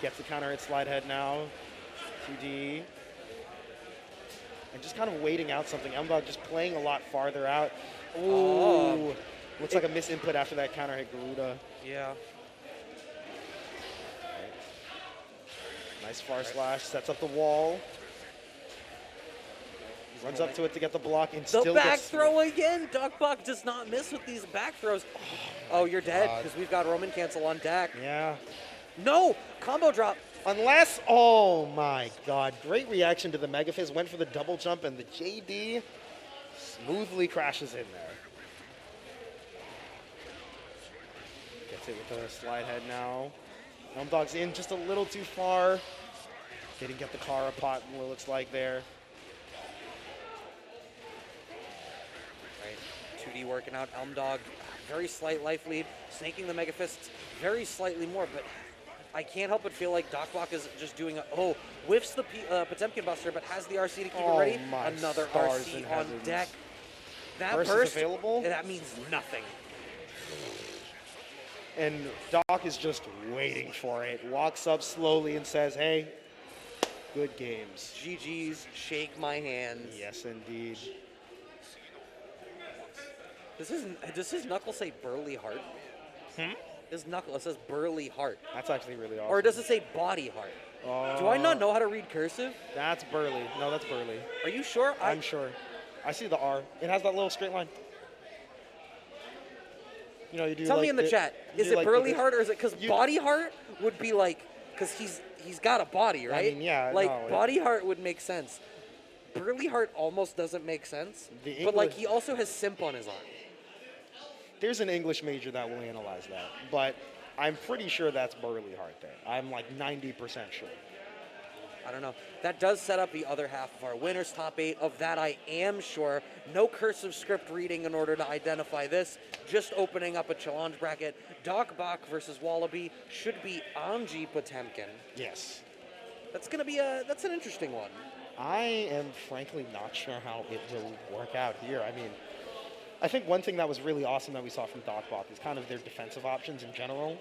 Gets the counter hit slide head now. 2D. And just kind of waiting out something. Elmdawg just playing a lot farther out. Ooh. Looks like a misinput after that counter hit Garuda. Yeah. Right. Nice far slash. Sets up the wall. Runs up to it to get the block and still gets... The back throw again! docbach does not miss with these back throws. Oh, you're dead because we've got Roman cancel on deck. Yeah. No! Combo drop. Unless, oh my god, great reaction to the Mega Fist. Went for the double jump and the JD smoothly crashes in there. Gets it with the slide head now. Elmdawg's in just a little too far. Didn't get the Kara pot, what it looks like there. Right, 2D working out. Elmdawg, very slight life lead. Snaking the Mega Fists very slightly more, but I can't help but feel like docbach is just doing whiffs the Potemkin Buster, but has the RC to keep it ready. Another RC on deck. That burst available. That means nothing. And Doc is just waiting for it. Walks up slowly and says, "Hey, good games. GG's, shake my hands." Yes, indeed. Does his knuckle say Burly Heart? His knuckle, it says Burly Heart. That's actually really awesome. Or does it say Body Heart? Do I not know how to read cursive? That's Burly. No, that's Burly. Are you sure? I'm sure. I see the R. It has that little straight line. You know, you do. Tell me in the chat. Is it like Burly Heart or is it because Body Heart would be like because he's got a body, right? I mean, yeah. Like no, Body Heart would make sense. Burly Heart almost doesn't make sense. But like he also has simp on his arm. There's an English major that will analyze that, but I'm pretty sure that's Burly Heart there. I'm like 90% sure. I don't know. That does set up the other half of our winners top 8. Of that, I am sure. No cursive script reading in order to identify this. Just opening up a challenge bracket. docbach versus Wallaby should be Anji Potemkin. Yes. That's gonna be that's an interesting one. I am frankly not sure how it will work out here. I mean, I think one thing that was really awesome that we saw from docbach is kind of their defensive options in general.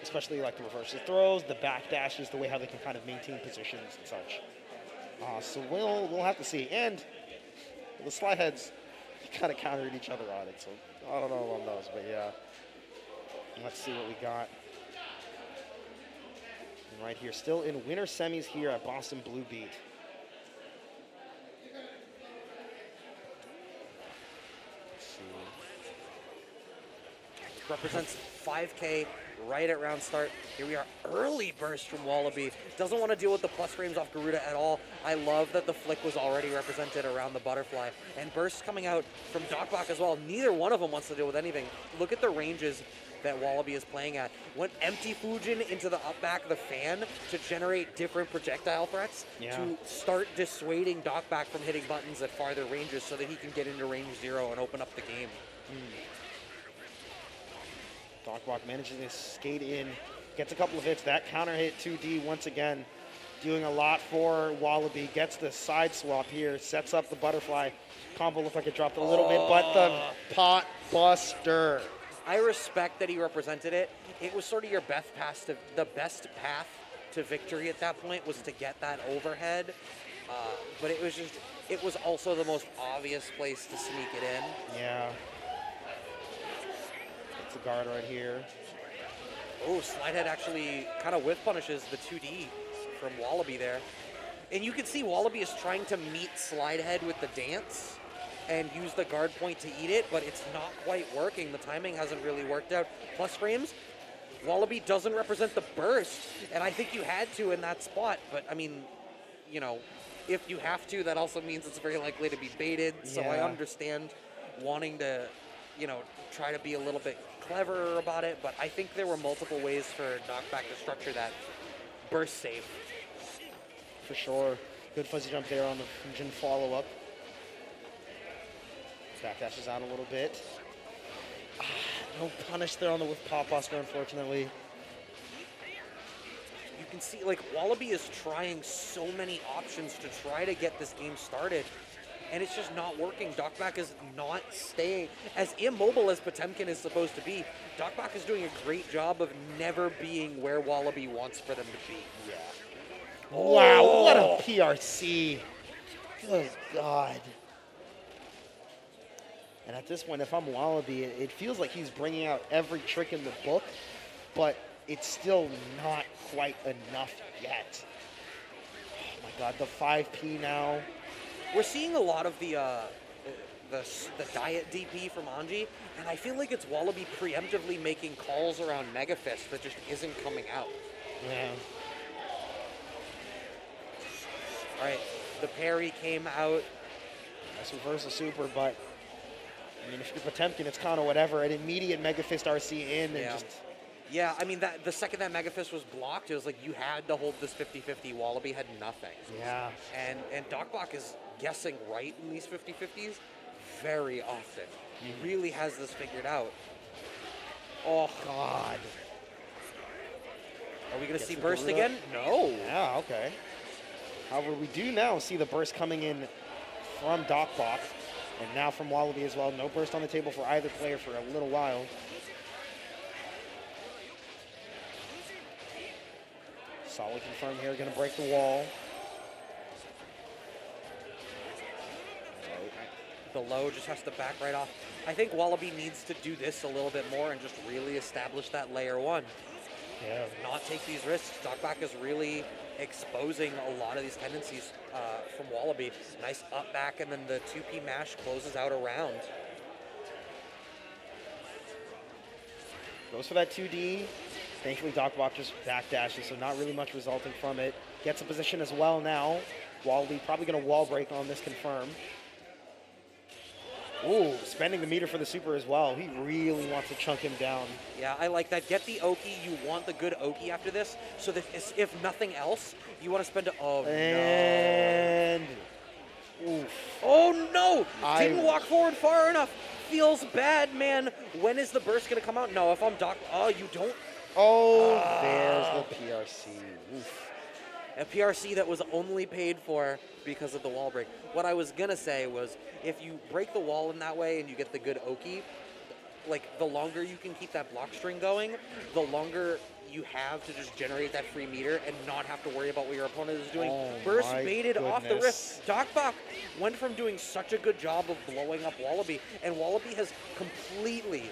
Especially like the reverses throws, the back dashes, the way how they can kind of maintain positions and such. So we'll have to see. And the slide heads kind of countered each other on it. So I don't know on those, but yeah. Let's see what we got. And right here, still in winter semis here at BostonBlueBeat. Represents 5K right at round start. Here we are, early burst from Wallaby. Doesn't want to deal with the plus frames off Garuda at all. I love that the flick was already represented around the butterfly. And bursts coming out from docbach as well. Neither one of them wants to deal with anything. Look at the ranges that Wallaby is playing at. Went empty Fujin into the up back of the fan to generate different projectile threats to start dissuading docbach from hitting buttons at farther ranges so that he can get into range 0 and open up the game. docbach manages to skate in, gets a couple of hits. That counter hit 2D once again, doing a lot for Wallaby. Gets the side swap here, sets up the butterfly. Combo looked like it dropped a little bit, but the pot buster. I respect that he represented it. It was sort of your best path to victory at that point was to get that overhead. But it was also the most obvious place to sneak it in. Yeah. The guard right here. Oh, slide head actually kind of whiff punishes the 2D from Wallaby there. And you can see Wallaby is trying to meet slide head with the dance and use the guard point to eat it, but it's not quite working. The timing hasn't really worked out. Plus frames, Wallaby doesn't represent the burst, and I think you had to in that spot. But, I mean, you know, if you have to, that also means it's very likely to be baited. So I understand wanting to, you know, try to be a little bit cleverer about it. But I think there were multiple ways for docbach to structure that burst save. For sure. Good fuzzy jump there on the Fusion follow-up. Backdashes out a little bit. No punish there on the with Pop Buster, unfortunately. You can see, like, Wallaby is trying so many options to try to get this game started, and it's just not working. docbach is not staying as immobile as Potemkin is supposed to be. docbach is doing a great job of never being where Wallaby wants for them to be. Yeah. Wow, what a PRC. Good God. And at this point, if I'm Wallaby, it feels like he's bringing out every trick in the book, but it's still not quite enough yet. Oh my God, the 5P now. We're seeing a lot of the diet DP from Anji, and I feel like it's Wallaby preemptively making calls around Mega Fist that just isn't coming out. Yeah. All right, the parry came out. Nice reversal super, but I mean, if you're Potemkin, it's kind of whatever. An immediate Mega Fist RC in and just... Yeah, I mean, the second that Mega Fist was blocked, it was like you had to hold this 50-50. Wallaby had nothing. Yeah. And docbach is guessing right in these 50-50s very often. He really has this figured out. Oh, God. Are we going to see burst again? No. Yeah, okay. However, we do now see the burst coming in from docbach, and now from Wallaby as well. No burst on the table for either player for a little while. Solid confirm here, going to break the wall. The low just has to back right off. I think Wallaby needs to do this a little bit more and just really establish that layer one. Yeah. Not take these risks. docbach is really exposing a lot of these tendencies from Wallaby. Nice up back, and then the 2P mash closes out around. Goes for that 2D. Thankfully, docbach just backdashes, so not really much resulting from it. Gets a position as well now. Wallaby probably going to wall break on this confirm. Ooh, spending the meter for the super as well. He really wants to chunk him down. Yeah, I like that. Get the Oki. You want the good Oki after this, so that if nothing else, you want to spend and oof. Oh, no! Didn't walk forward far enough. Feels bad, man. When is the burst going to come out? No, if I'm Doc... Oh, you don't... Oh, there's the PRC. Oof. A PRC that was only paid for because of the wall break. What I was going to say was, if you break the wall in that way and you get the good Oki, like, the longer you can keep that block string going, the longer you have to just generate that free meter and not have to worry about what your opponent is doing. Oh, burst baited off the rip. docbach went from doing such a good job of blowing up Wallaby, and Wallaby has completely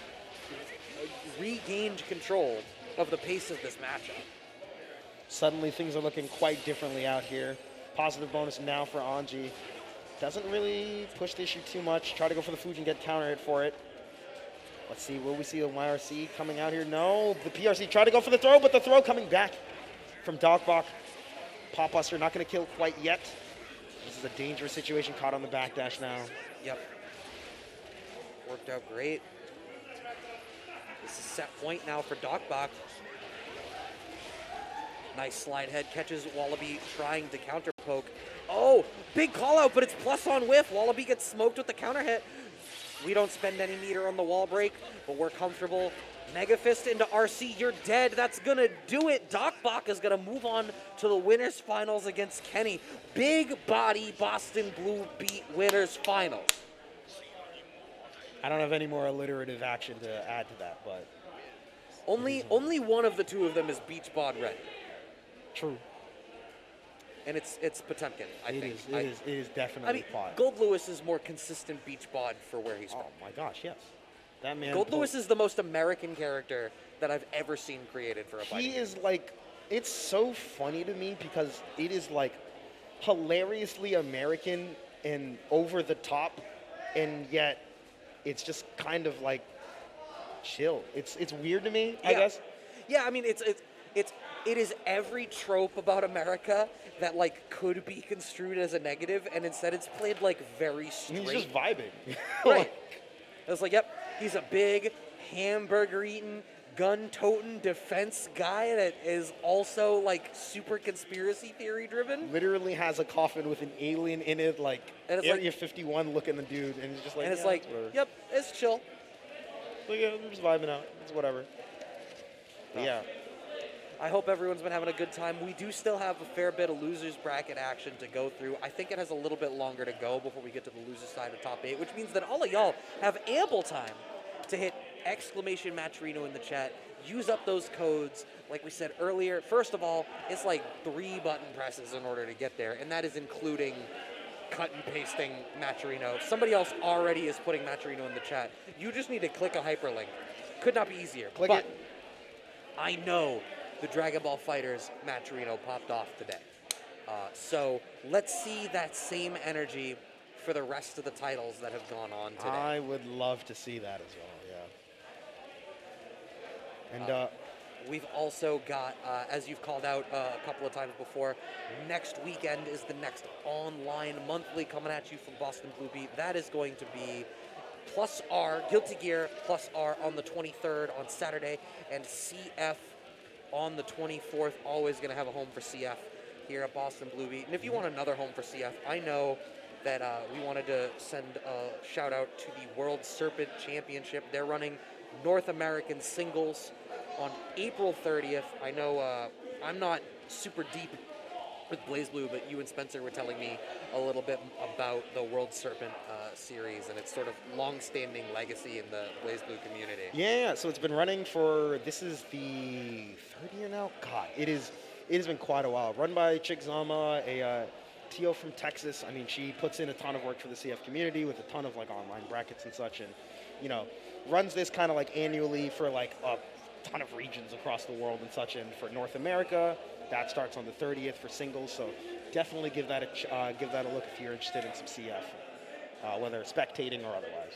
regained control of the pace of this matchup. Suddenly things are looking quite differently out here. Positive bonus now for Anji. Doesn't really push the issue too much. Try to go for the Fuji, get counter hit for it. Let's see, will we see the YRC coming out here? No, the PRC try to go for the throw, but the throw coming back from docbach. Pop Buster not going to kill quite yet. This is a dangerous situation, caught on the backdash now. Yep. Worked out great. This is set point now for docbach. Nice slide head, catches Wallaby trying to counter poke. Oh, big call out, but it's plus on whiff. Wallaby gets smoked with the counter hit. We don't spend any meter on the wall break, but we're comfortable. Mega Fist into RC, you're dead. That's gonna do it. docbach is gonna move on to the winners finals against Kenny. Big body Boston Blue Beat winners finals. I don't have any more alliterative action to add to that, but only one of the two of them is Beach Bod Red. True. And it's Potemkin, I think. It is definitely Pod. Gold Lewis is more consistent Beach Bod for where he's from. Oh my gosh, yes. That man. Gold Lewis is the most American character that I've ever seen created for a fighting game. He is like, it's so funny to me because it is like hilariously American and over the top, and yet it's just kind of like chill. It's weird to me, I guess. Yeah, I mean, it is every trope about America that like could be construed as a negative, and instead it's played like very straight. He's just vibing. Right. It's like, yep, he's a big hamburger-eating, gun-toting defense guy that is also like super conspiracy theory driven. Literally has a coffin with an alien in it, like And it's Area 51 looking the dude, and he's just like, And it's yeah, like, whatever. yep, it's chill. Like, yeah, we're just vibing out. It's whatever. But yeah. I hope everyone's been having a good time. We do still have a fair bit of losers bracket action to go through. I think it has a little bit longer to go before we get to the losers side of top 8, which means that all of y'all have ample time to hit !Matcherino in the chat. Use up those codes. Like we said earlier, first of all, it's like 3 button presses in order to get there, and that is including cut and pasting Matcherino. Somebody else already is putting Matcherino in the chat. You just need to click a hyperlink. Could not be easier. Click but it. I know the Dragon Ball Fighters Matcherino popped off today. So let's see that same energy for the rest of the titles that have gone on today. I would love to see that as well, yeah. And We've also got, as you've called out a couple of times before, next weekend is the next online monthly coming at you from BostonBlueBeat. That is going to be Plus R, Guilty Gear Plus R on the 23rd on Saturday, and CF on the 24th. Always going to have a home for CF here at BostonBlueBeat. And if you want another home for CF, I know that we wanted to send a shout out to the World Serpent Championship. They're running North American singles on April 30th. I know I'm not super deep with BlazBlue, but you and Spencer were telling me a little bit about the World Serpent series and its sort of long-standing legacy in the BlazBlue community. yeah, so it's been running for, this is the third year now? God, it has been quite a while. Run by Chick Zama, a TO from Texas. I mean, she puts in a ton of work for the CF community with a ton of like online brackets and such, and you know, runs this kind of like annually for like a ton of regions across the world and such. And for North America, that starts on the 30th for singles. So definitely give that a look if you're interested in some CF, whether spectating or otherwise.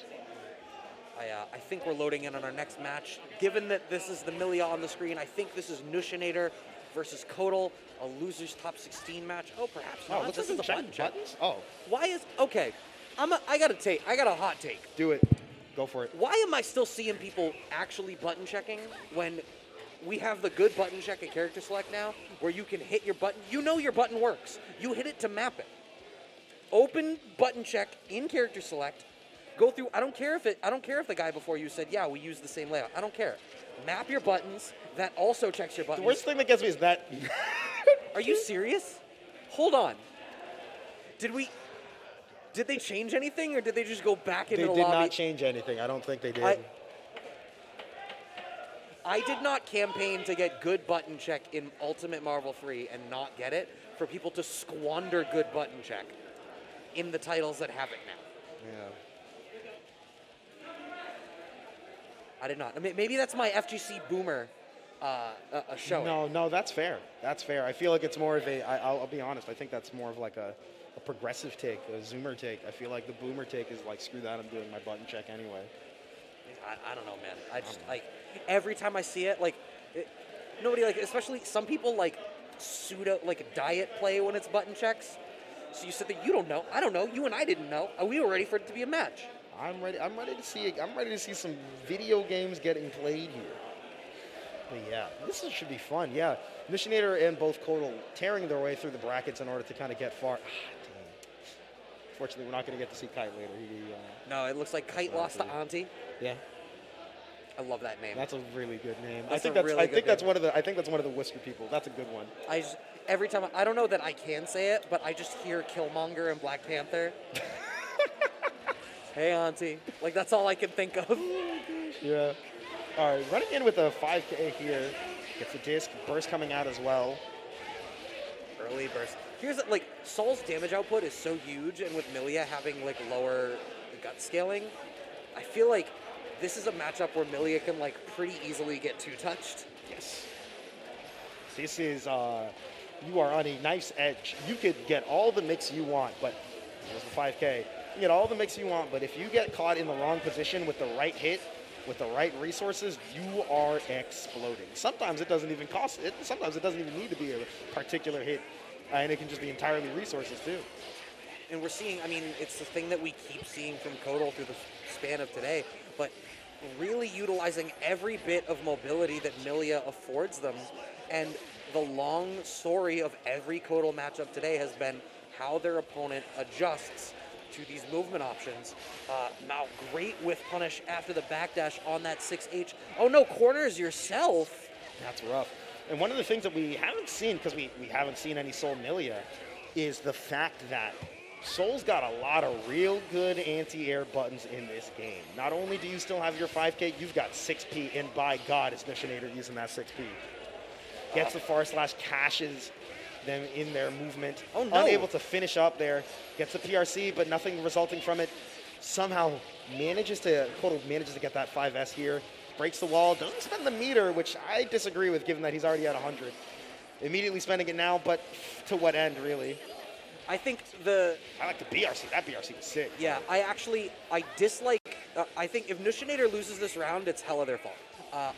I think we're loading in on our next match. Given that this is the Milia on the screen, I think this is Nushinator versus Kotol, a losers top 16 match. Oh, perhaps not. Looks This like is a button check. buttons? Oh, Why is okay? I got a hot take. do it. Go for it. Why am I still seeing people actually button checking when we have the good button check at character select now, where you can hit your button? You know your button works. You hit it to map it. Open button check in character select. Go through. I don't care if the guy before you said, yeah, we use the same layout. I don't care. Map your buttons. That also checks your buttons. The worst thing that gets me is that. Are you serious? Hold on. Did they change anything, or did they just go back into They the did lobby? not change anything. I don't think they did. I did not campaign to get good button check in Ultimate Marvel 3 and not get it, for people to squander good button check in the titles that have it now. Yeah. I did not. I mean, maybe that's my FGC boomer show. No, that's fair. That's fair. I feel like it's more of I'll be honest, I think that's more of like a progressive take, a zoomer take. I feel like the boomer take is like, screw that, I'm doing my button check anyway. I don't know, man. I just, like, every time I see it, like, nobody, like, especially some people, like, pseudo, like, diet play when it's button checks. So you said that you don't know. I don't know. You and I didn't know. We were ready for it to be a match. I'm ready to see some video games getting played here. But yeah, this should be fun. Yeah, Nushinator and both Kotol tearing their way through the brackets in order to kind of get far. Fortunately, we're not going to get to see Kite later. No, it looks like Kite lost to Auntie. Yeah, I love that name. that's a really good name. That's I think that's one of the Whisker people. That's a good one. Every time I don't know that I can say it, but I just hear Killmonger and Black Panther. Hey, Auntie. Like, that's all I can think of. Yeah. All right, running in with a 5K here. Gets the disc, burst coming out as well. Early burst. Here's, like, Saul's damage output is so huge, and with Milia having, like, lower gut scaling, I feel like this is a matchup where Milia can, like, pretty easily get two-touched. Yes. This is, you are on a nice edge. You could get all the mix you want, but there's the 5K. You get all the mix you want, but if you get caught in the wrong position with the right hit, with the right resources, you are exploding. Sometimes it doesn't even cost it. Sometimes it doesn't even need to be a particular hit, and it can just be entirely resources too. And we're seeing, I mean, it's the thing that we keep seeing from Kotol through the span of today, but really utilizing every bit of mobility that Millia affords them. And the long story of every Kotol matchup today has been how their opponent adjusts to these movement options. Now, great with punish after the backdash on that 6H. Oh no, corners yourself. That's rough. And one of the things that we haven't seen, because we haven't seen any Soul Millia, is the fact that Soul's got a lot of real good anti-air buttons in this game. Not only do you still have your 5K, you've got 6P, and by God, is Nushinator using that 6P. Gets the far slash, cashes them in their movement. Oh, no. Unable to finish up there. Gets the PRC, but nothing resulting from it. Somehow Kotol manages to get that 5S here. Breaks the wall, doesn't spend the meter, which I disagree with given that he's already at 100. Immediately spending it now, but to what end, really? I think I like the BRC. That BRC was sick. Yeah, I dislike, I think if Nushinator loses this round, it's hella their fault.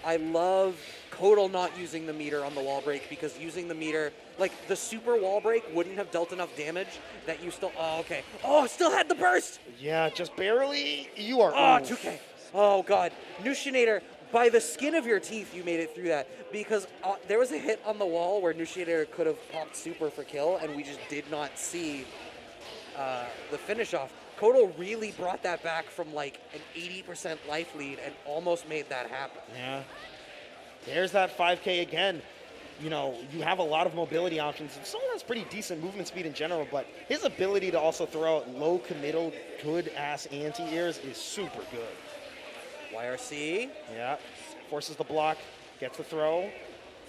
I love Kotol not using the meter on the wall break, because using the meter, like the super wall break wouldn't have dealt enough damage that you still, oh, okay. Oh, still had the burst. Yeah, just barely. You are. Oh, 2K. Oh, God. Nushinator, by the skin of your teeth, you made it through that, because there was a hit on the wall where Nushinator could have popped super for kill, and we just did not see the finish off. Kotol really brought that back from like an 80% life lead and almost made that happen. Yeah. There's that 5K again. You know, you have a lot of mobility options. And Soul has pretty decent movement speed in general, but his ability to also throw out low committal, good-ass anti-airs is super good. YRC. Yeah. Forces the block, gets the throw.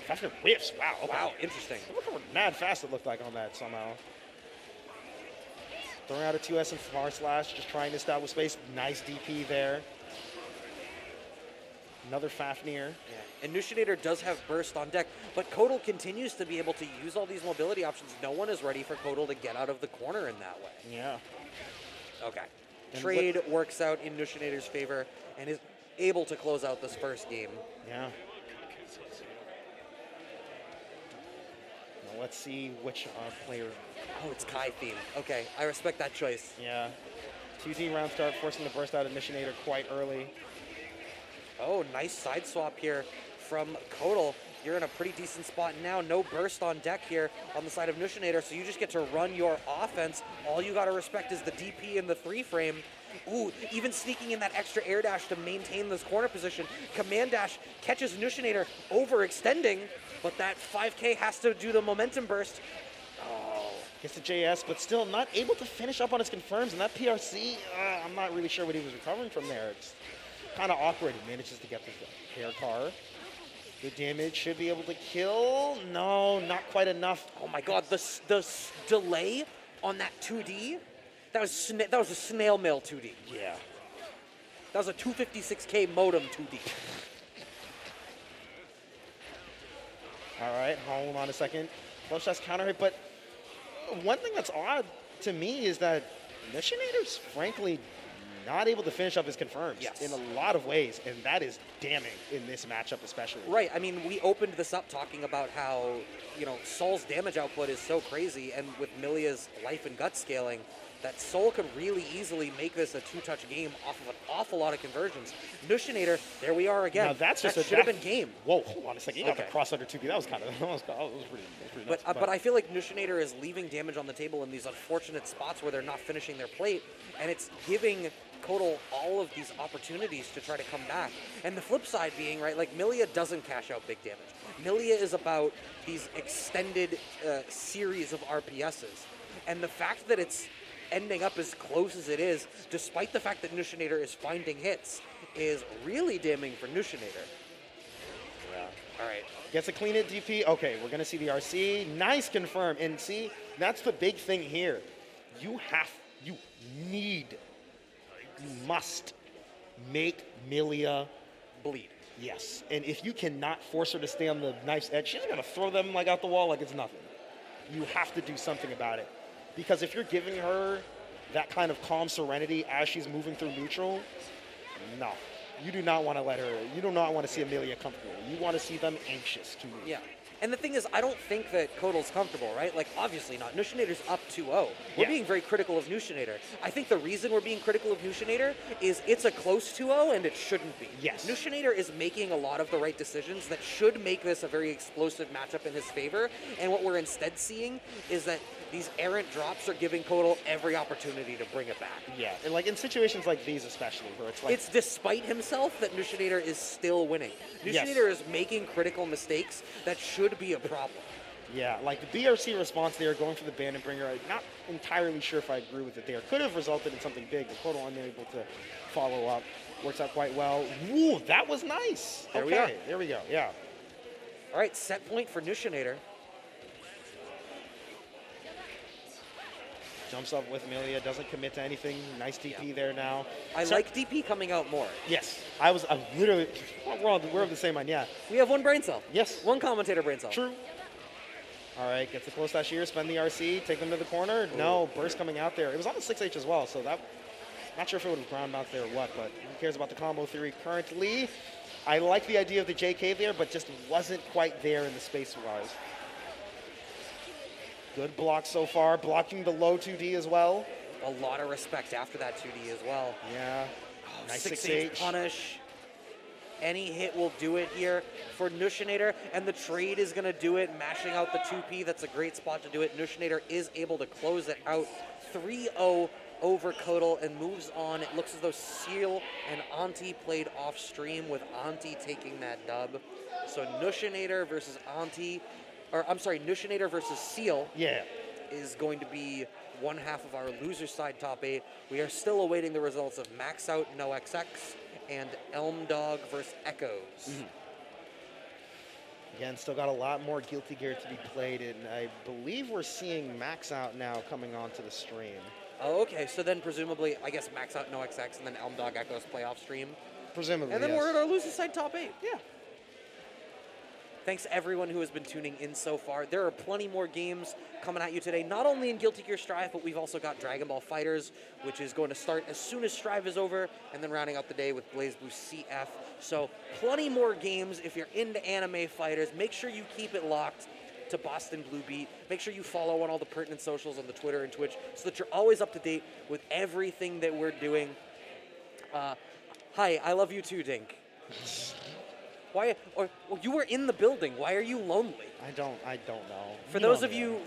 Faster whiffs. Wow. Okay. Wow, interesting. Look how mad fast it looked like on that somehow. Throwing out a 2S and far slash, just trying to establish space. Nice DP there. Another Fafnir. Yeah. And Nushinator does have burst on deck, but Kotol continues to be able to use all these mobility options. No one is ready for Kotol to get out of the corner in that way. Yeah. Okay. And trade works out in Nushinator's favor and is able to close out this first game. Yeah. Now let's see which player. Oh, it's Kite theme. Okay, I respect that choice. Yeah. 2D round start, forcing the burst out of Nushinator quite early. Oh, nice side swap here from Kotol. You're in a pretty decent spot now. No burst on deck here on the side of Nushinator, so you just get to run your offense. All you got to respect is the DP in the 3-frame. Ooh, even sneaking in that extra air dash to maintain this corner position. Command dash catches Nushinator overextending, but that 5K has to do the momentum burst. Oh. Gets the JS, but still not able to finish up on his confirms. And that PRC, I'm not really sure what he was recovering from there. It's kind of awkward. He manages to get the hair car. Good damage, should be able to kill. No, not quite enough. Oh my God, the delay on that 2D, that was a snail mail 2D. Yeah. That was a 256K modem 2D. All right, hold on a second. Flush that's counter hit, but one thing that's odd to me is that Nushinator's frankly not able to finish up his confirms in a lot of ways, and that is damning in this matchup especially. Right, I mean, we opened this up talking about how, you know, Soul's damage output is so crazy, and with Millia's life and gut scaling, that Soul could really easily make this a two-touch game off of an awful lot of conversions. Nushinator, there we are again. Now that's just that should have been game. Whoa, hold on a second. You got the cross under 2B. That was kind of, that was pretty nuts. But I feel like Nushinator is leaving damage on the table in these unfortunate spots where they're not finishing their plate, and it's giving Kotol all of these opportunities to try to come back. And the flip side being, right, like Millia doesn't cash out big damage. Millia is about these extended series of RPSs. And the fact that it's ending up as close as it is, despite the fact that Nushinator is finding hits, is really damning for Nushinator. Yeah. All right. Gets a clean hit DP. Okay, we're going to see the RC. Nice confirm. And see, that's the big thing here. You must make Millia bleed. Yes. And if you cannot force her to stay on the knife's edge, she's going to throw them like out the wall like it's nothing. You have to do something about it. Because if you're giving her that kind of calm serenity as she's moving through neutral, no. You do not want to let her. You do not want to see Amelia comfortable. You want to see them anxious to move. Yeah. And the thing is, I don't think that Kotol's comfortable, right? Like, obviously not. Nushinator's up 2-0. We're being very critical of Nushinator. I think the reason we're being critical of Nushinator is it's a close 2-0 and it shouldn't be. Yes. Nushinator is making a lot of the right decisions that should make this a very explosive matchup in his favor. And what we're instead seeing is that these errant drops are giving Kotol every opportunity to bring it back. Yeah, and like in situations like these especially, where it's like... It's despite himself that Nushinator is still winning. Nushinator is making critical mistakes that should be a problem. Yeah, like the BRC response there, going for the Bandit Bringer, I'm not entirely sure if I agree with it there. Could have resulted in something big, but Kotol unable to follow up. Works out quite well. Ooh, that was nice. There we are. There we go, yeah. All right, set point for Nushinator. Jumps up with Amelia, doesn't commit to anything. Nice DP there now. I like DP coming out more. Yes, I'm literally, we're of the same mind, yeah. We have one brain cell. Yes. One commentator brain cell. True. All right, gets a close dash here, spend the RC, take them to the corner. Ooh. No, burst coming out there. It was on the 6H as well, so that, not sure if it would have ground out there or what, but who cares about the combo theory currently. I like the idea of the JK there, but just wasn't quite there in the space-wise. Good block so far, blocking the low 2D as well. A lot of respect after that 2D as well. Yeah. Oh, nice 6H punish. Any hit will do it here for Nushinator, and the trade is going to do it, mashing out the 2P. That's a great spot to do it. Nushinator is able to close it out 3-0 over Kotol and moves on. It looks as though Ciel and Auntie played off stream, with Auntie taking that dub. So Nushinator versus Auntie. Or I'm sorry, Nushinator versus Ciel is going to be one half of our loser side top 8. We are still awaiting the results of Maxout, NoXX, and Elmdawg versus Echoes. Again, still got a lot more Guilty Gear to be played, and I believe we're seeing Maxout now coming onto the stream. Oh, okay, so then presumably, I guess Maxout, NoXX, and then Elmdawg, Echoes play off stream. Presumably, and then we're at our loser side top 8. Yeah. Thanks to everyone who has been tuning in so far. There are plenty more games coming at you today, not only in Guilty Gear Strive, but we've also got Dragon Ball FighterZ, which is going to start as soon as Strive is over, and then rounding out the day with BlazBlue CF. So plenty more games. If you're into anime fighters, make sure you keep it locked to BostonBlueBeat. Make sure you follow on all the pertinent socials on the Twitter and Twitch so that you're always up to date with everything that we're doing. Hi, I love you too, Dink. Why? Or well, you were in the building. Why are you lonely? I don't know. For those of you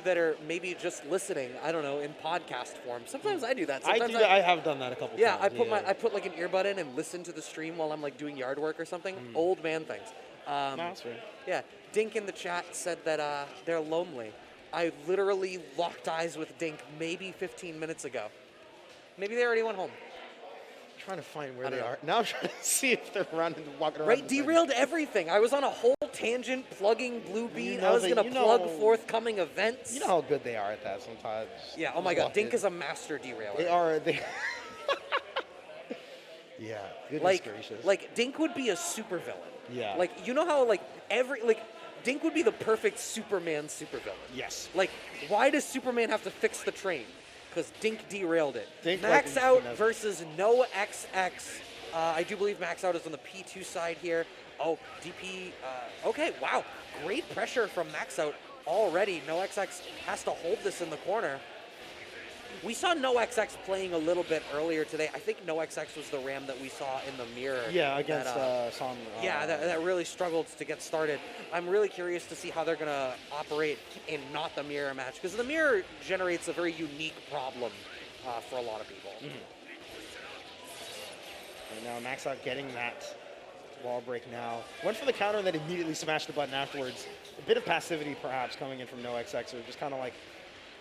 that are maybe just listening, I don't know, in podcast form. Sometimes I do that. Sometimes I have done that a couple times. I put like an earbud in and listen to the stream while I'm like doing yard work or something. Old man things. That's fair. Yeah, Dink in the chat said that they're lonely. I literally locked eyes with Dink maybe 15 minutes ago. Maybe they already went home. Trying to find where they are. Now I'm trying to see if they're walking around. Right, derailed everything. I was on a whole tangent plugging BlueBeat. I was going to plug forthcoming events. You know how good they are at that sometimes. Yeah, oh my god, Dink is a master derailer. They are. Yeah, goodness gracious. Like, Dink would be a supervillain. Yeah. Like, you know how, Dink would be the perfect Superman supervillain. Yes. Like, why does Superman have to fix the train? Because Dink derailed it. Dink Maxout versus NoXX. I do believe Maxout is on the P2 side here. Oh, DP. Okay, wow. Great pressure from Maxout already. NoXX has to hold this in the corner. We saw NoXX playing a little bit earlier today. I think NoXX was the Ram that we saw in the mirror. Yeah, against Somner. Yeah, that really struggled to get started. I'm really curious to see how they're going to operate in not the mirror match, because the mirror generates a very unique problem for a lot of people. And now Maxout getting that wall break now. Went for the counter and then immediately smashed the button afterwards. A bit of passivity perhaps coming in from NoXX, or just kind of like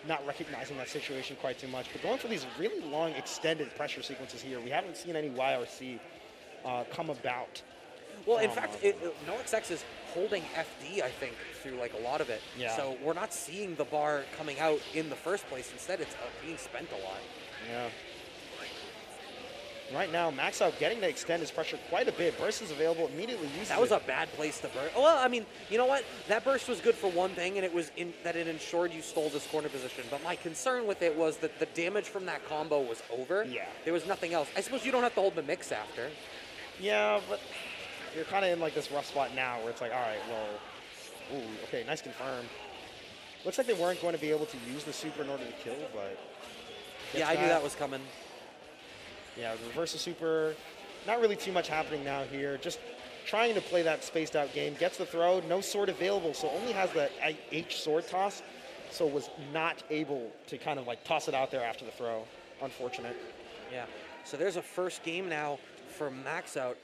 not recognizing that situation quite too much, but going for these really long extended pressure sequences here. We haven't seen any YRC come about. Well, in fact, NoXX is holding FD, I think, through like a lot of it. Yeah. So we're not seeing the bar coming out in the first place. Instead, it's being spent a lot. Yeah. Right now, Maxout getting to extend his pressure quite a bit. Burst is available, immediately uses That was a bad place to burst. Well, I mean, you know what? That burst was good for one thing, and it was that it ensured you stole this corner position. But my concern with it was that the damage from that combo was over. Yeah. There was nothing else. I suppose you don't have to hold the mix after. Yeah, but you're kind of in like this rough spot now where it's like, all right, well, ooh, okay, nice confirm. Looks like they weren't going to be able to use the super in order to kill, but yeah, I knew that was coming. Yeah, the reverse of super, not really too much happening now here. Just trying to play that spaced out game. Gets the throw, no sword available, so only has the H sword toss, so was not able to kind of like toss it out there after the throw. Unfortunate. Yeah. So there's a first game now for Maxout.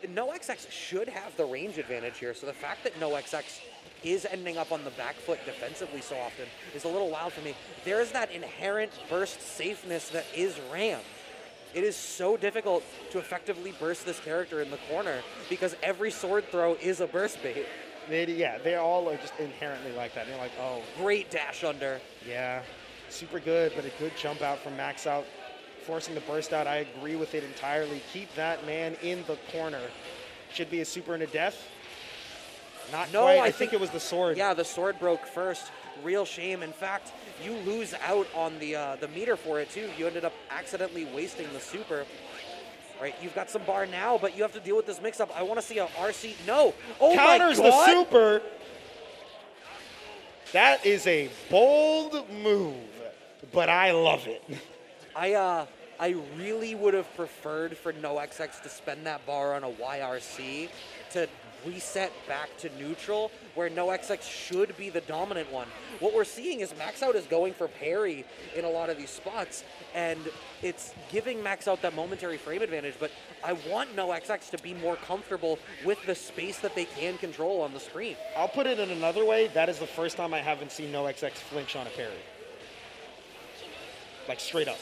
NoXX should have the range advantage here. So the fact that NoXX is ending up on the back foot defensively so often is a little wild for me. There is that inherent burst safeness that is Ram. It is so difficult to effectively burst this character in the corner because every sword throw is a burst bait. They all are just inherently like that. They're like, oh. Great dash under. Yeah, super good, but a good jump out from Maxout, forcing the burst out. I agree with it entirely. Keep that man in the corner. Should be a super and a death. Not no, quite. I think it was the sword. Yeah, the sword broke first. Real shame. In fact, you lose out on the meter for it too. You ended up accidentally wasting the super. Right, you've got some bar now, but you have to deal with this mix-up. I want to see a RC. No. Oh Counters my God. the super. That is a bold move, but I love it. I really would have preferred for NoXX to spend that bar on a YRC to reset back to neutral, where NoXX should be the dominant one. What we're seeing is Maxout is going for parry in a lot of these spots, and it's giving Maxout that momentary frame advantage, but I want NoXX to be more comfortable with the space that they can control on the screen. I'll put it in another way. That is the first time I haven't seen NoXX flinch on a parry. Like, straight up.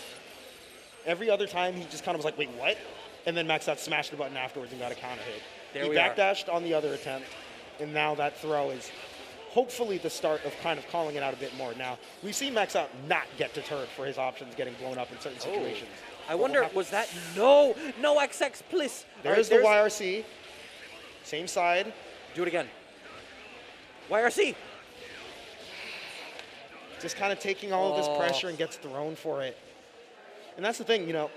Every other time, he just kind of was like, wait, what? And then Maxout smashed the button afterwards and got a counter hit. He backdashed on the other attempt, and now that throw is hopefully the start of kind of calling it out a bit more. Now, we've seen Maxout not get deterred for his options getting blown up in certain situations. I wonder, was that? No XX, please. There's the YRC. Same side. Do it again. YRC. Just kind of taking all of this pressure and gets thrown for it. And that's the thing, you know.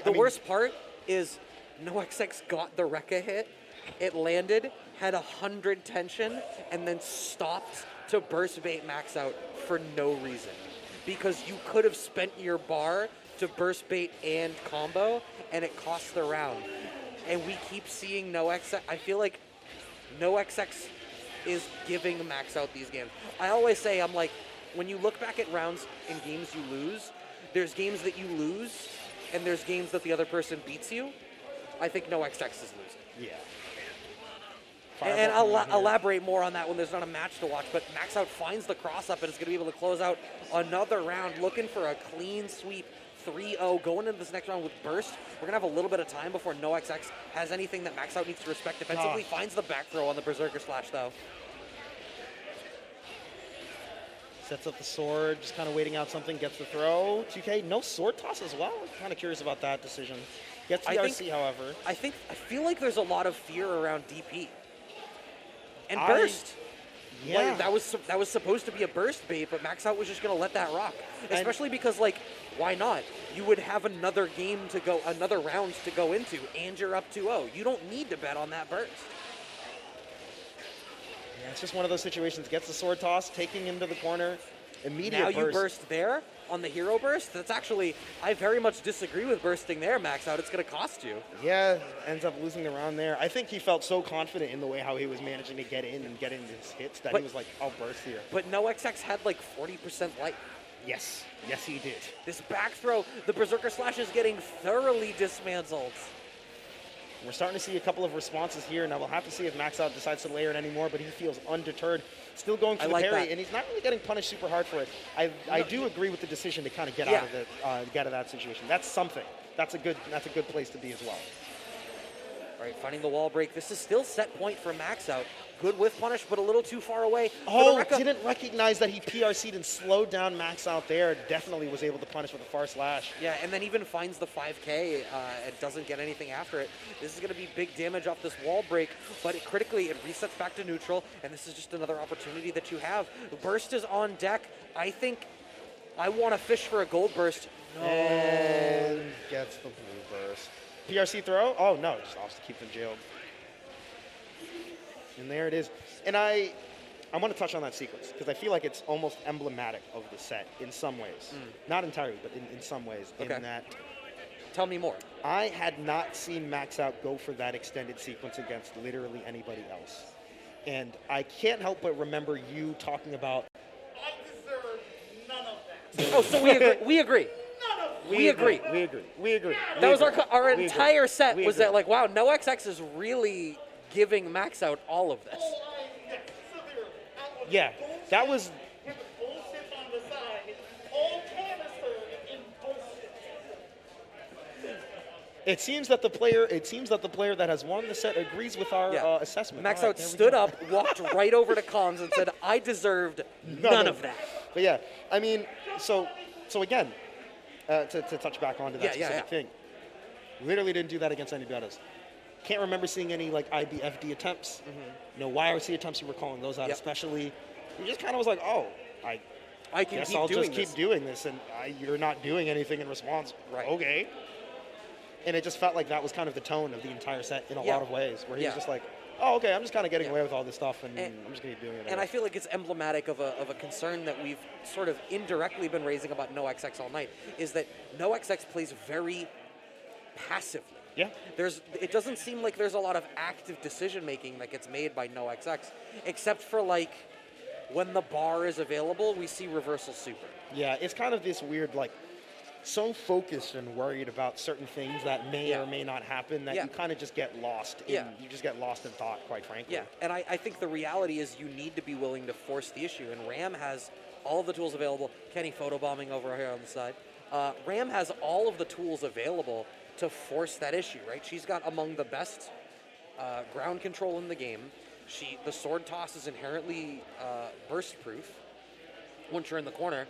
The worst part is NoXX got the Rekka hit, it landed, had 100 tension, and then stopped to burst bait Maxout for no reason. Because you could have spent your bar to burst bait and combo, and it cost the round. And we keep seeing NoXX. I feel like NoXX is giving Maxout these games. I always say, I'm like, when you look back at rounds in games you lose, there's games that you lose, and there's games that the other person beats you. I think NoXX is losing. Yeah. And I'll elaborate more on that when there's not a match to watch, but Maxout finds the cross-up and is going to be able to close out another round, looking for a clean sweep 3-0, going into this next round with burst. We're going to have a little bit of time before NoXX has anything that Maxout needs to respect defensively. Finds the back throw on the Berserker Slash, though. Sets up the sword, just kind of waiting out something, gets the throw. 2K, no sword toss as well. Kind of curious about that decision. Gets the RC, however. I feel like there's a lot of fear around DP. And burst. Yeah. Like, that was supposed to be a burst bait, but Maxout was just going to let that rock. Especially because, like, why not? You would have another game to go, another round to go into, and you're up 2-0. You don't need to bet on that burst. Yeah, it's just one of those situations. Gets the sword toss, taking him to the corner, immediate now burst. You burst there on the hero burst. That's actually, I very much disagree with bursting there, Maxout. It's going to cost you. Yeah, ends up losing the round there. I think he felt so confident in the way how he was managing to get in and get into his hits that he was like, I'll burst here. But NoXX had like 40% life. Yes, he did. This back throw, the Berserker Slash is getting thoroughly dismantled. We're starting to see a couple of responses here. Now we'll have to see if Maxout decides to layer it anymore, but he feels undeterred. Still going for the parry, and he's not really getting punished super hard for it. I do agree with the decision to kind of get out of that situation. That's something. That's a good place to be as well. All right, finding the wall break. This is still set point for Maxout. Good whiff punish, but a little too far away. Oh, didn't recognize that he PRC'd and slowed down Maxout there. Definitely was able to punish with a far slash. Yeah, and then even finds the 5K and doesn't get anything after it. This is going to be big damage off this wall break, but it resets back to neutral, and this is just another opportunity that you have. Burst is on deck. I think I want to fish for a gold burst And gets the blue burst. PRC throw? Oh, no. Just opts to keep them jailed. And there it is. And I want to touch on that sequence because I feel like it's almost emblematic of the set in some ways. Not entirely, but in some ways. Okay. In that, Tell me more. I had not seen Maxout go for that extended sequence against literally anybody else. And I can't help but remember you talking about. I deserve none of that. Oh, so we agree. None of We agree. We agree. That was our We entire agree. set. We Was agree. that like, wow, NoXX is really giving Maxout all of this. Yeah, that was. With bullshit on the side, all canister in bullshit. It seems that the player that has won the set agrees with our Yeah. assessment. Maxout All right, there we stood go. up, walked right over to comms, and said, "I deserved none of that." But yeah, I mean, so again, to touch back onto that specific thing, literally didn't do that against anybody else. Can't remember seeing any like IBFD attempts. No YRC attempts. You were calling those out, especially. You just kind of was like, oh, I can guess keep I'll doing just this. keep doing this, and you're not doing anything in response. Right. Okay. And it just felt like that was kind of the tone of the entire set in a lot of ways, where he was just like, oh, okay, I'm just kind of getting away with all this stuff, and I'm just going to keep doing it. And I feel like it's emblematic of a concern that we've sort of indirectly been raising about NoXX all night, is that NoXX plays very passively. Yeah. It doesn't seem like there's a lot of active decision making that gets made by NoXX, except for like when the bar is available, we see reversal super. Yeah, it's kind of this weird, like, so focused and worried about certain things that may or may not happen that you kind of just get lost in, you just get lost in thought, quite frankly. Yeah, and I think the reality is you need to be willing to force the issue, and Ram has all of the tools available. Kenny photobombing over here on the side. Ram has all of the tools available to force that issue, right? She's got among the best ground control in the game. The sword toss is inherently burst proof once you're in the corner.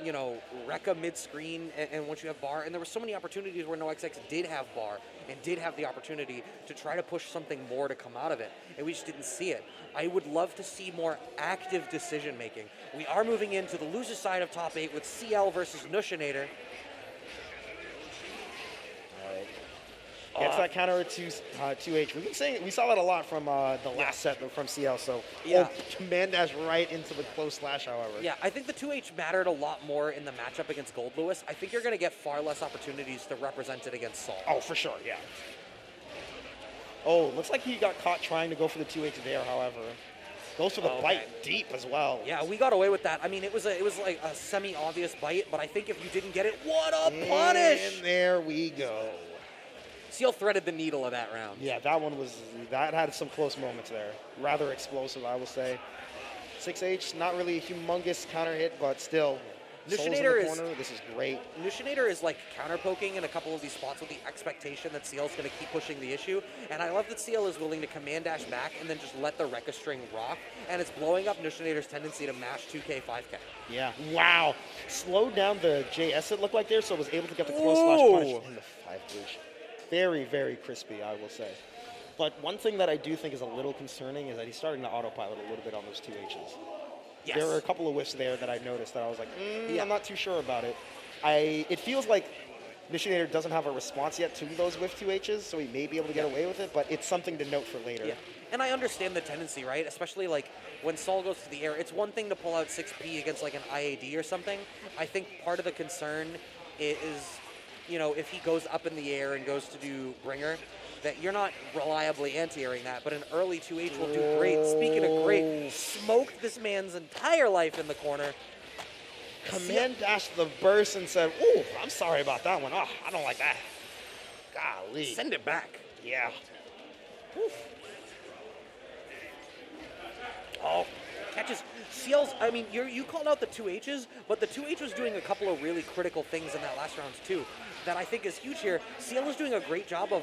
You know, Rekka mid-screen, and once you have bar, and there were so many opportunities where NoXX did have bar and did have the opportunity to try to push something more to come out of it, and we just didn't see it. I would love to see more active decision-making. We are moving into the loser side of top 8 with Ciel versus Nushinator. Gets that counter to 2H. We've been saying we saw that a lot from the last set from CL. So command dash right into the close slash. However, I think the 2H mattered a lot more in the matchup against Gold Lewis. I think you're going to get far less opportunities to represent it against Sol. Oh, for sure, yeah. Oh, looks like he got caught trying to go for the 2H there. However, goes for the bite deep as well. Yeah, we got away with that. I mean, it was like a semi-obvious bite, but I think if you didn't get it, what a punish! And there we go. Ciel threaded the needle of that round. Yeah, that had some close moments there. Rather explosive, I will say. 6H, not really a humongous counter hit, but still. Nushinator This is great. Nushinator is like counter poking in a couple of these spots with the expectation that Ciel's going to keep pushing the issue. And I love that Ciel is willing to command dash back and then just let the Rekka string rock. And it's blowing up Nushinator's tendency to mash 2K, 5K. Yeah. Wow. Slowed down the JS, it looked like there, so was able to get the close slash punish in the 5 boosh. Very, very crispy, I will say. But one thing that I do think is a little concerning is that he's starting to autopilot a little bit on those 2Hs. Yes. There were a couple of whiffs there that I noticed that I was like, I'm not too sure about it. It feels like Nushinator doesn't have a response yet to those whiff 2Hs, so he may be able to get away with it, but it's something to note for later. Yeah. And I understand the tendency, right? Especially like when Sol goes to the air, it's one thing to pull out 6P against like an IAD or something. I think part of the concern is, you know, if he goes up in the air and goes to do Renger, that you're not reliably anti-airing that, but an early 2H will do great. Speaking of great, smoked this man's entire life in the corner. Command dashed the burst and said, ooh, I'm sorry about that one. Oh, I don't like that. Golly. Send it back. Yeah. Oof. Oh, catches. Ciel's, I mean, you called out the 2Hs, but the 2H was doing a couple of really critical things in that last round too that I think is huge here. Ciel is doing a great job of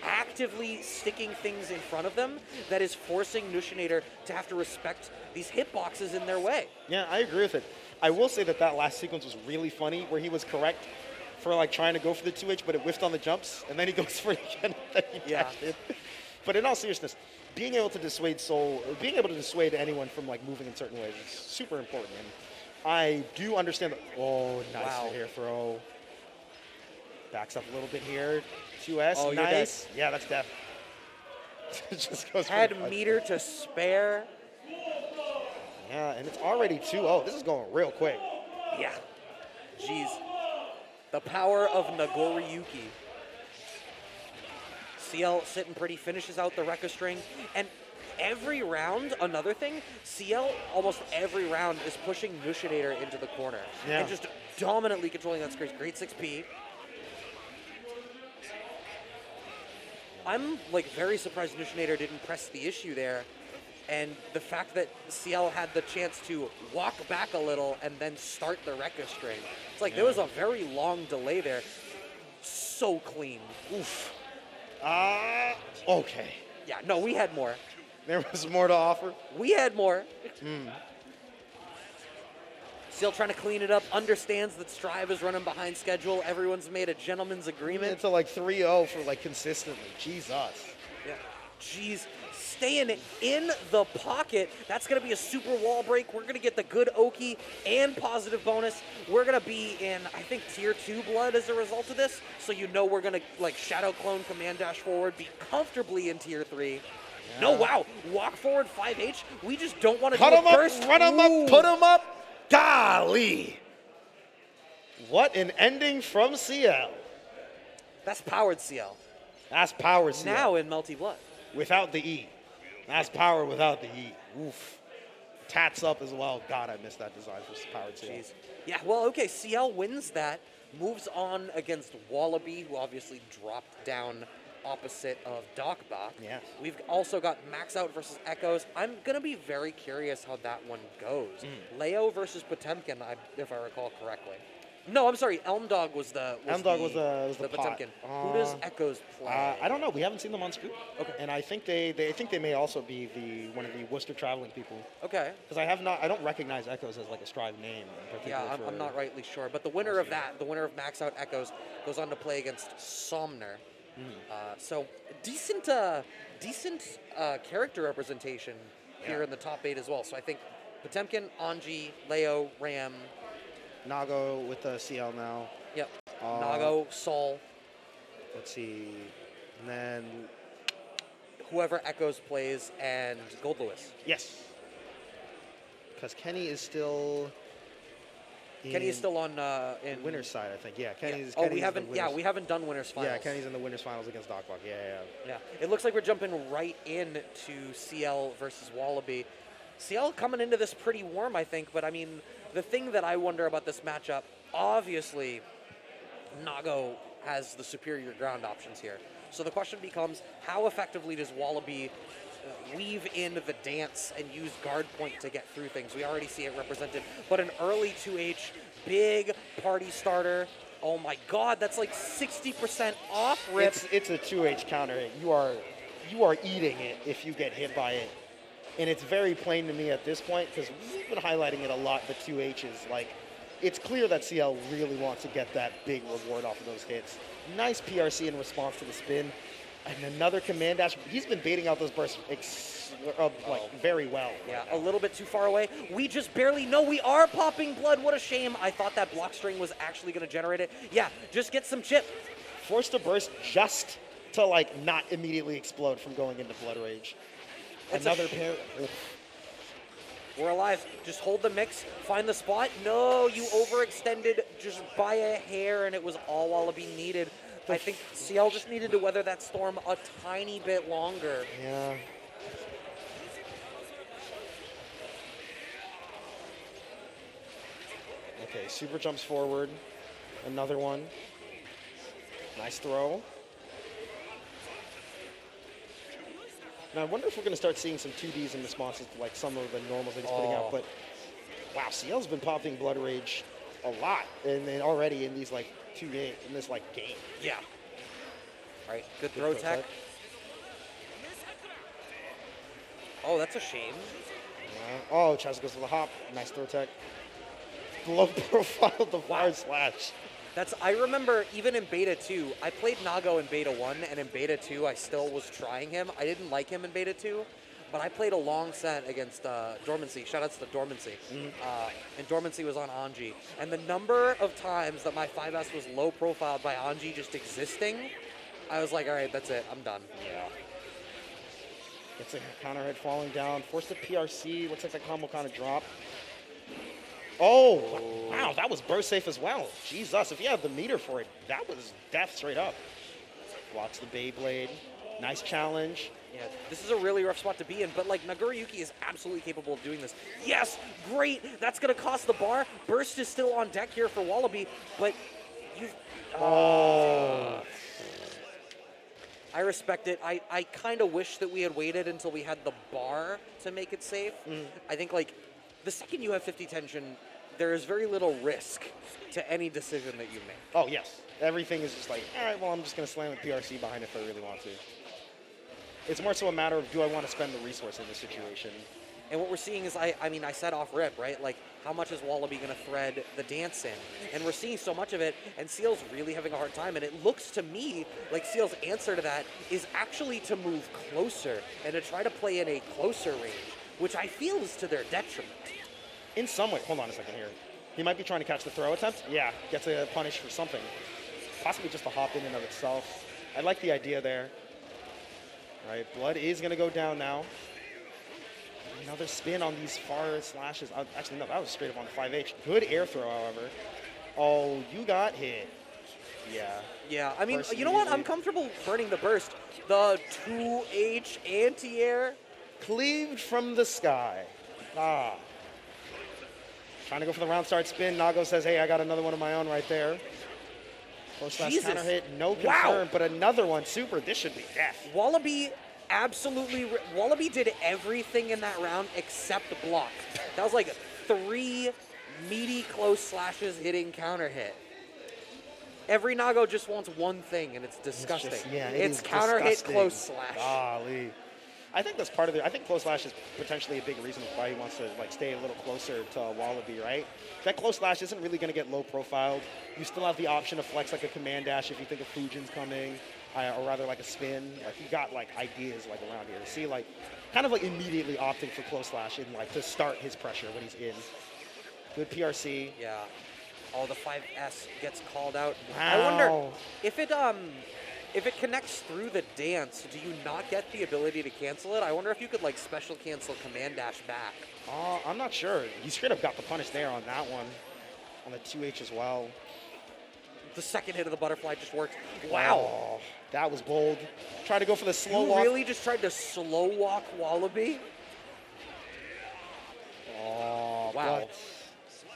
actively sticking things in front of them that is forcing Nushinator to have to respect these hitboxes in their way. Yeah, I agree with it. I will say that last sequence was really funny where he was correct for like trying to go for the 2H, but it whiffed on the jumps, and then he goes for it again, and then he dashed it. But in all seriousness, being able to dissuade anyone from like moving in certain ways is super important. I do understand that. Oh, nice Wow. air throw. Backs up a little bit here. 2S, Oh, you're nice. Yeah, that's death. Just goes for Had the punch. meter to spare. Yeah, and it's already 2-0. This is going real quick. Yeah. Jeez. The power of Nagoriyuki. Ciel sitting pretty, finishes out the Rekka string. And every round, another thing, Ciel almost every round is pushing Nushinator into the corner. Yeah. And just dominantly controlling that screen. Great 6P. I'm like very surprised Nushinator didn't press the issue there. And the fact that Ciel had the chance to walk back a little and then start the Rekka string. It's like there was a very long delay there. So clean. Oof. Okay. Yeah, no, we had more. There was more to offer. We had more. Ciel trying to clean it up, understands that Strive is running behind schedule. Everyone's made a gentleman's agreement. It's a like 3-0 for like consistently. Jesus. Yeah. Jeez, staying in the pocket. That's going to be a super wall break. We're going to get the good Oki and positive bonus. We're going to be in, I think, tier 2 blood as a result of this. So you know we're going to like shadow clone, command dash forward, be comfortably in tier 3. Yeah. No, wow. Walk forward 5H. We just don't want to Cut do him it up, first. run him up, put him up. Golly. What an ending from Ciel. That's powered Ciel. That's power Ciel. Now in Melty Blood. Without the E. That's power without the E. Oof. Tats up as well. God, I missed that design for powered Ciel. Jeez. Yeah, well, okay, Ciel wins that. Moves on against Wallaby, who obviously dropped down opposite of docbach. Yes. We've also got Maxout versus Echoes. I'm going to be very curious how that one goes. Leo versus Potemkin, if I recall correctly. No, I'm sorry. Elmdawg was the the pot. Potemkin. Who does Echoes play? I don't know. We haven't seen them on Scoop. Okay. And I think they may also be one of the Worcester traveling people. Okay. Because I don't recognize Echoes as like a Strive name. Yeah, I'm not rightly sure. But the winner of that, the winner of Maxout Echoes, goes on to play against Somner. So decent character representation here in the top 8 as well. So I think Potemkin, Anji, Leo, Ram. Nago with the CL now. Yep. Nago, Sol. Let's see. And then whoever Echoes plays, and Gold Lewis. Yes. Because Kenny is still on in winner's side, I think. Yeah, Kenny's. Oh, we haven't done winners finals. Yeah, Kenny's in the winners finals against docbach. Yeah. It looks like we're jumping right in to Ciel versus Wallaby. Ciel coming into this pretty warm, I think. But I mean, the thing that I wonder about this matchup, obviously, Nago has the superior ground options here. So the question becomes, how effectively does Wallaby weave in the dance and use guard point to get through things? We already see it represented, but an early 2H, big party starter. Oh my God, that's like 60% off rip. It's a 2H counter. You are eating it if you get hit by it. And it's very plain to me at this point, because we've been highlighting it a lot, the 2Hs. Like, it's clear that CL really wants to get that big reward off of those hits. Nice PRC in response to the spin. And another command dash. He's been baiting out those bursts very well. Yeah, a little bit too far away. We just barely know we are popping blood. What a shame. I thought that block string was actually going to generate it. Yeah, just get some chip. Forced to burst just to, like, not immediately explode from going into blood rage. Another pair. We're alive. Just hold the mix. Find the spot. No, you overextended just by a hair, and it was all Wallaby needed. I think Ciel just needed to weather that storm a tiny bit longer. Yeah. Okay, super jumps forward. Another one. Nice throw. Now, I wonder if we're going to start seeing some 2Ds in responses to like some of the normals that he's putting out. But wow, Ciel's been popping blood rage a lot, and then already in these like 2 games in this like game. Yeah. All right, good throw tech. Oh, that's a shame. Oh, Chaz goes for the hop. Nice throw tech. Low profile the fire slash. I remember even in Beta 2, I played Nago in Beta 1, and in Beta 2, I still was trying him. I didn't like him in Beta 2, but I played a long set against Dormancy. Shoutouts to Dormancy. And Dormancy was on Anji. And the number of times that my 5S was low profiled by Anji just existing, I was like, all right, that's it. I'm done. Yeah. It's a counter hit falling down. Forced a PRC. Looks like the combo kind of dropped. Oh, wow. That was burst safe as well. Jesus, if you had the meter for it, that was death straight up. Blocks the Beyblade. Nice challenge. Yeah, this is a really rough spot to be in, but like Nagoriyuki is absolutely capable of doing this. Yes, great. That's going to cost the bar. Burst is still on deck here for Wallaby, but you. I respect it. I kind of wish that we had waited until we had the bar to make it safe. I think like the second you have 50 tension, there is very little risk to any decision that you make. Oh, yes. Everything is just like, all right, well, I'm just going to slam a PRC behind if I really want to. It's more so a matter of, do I want to spend the resource in this situation? And what we're seeing is, I mean, I said off rip, right? Like, how much is Wallaby going to thread the dance in? And we're seeing so much of it, and Ciel's really having a hard time. And it looks to me like Ciel's answer to that is actually to move closer and to try to play in a closer range, which I feel is to their detriment. In some way, hold on a second here. He might be trying to catch the throw attempt. Yeah, gets a punish for something. Possibly just a hop in and of itself. I like the idea there. All right, blood is going to go down now. Another spin on these far slashes. Actually, no, that was straight up on the 5H. Good air throw, however. Oh, you got hit. Yeah. Yeah, I mean, Burst you know what? I'm immediately. comfortable burning the burst. The 2H anti-air. Cleaved from the sky. Trying to go for the round start spin. Nago says, hey, I got another one of my own right there. Close slash Jesus. counter hit. No concern, Wow. but another one. Super. This should be death. Wallaby Wallaby did everything in that round except block. That was like 3 meaty close slashes hitting counter hit. Every Nago just wants one thing, and it's disgusting. It's counter hit close slash. Golly. I think that's part of it. I think close slash is potentially a big reason why he wants to like stay a little closer to Wallaby, right? That close slash isn't really going to get low profiled. You still have the option to flex like a command dash if you think a Fujin's coming, or rather like a spin. Like you got like ideas like around here. See like kind of like immediately opting for close slash and like to start his pressure when he's in. Good PRC. Yeah. Oh, the 5S gets called out. Wow. I wonder if it connects through the dance, do you not get the ability to cancel it? I wonder if you could like special cancel command dash back. I'm not sure. He straight up got the punish there on that one. On the 2H as well. The second hit of the butterfly just worked. Wow. Oh, that was bold. Try to go for the slow You walk. really just tried to slow walk Wallaby? Oh, Wow. but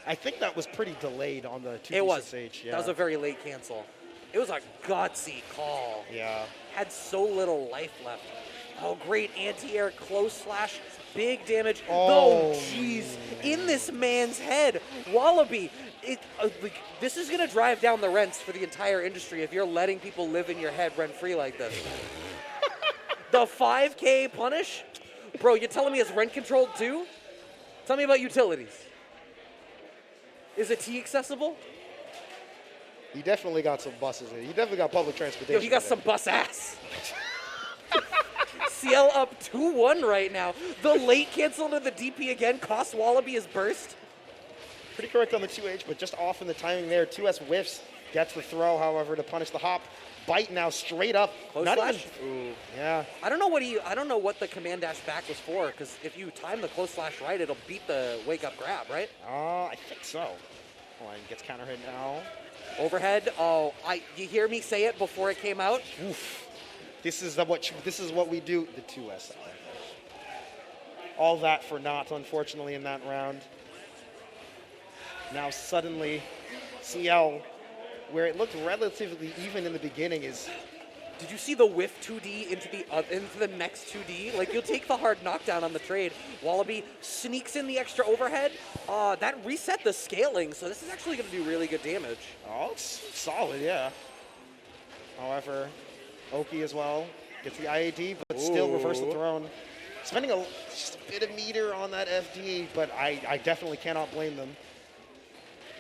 I think that was pretty delayed on the 2 It was. 6H. Yeah. That was a very late cancel. It was a gutsy call. Yeah. Had so little life left. Oh, great anti-air close slash. Big damage. Oh, jeez. In this man's head. Wallaby. This is going to drive down the rents for the entire industry if you're letting people live in your head rent-free like this. The 5K punish? Bro, you're telling me it's rent-controlled too? Tell me about utilities. Is it T accessible? He definitely got some buses in. He definitely got public transportation. Yo, he got some bus ass. Ciel up 2-1 right now. The late cancel to the DP again cost Wallaby his burst. Pretty correct on the 2H, but just off in the timing there. 2S whiffs, gets the throw, however, to punish the hop. Bite now straight up. Close Not slash? even. Ooh. Yeah. I don't know what the command dash back was for, because if you time the close slash right, it'll beat the wake up grab, right? I think so. Hold on, gets counter hit now. Overhead. Oh, you hear me say it before it came out? Oof. This is what we do. The 2S. All that for naught, unfortunately, in that round. Now suddenly, Ciel, where it looked relatively even in the beginning, is. Did you see the whiff 2D into the next 2D? Like, you'll take the hard knockdown on the trade. Wallaby sneaks in the extra overhead. That reset the scaling, so this is actually going to do really good damage. Oh, it's solid, yeah. However, Oki as well gets the IAD, but still reverse the throne. Spending just a bit of meter on that FD, but I definitely cannot blame them.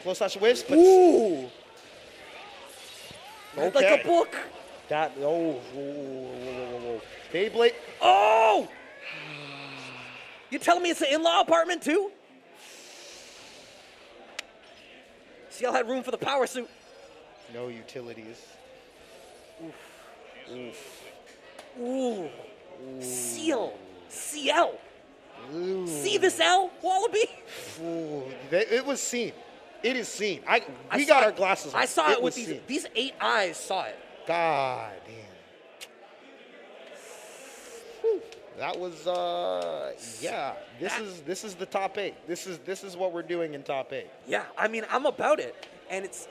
Close slash whiffs, but Ooh! okay. Like a book. That, whoa. Beyblade. Oh! You telling me it's an in-law apartment too? Ciel had room for the power suit. No utilities. Ooh. Ciel. Ciel. Ooh. See this L, Wallaby? Ooh. It was seen. It is seen. We saw got it. our glasses on. I saw it with was seen. these 8 eyes saw it. God damn. Whew. That was yeah. This is the top 8. This is what we're doing in top 8. Yeah, I mean, I'm about it. And it's,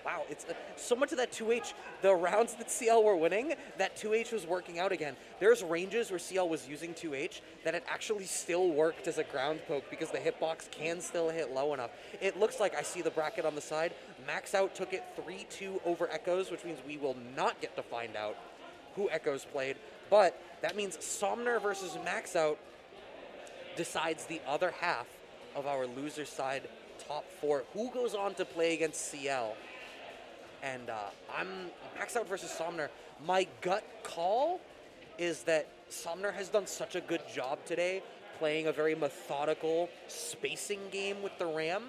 wow, it's so much of that 2H, the rounds that CL were winning, that 2H was working out again. There's ranges where CL was using 2H that it actually still worked as a ground poke because the hitbox can still hit low enough. It looks like, I see the bracket on the side, Maxout took it 3-2 over Echoes, which means we will not get to find out who Echoes played. But that means Somner versus Maxout decides the other half of our loser side top 4. Who goes on to play against CL? And I'm Maxout versus Somner. My gut call is that Somner has done such a good job today playing a very methodical spacing game with the Ram.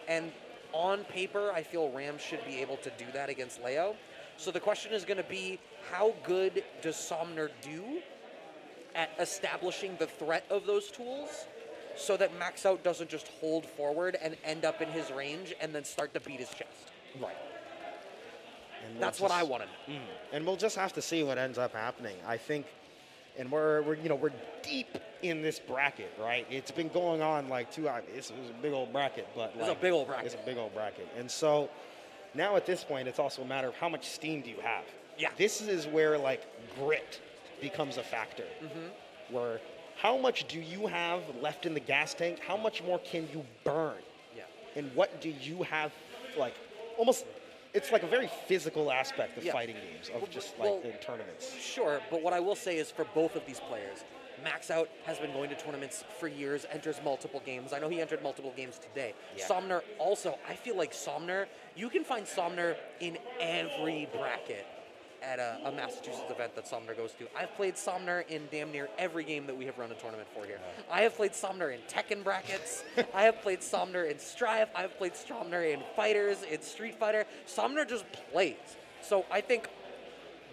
And on paper, I feel Ram should be able to do that against Leo. So the question is going to be, how good does Somner do at establishing the threat of those tools so that Maxout doesn't just hold forward and end up in his range and then start to beat his chest? Right. That's what I want to know. And we'll just have to see what ends up happening. I think, and we're deep in this bracket, right? It's been going on like 2 hours. It's a big old bracket, but It's a big old bracket. It's a big old bracket, and so now at this point, it's also a matter of how much steam do you have. Yeah. This is where like grit becomes a factor. Where how much do you have left in the gas tank? How much more can you burn? Yeah. And what do you have, like, almost, it's like a very physical aspect of Yeah. fighting games, of just like in tournaments. Sure, but what I will say is for both of these players, Maxout has been going to tournaments for years, enters multiple games. I know he entered multiple games today. Yeah. Somner also, I feel like Somner, you can find Somner in every bracket at a Massachusetts event that Somner goes to. I've played Somner in damn near every game that we have run a tournament for here. I have played Somner in Tekken brackets. I have played Somner in Strive. I've played Somner in Fighters, in Street Fighter. Somner just plays. So I think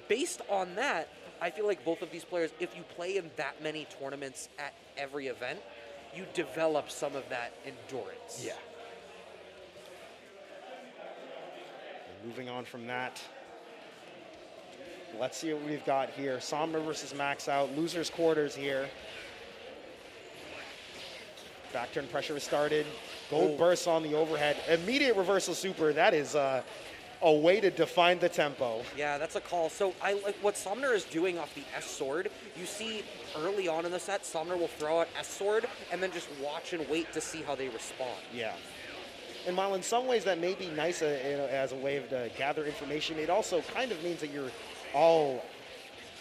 based on that, I feel like both of these players, if you play in that many tournaments at every event, you develop some of that endurance. Yeah. And moving on from that, let's see what we've got here. Somner versus Maxout, losers quarters here. Back turn pressure is started. Gold bursts on the overhead. Immediate reversal super. That is a way to define the tempo. Yeah, that's a call. So I like what Somner is doing off the S sword. You see early on in the set, Somner will throw out S sword and then just watch and wait to see how they respond. Yeah. And while in some ways that may be nice as a way of to gather information, it also kind of means that you're all,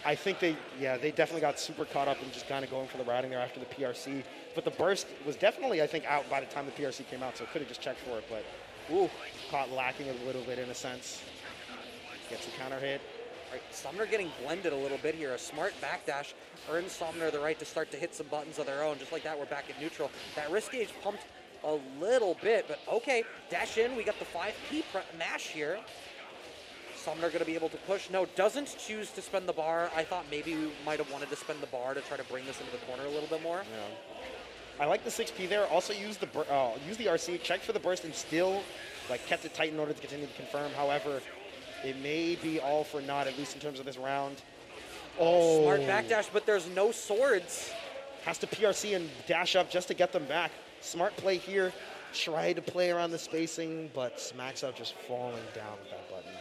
I think they definitely got super caught up in just kind of going for the routing there after the PRC. But the burst was definitely, I think, out by the time the PRC came out, so could have just checked for it. But caught lacking a little bit in a sense. Gets a counter hit. Right, Somner getting blended a little bit here. A smart backdash earns Somner the right to start to hit some buttons of their own. Just like that, we're back at neutral. That wrist gauge pumped a little bit, but okay. Dash in, we got the 5P mash here. Somner going to be able to push. No, doesn't choose to spend the bar. I thought maybe we might have wanted to spend the bar to try to bring this into the corner a little bit more. Yeah. I like the 6P there. Also use the RC, check for the burst, and still kept it tight in order to continue to confirm. However, it may be all for naught, at least in terms of this round. Oh. Smart backdash, but there's no swords. Has to PRC and dash up just to get them back. Smart play here. Try to play around the spacing, but Maxout just falling down with that button.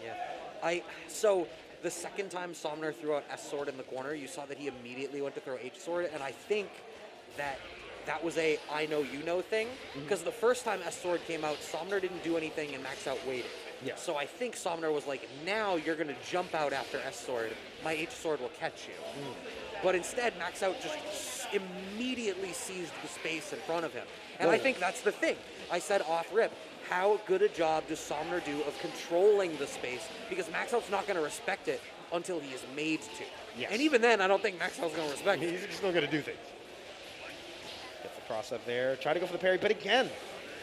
Yeah. So the second time Somner threw out S sword in the corner, you saw that he immediately went to throw H sword, and I think that was a I know you know thing, because the first time S sword came out, Somner didn't do anything and Maxout waited. Yeah. So I think Somner was like, now you're going to jump out after S sword. My H sword will catch you. But instead, Maxout just immediately seized the space in front of him. And I think that's the thing. I said off rip, how good a job does Somner do of controlling the space? Because Maxout's not going to respect it until he is made to. Yes. And even then, I don't think Maxout's going to respect it. He's still going to do things. cross up there. Try to go for the parry, but again,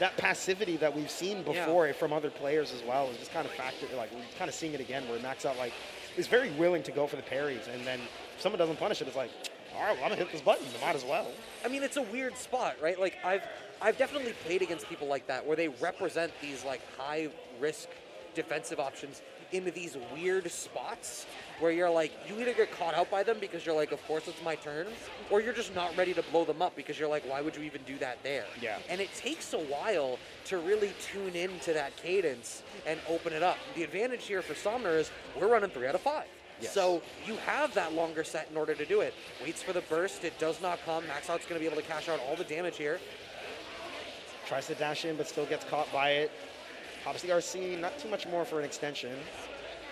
that passivity that we've seen before from other players as well is just kind of factored. Like we're kind of seeing it again, where Maxout like is very willing to go for the parries, and then if someone doesn't punish it, it's like, all right, well, I'm gonna hit this button. I might as well. I mean, it's a weird spot, right? Like I've definitely played against people like that, where they represent these like high risk defensive options into these weird spots where you're like, you either get caught out by them because you're like, of course it's my turn, or you're just not ready to blow them up because you're like, why would you even do that there? Yeah. And it takes a while to really tune into that cadence and open it up. The advantage here for Somner is we're running 3 out of 5. Yes. So you have that longer set in order to do it. Waits for the burst, it does not come. Maxout's going to be able to cash out all the damage here. Tries to dash in, but still gets caught by it. Obviously, RC, not too much more for an extension.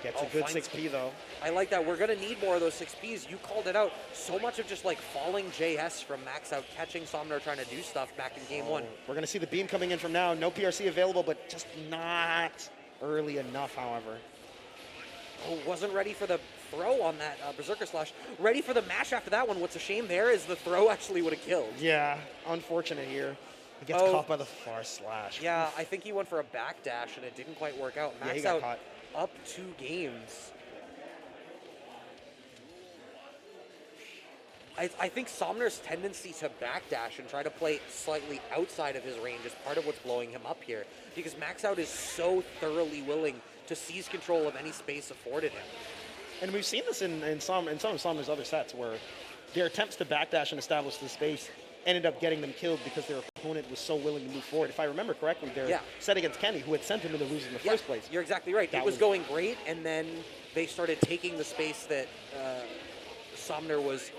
Gets a good 6P, though. I like that. We're going to need more of those 6Ps. You called it out. So much of just, like, falling JS from Maxout, catching Somner trying to do stuff back in Game 1. We're going to see the beam coming in from now. No PRC available, but just not early enough, however. Oh, wasn't ready for the throw on that Berserker Slash. Ready for the mash after that one. What's a shame there is the throw actually would have killed. Yeah, unfortunate here. He gets caught by the far slash. Yeah, I think he went for a backdash and it didn't quite work out. Yeah, he got Maxout caught. up 2 games. I think Somner's tendency to backdash and try to play slightly outside of his range is part of what's blowing him up here, because Maxout is so thoroughly willing to seize control of any space afforded him. And we've seen this in some of Somner's other sets, where their attempts to backdash and establish the space ended up getting them killed because their opponent was so willing to move forward. If I remember correctly, their set against Kenny, who had sent him to the lose in the first place. You're exactly right. It was going great, and then they started taking the space that Somner was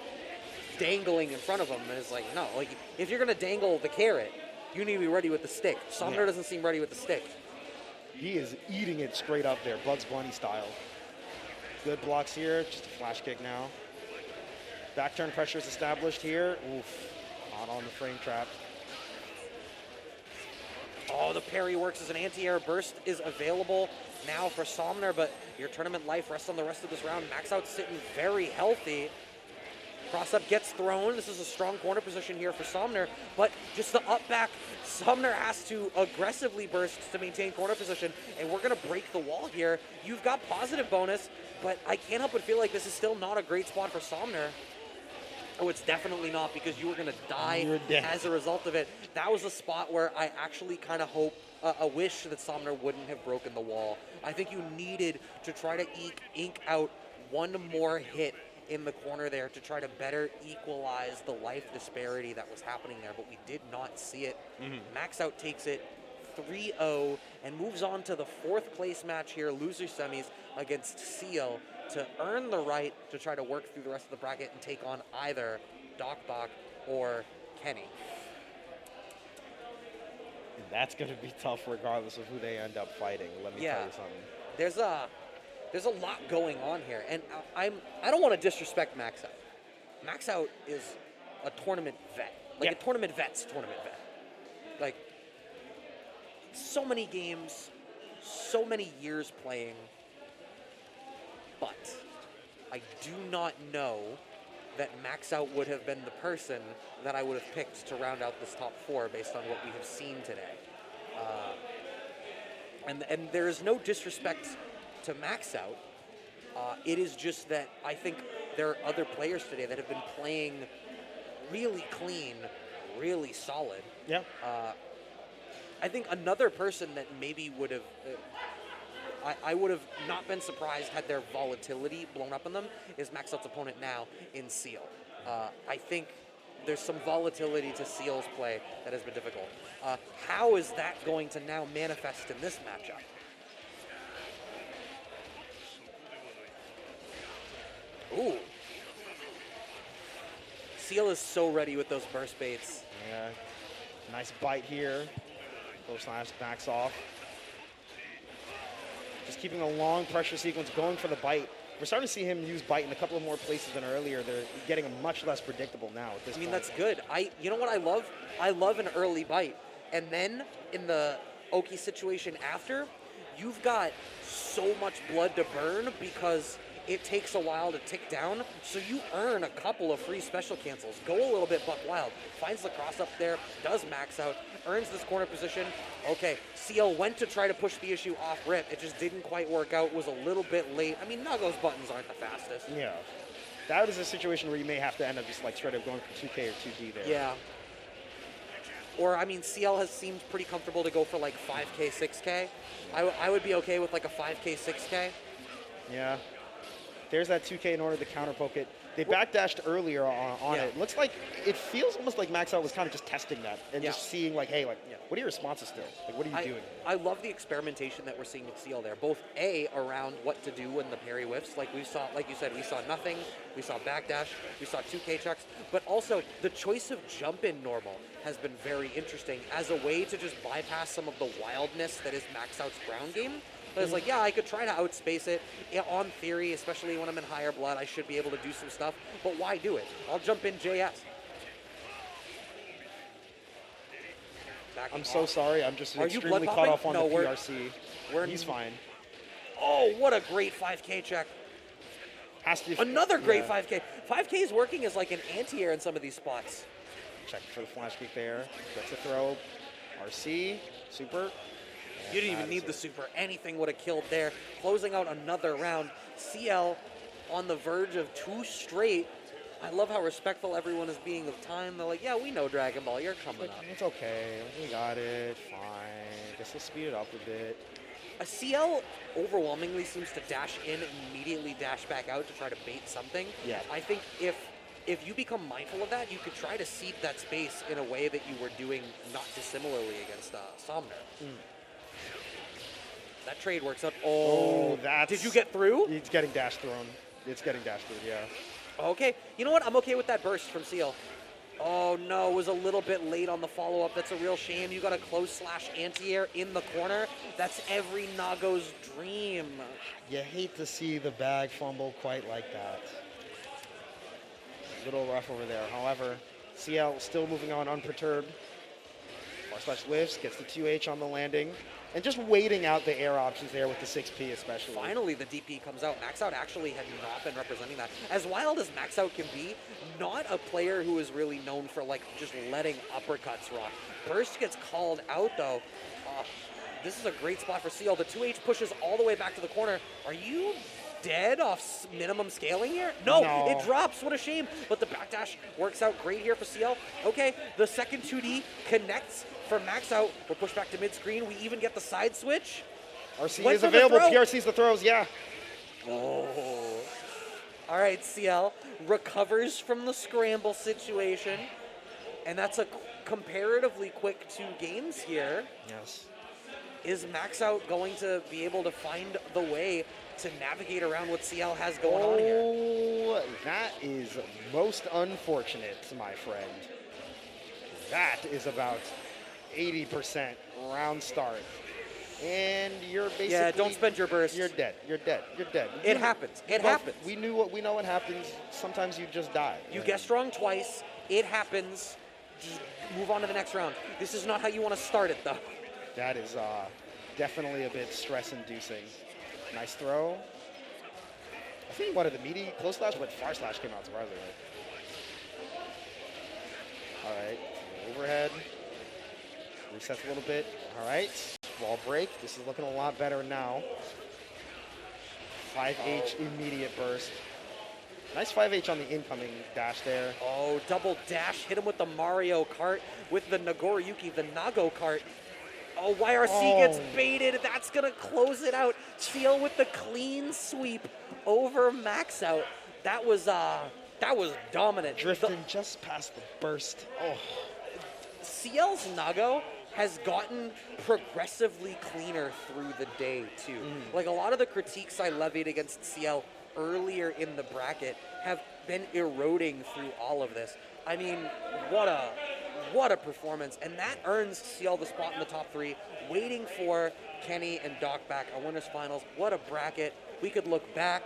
dangling in front of him, and it's like, no, like if you're going to dangle the carrot, you need to be ready with the stick. Somner doesn't seem ready with the stick. He is eating it straight up there, Bugs Bunny style. Good blocks here, just a flash kick now. Back turn pressure is established here. Oof, not on the frame trap. Oh, the parry works as an anti-air burst is available now for Somner, but your tournament life rests on the rest of this round. Maxout sitting very healthy. Cross-up gets thrown. This is a strong corner position here for Somner, but just the up-back, Somner has to aggressively burst to maintain corner position, and we're going to break the wall here. You've got positive bonus, but I can't help but feel like this is still not a great spot for Somner. Oh, it's definitely not, because you were going to die as a result of it. That was a spot where I actually kind of wish that Somner wouldn't have broken the wall. I think you needed to try to ink out one more hit in the corner there to try to better equalize the life disparity that was happening there, but we did not see it. Maxout takes it 3-0 and moves on to the 4th place match here, loser semis against Ciel, to earn the right to try to work through the rest of the bracket and take on either docbach or Kenny. And that's going to be tough regardless of who they end up fighting, let me tell you something. There's a lot going on here, and I don't want to disrespect Maxout. Maxout is a tournament vet, like a tournament vet's tournament vet. Like, so many games, so many years playing, but I do not know that Maxout would have been the person that I would have picked to round out this top 4 based on what we have seen today. And there is no disrespect to Maxout. It is just that I think there are other players today that have been playing really clean, really solid. Yeah. I think another person that maybe would have, I would have not been surprised had their volatility blown up on them, is Maxout's opponent now in Ciel. I think there's some volatility to Ciel's play that has been difficult. How is that going to now manifest in this matchup? Ooh. Ciel is so ready with those burst baits. Yeah. Nice bite here. Low slash backs off. Just keeping a long pressure sequence, going for the bite. We're starting to see him use bite in a couple of more places than earlier. They're getting much less predictable now at this point. That's good. You know what I love? I love an early bite. And then in the Oki situation after, you've got so much blood to burn because it takes a while to tick down, so you earn a couple of free special cancels. Go a little bit buck wild, finds the cross up there, does max out, earns this corner position. Okay, Ciel went to try to push the issue off rip. It just didn't quite work out, was a little bit late. I mean, Nago's buttons aren't the fastest. Yeah. That is a situation where you may have to end up just like straight up going for 2K or 2D there. Yeah. Or, I mean, Ciel has seemed pretty comfortable to go for like 5K, 6K. I would be okay with like a 5K, 6K. Yeah. There's that 2K in order to counter poke it. They backdashed earlier on Yeah. it. Looks like it feels almost like Maxout was kind of just testing that and just seeing like, hey, like, what are your responses still? Like, what are you doing? I love the experimentation that we're seeing with Ciel there. Both around what to do when the parry whiffs, like we saw, like you said, we saw nothing. We saw backdash. We saw 2K chucks. But also the choice of jump in normal has been very interesting as a way to just bypass some of the wildness that is Maxout's ground game. But it's like, yeah, I could try to outspace it. Yeah, on theory, especially when I'm in higher blood, I should be able to do some stuff. But why do it? I'll jump in JS. I'm so sorry. I'm just extremely caught off on the PRC. He's fine. Oh, what a great 5K check. Has to be Another great 5K. 5K is working as like an anti-air in some of these spots. Check for the flash kick there. Gets a throw. RC. Super. You didn't even need the super. Anything would have killed there. Closing out another round. Ciel on the verge of 2 straight. I love how respectful everyone is being of time. They're like, yeah, we know Dragon Ball. You're coming up. It's okay. We got it. Fine. Guess we'll speed it up a bit. Ciel overwhelmingly seems to dash in and immediately dash back out to try to bait something. Yeah. I think if you become mindful of that, you could try to seed that space in a way that you were doing not dissimilarly against Somner. That trade works out. Oh, that's... Did you get through? It's getting dash thrown. It's getting dash through, yeah. Okay. You know what? I'm okay with that burst from Ciel. Oh, no. It was a little bit late on the follow-up. That's a real shame. You got a close slash anti-air in the corner. That's every Nago's dream. You hate to see the bag fumble quite like that. A little rough over there. However, Ciel still moving on unperturbed. R/slash lifts, gets the 2H on the landing. And just waiting out the air options there with the 6P especially. Finally, the DP comes out. Maxout actually had not been representing that. As wild as Maxout can be, not a player who is really known for like just letting uppercuts rock. Burst gets called out though. This is a great spot for Ciel. The 2H pushes all the way back to the corner. Are you dead off minimum scaling here? No, it drops. What a shame. But the backdash works out great here for Ciel. Okay, the second 2D connects for Maxout. We're pushed back to mid-screen. We even get the side switch. RC is available. PRC's the throws, yeah. Oh. All right, Ciel recovers from the scramble situation. And that's a comparatively quick 2 games here. Yes. Is Maxout going to be able to find the way to navigate around what Ciel has going on here? Oh, that is most unfortunate, my friend. That is about 80% round start. And you're basically... Yeah, don't spend your burst. You're dead. You're dead. You're dead. It happens. It happens. We know what happens. Sometimes you just die. You get strong twice. It happens. Just move on to the next round. This is not how you want to start it, though. That is definitely a bit stress-inducing. Nice throw. I think one of the meaty close slash, but far slash came out surprisingly. All right, overhead. Resets a little bit. All right, wall break. This is looking a lot better now. 5H immediate burst. Nice 5H on the incoming dash there. Oh, double dash. Hit him with the Mario Kart, with the Nagoriyuki, the Nago Kart. Oh, YRC gets baited. That's going to close it out. Ciel with the clean sweep over Maxout. That was dominant. Drifting just past the burst. Oh. Ciel's Nago has gotten progressively cleaner through the day, too. Like, a lot of the critiques I levied against Ciel earlier in the bracket have been eroding through all of this. I mean, what a performance. And that earns Ciel the spot in the top 3, waiting for Kenny and docbach on winners finals. What a bracket. We could look back.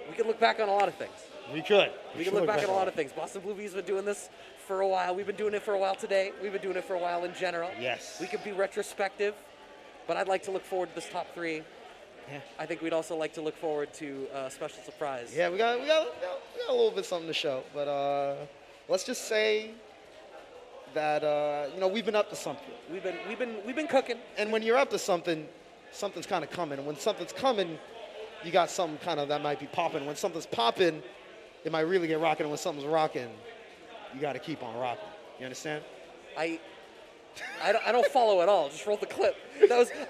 We could look back on a lot of things. We could. We could look back on a lot of things. BostonBlueBeat's been doing this for a while. We've been doing it for a while today. We've been doing it for a while in general. Yes. We could be retrospective, but I'd like to look forward to this top 3. Yeah. I think we'd also like to look forward to a special surprise. Yeah, we got a little bit something to show, but let's just say that we've been up to something. We've been cooking. And when you're up to something, something's kind of coming. And when something's coming, you got something kind of that might be popping. When something's popping, it might really get rocking. And when something's rocking, you got to keep on rocking. You understand? I don't follow at all. Just roll the clip.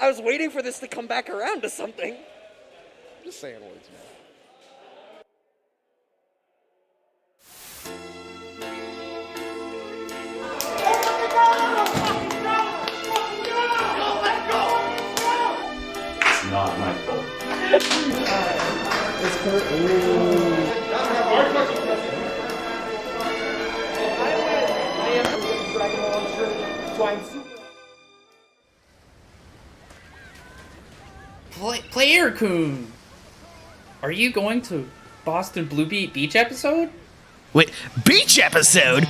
I was waiting for this to come back around to something. I'm just saying words, man. It's not my fault. Player-kun! Are you going to BostonBlueBeat beach episode? Wait, beach episode?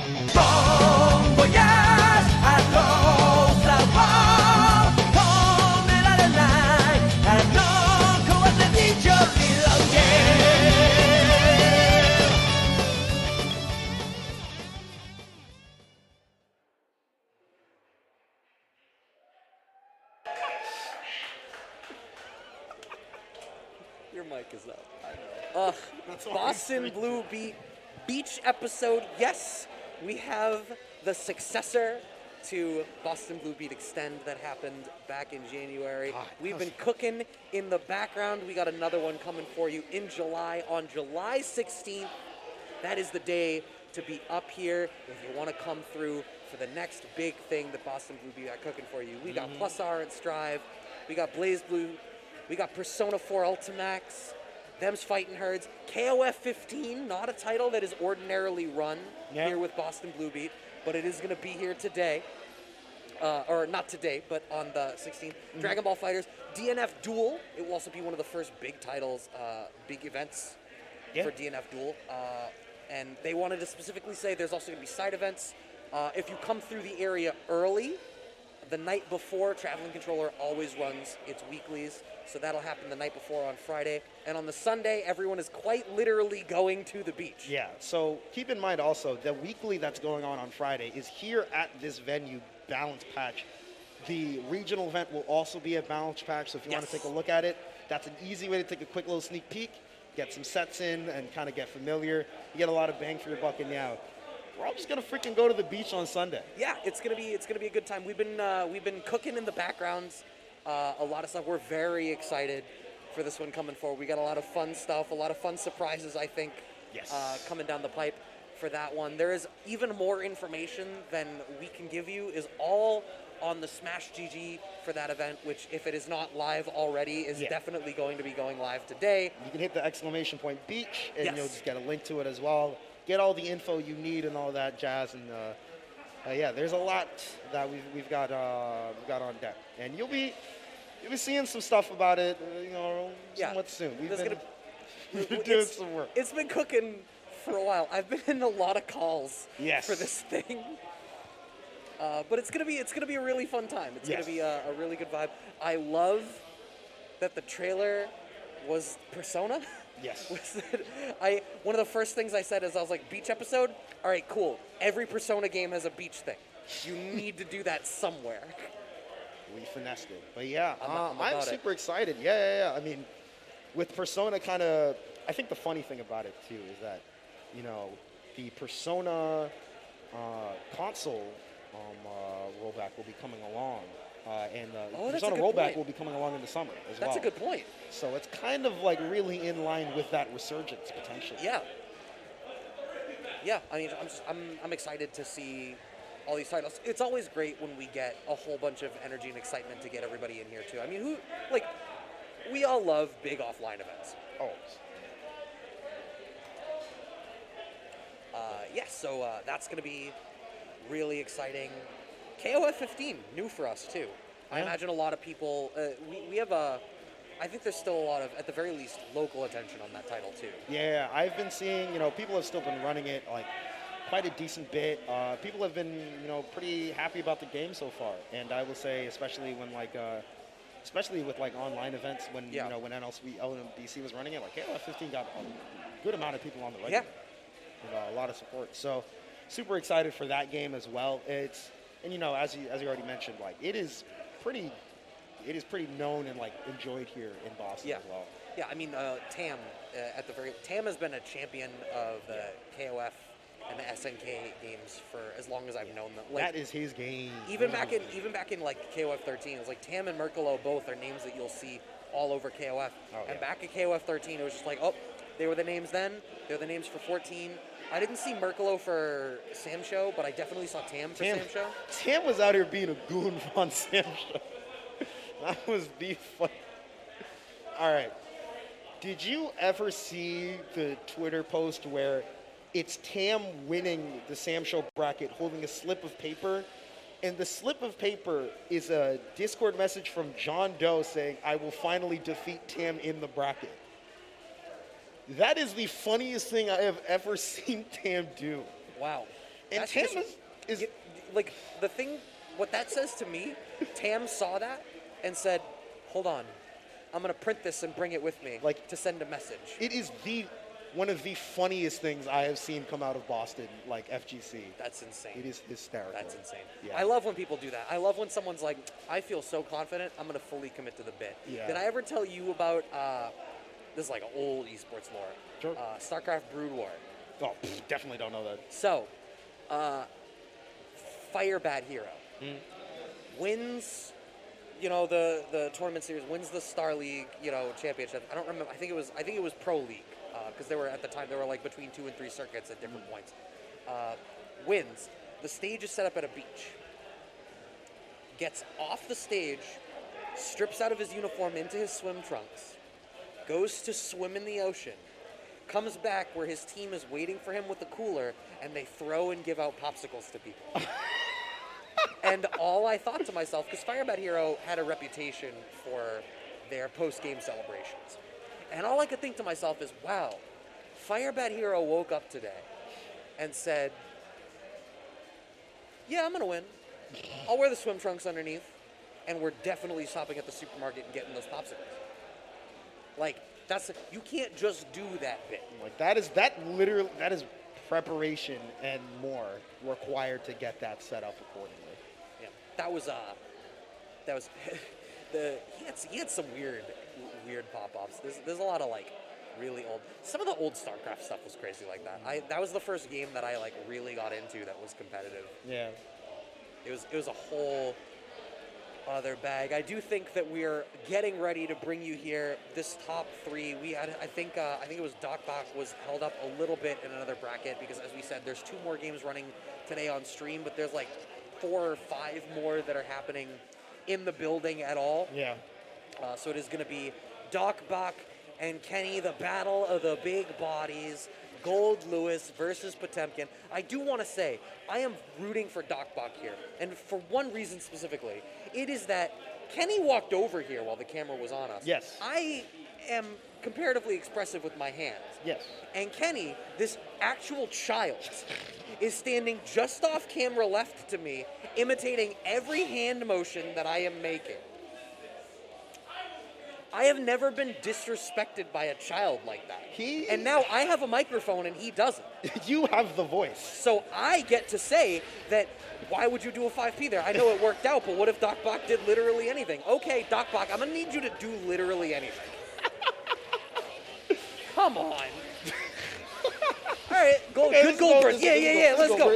Your mic is up. I know. Boston Blue Beach episode. Yes, we have the successor to Boston Blue Beat Extend that happened back in January. We've been cooking in the background. We got another one coming for you in July, on July 16th. That is the day to be up here if you want to come through for the next big thing that Boston Blue Beat got cooking for you. We got Plus R and Strive. We got BlazBlue. We got Persona 4 Ultimax, Them's Fighting Herds, KOF 15, not a title that is ordinarily run here with Boston Blue Beat, but it is going to be here today. Or not today, but on the 16th. Dragon Ball Fighters, DNF Duel. It will also be one of the first big titles, big events for DNF Duel. And they wanted to specifically say there's also going to be side events. If you come through the area early, the night before, Traveling Controller always runs its weeklies. So that'll happen the night before on Friday. And on the Sunday, everyone is quite literally going to the beach. Yeah, so keep in mind also, the weekly that's going on Friday is here at this venue, Balance Patch. The regional event will also be at Balance Patch, so if you want to take a look at it, that's an easy way to take a quick little sneak peek, get some sets in, and kind of get familiar. You get a lot of bang for your buck, and yeah, we're all just gonna freaking go to the beach on Sunday. Yeah, it's gonna be a good time. We've been cooking in the backgrounds. A lot of stuff. We're very excited for this one coming forward. We got a lot of fun stuff, a lot of fun surprises, I think, coming down the pipe for that one. There is even more information than we can give you is all on the Smash GG for that event, which, if it is not live already, is definitely going to be going live today. You can hit the exclamation point beach, and you'll just get a link to it as well. Get all the info you need and all that jazz, and yeah, there's a lot that we've got on deck, and you'll be seeing some stuff about it, somewhat soon. We've been doing some work. It's been cooking for a while. I've been in a lot of calls for this thing, but it's gonna be a really fun time. It's gonna be a really good vibe. I love that the trailer was Persona. Yes. One of the first things I said is I was like, beach episode? All right, cool. Every Persona game has a beach thing. You need to do that somewhere. We finessed it. But yeah, I'm super it. excited. Yeah. I mean, with Persona I think the funny thing about it too is that, the Persona console rollback will be coming along. And the Persona rollback will be coming along in the summer as well. That's a good point. So it's kind of like really in line with that resurgence potentially. Yeah. Yeah, I mean, I'm excited to see all these titles. It's always great when we get a whole bunch of energy and excitement to get everybody in here too. I mean, we all love big offline events. Always. So that's going to be really exciting. KOF 15, new for us too. I imagine a lot of people, we have I think there's still a lot of, at the very least, local attention on that title too. Yeah, I've been seeing, people have still been running it like quite a decent bit. People have been, pretty happy about the game so far. And I will say, especially when especially with like online events when Yeah. you know when LMBC was running it. Like KOF 15 got a good amount of people on the Yeah. regular. A lot of support. So super excited for that game as well. And you know, as you already mentioned, like it is pretty known and like enjoyed here in Boston Yeah. as well. Yeah, I mean, Tam, Tam has been a champion of the KOF and the SNK games for as long as I've known them. Like, That is his game. even back in like KOF 13, it's like Tam and Merkalo both are names that you'll see all over KOF. And back at KOF 13, it was just like, oh, they were the names then. They're the names for 14. I didn't see Merkalo for Sam Show, but I definitely saw Tam for Sam Show. Tam was out here being a goon on Sam Show. That was the fun. All right. Did you ever see the Twitter post where it's Tam winning the Sam Show bracket holding a slip of paper? And the slip of paper is a Discord message from John Doe saying, I will finally defeat Tam in the bracket. That is the funniest thing I have ever seen Tam do. Wow. And That's Tam just- is like the thing, what that says to me, Tam saw that and said, hold on, I'm going to print this and bring it with me Like, to send a message. it is one of the funniest things I have seen come out of Boston, like FGC. That's insane. It is hysterical. That's insane. Yeah. I love when people do that. I love when someone's like, I feel so confident, I'm going to fully commit to the bit. Yeah. Did I ever tell you about, this is like old esports lore, Sure. StarCraft Brood War? Oh, definitely don't know that. So, Fire Bad Hero wins, you know, the tournament series, wins the Star League, you know, championship. I don't remember. I think it was Pro League because they were at the time they were like between 2 and 3 circuits at different points. Wins. The stage is set up at a beach. Gets off the stage, strips out of his uniform into his swim trunks, goes to swim in the ocean. Comes back where his team is waiting for him with the cooler, and they throw and give out popsicles to people. And all I thought to myself, because Firebad Hero had a reputation for their post-game celebrations, and all I could think to myself is, wow, Firebad Hero woke up today and said, yeah, I'm going to win. I'll wear the swim trunks underneath, and we're definitely stopping at the supermarket and getting those popsicles. Like, you can't just do that bit. Like that is preparation and more required to get that set up accordingly. Yeah, that was he had some weird pop-ups. There's a lot of like really old. Some of the old StarCraft stuff was crazy like that. That was the first game that I like really got into that was competitive. Yeah. It was a whole other bag. I do think that we are getting ready to bring you here this top 3. We had, I think it was docbach was held up a little bit in another bracket because, as we said, there's 2 more games running today on stream, but there's like 4 or 5 more that are happening in the building at all. Yeah. So it is going to be docbach and Kenny, the battle of the big bodies. Gold Lewis versus Potemkin. I do want to say, I am rooting for docbach here. And for one reason specifically, it is that Kenny walked over here while the camera was on us. Yes. I am comparatively expressive with my hands. Yes. And Kenny, this actual child, is standing just off camera left to me, imitating every hand motion that I am making. I have never been disrespected by a child like that. And now I have a microphone and he doesn't. You have the voice. So I get to say that, why would you do a 5P there? I know it worked out, but what if docbach did literally anything? Okay, docbach, I'm going to need you to do literally anything. Come on. All right, good gold burst. Yeah, let's go.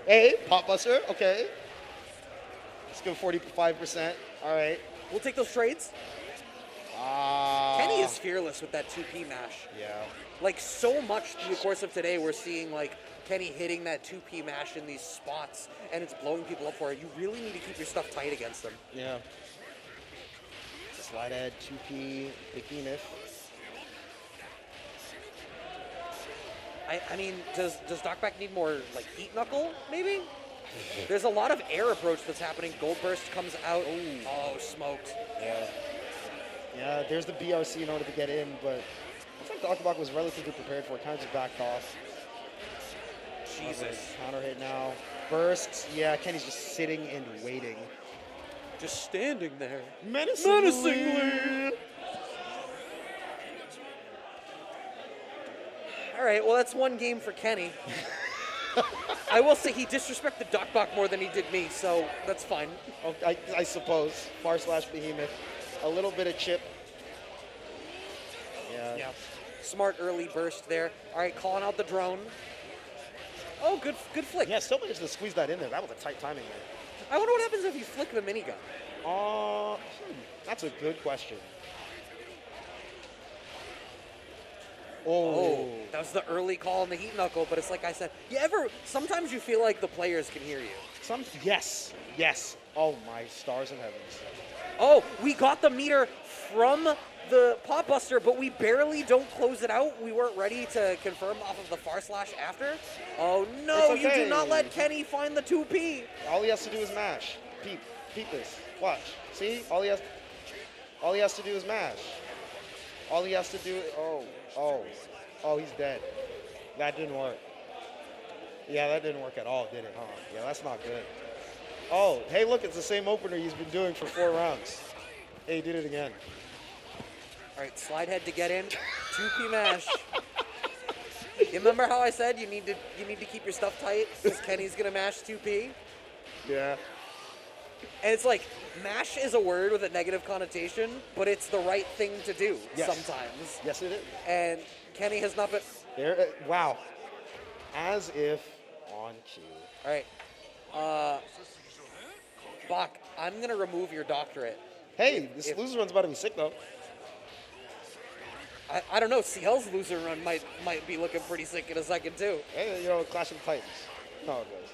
Hey, pop buster, okay. Let's go 45%. All right. We'll take those trades. Kenny is fearless with that 2P mash. Yeah. Like, so much through the course of today, we're seeing, like, Kenny hitting that 2P mash in these spots, and it's blowing people up for it. You really need to keep your stuff tight against them. Yeah. Slide add, 2P, behemoth. I mean, does docbach need more, like, heat knuckle, maybe? There's a lot of air approach that's happening. Gold burst comes out. Oh, smoked. Yeah. Yeah, there's the BRC in order to get in, but I think docbach was relatively prepared for it. Kind of just backed off. Jesus. Counter hit now. Bursts. Yeah, Kenny's just sitting and waiting. Just standing there. Menacingly. All right, well, that's one game for Kenny. I will say he disrespected docbach more than he did me, so that's fine. Oh, I suppose. / behemoth. A little bit of chip. Yeah. Smart early burst there. All right, calling out the drone. Oh, good flick. Yeah, still managed to squeeze that in there. That was a tight timing there. I wonder what happens if you flick the minigun. That's a good question. Oh, that was the early call on the heat knuckle, but it's like I said, sometimes you feel like the players can hear you. Yes. Oh my stars and heavens. Oh, we got the meter from the pop buster, but we barely don't close it out. We weren't ready to confirm off of the / after. Oh no, It's okay. You do not let Kenny find the 2P. All he has to do is mash. Peep this. Watch. See? All he has to do is mash. All he has to do. Oh, he's dead. That didn't work. Yeah, that didn't work at all, did it? Huh? Yeah, that's not good. Oh, hey, look, it's the same opener he's been doing for 4 rounds. Hey, he did it again. All right, slide head to get in. 2P mash. You remember how I said you need to keep your stuff tight because Kenny's gonna mash 2P? Yeah. And it's like, mash is a word with a negative connotation, but it's the right thing to do sometimes. Yes, it is. And Kenny has not been... There. Wow. As if on cue. All right. Bach, I'm going to remove your doctorate. Hey, this loser run's about to be sick, though. I don't know. Ciel's loser run might be looking pretty sick in a second, too. Hey, Clash of the Titans. No, it goes.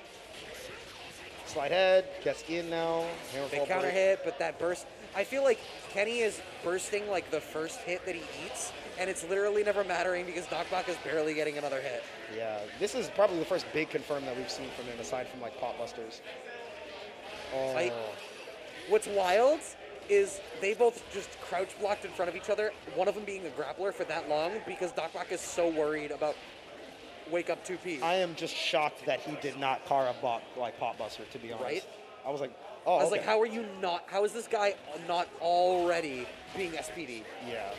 Slide head, gets in now. They counter hit, but that burst. I feel like Kenny is bursting like the first hit that he eats, and it's literally never mattering because docbach is barely getting another hit. Yeah, this is probably the first big confirm that we've seen from him, aside from like pop busters. Oh. What's wild is they both just crouch blocked in front of each other, one of them being a grappler for that long because docbach is so worried about wake up 2P. I am just shocked that he did not car a pop buster, to be honest. Right? I was like, like, how is this guy not already being SPD? Yeah.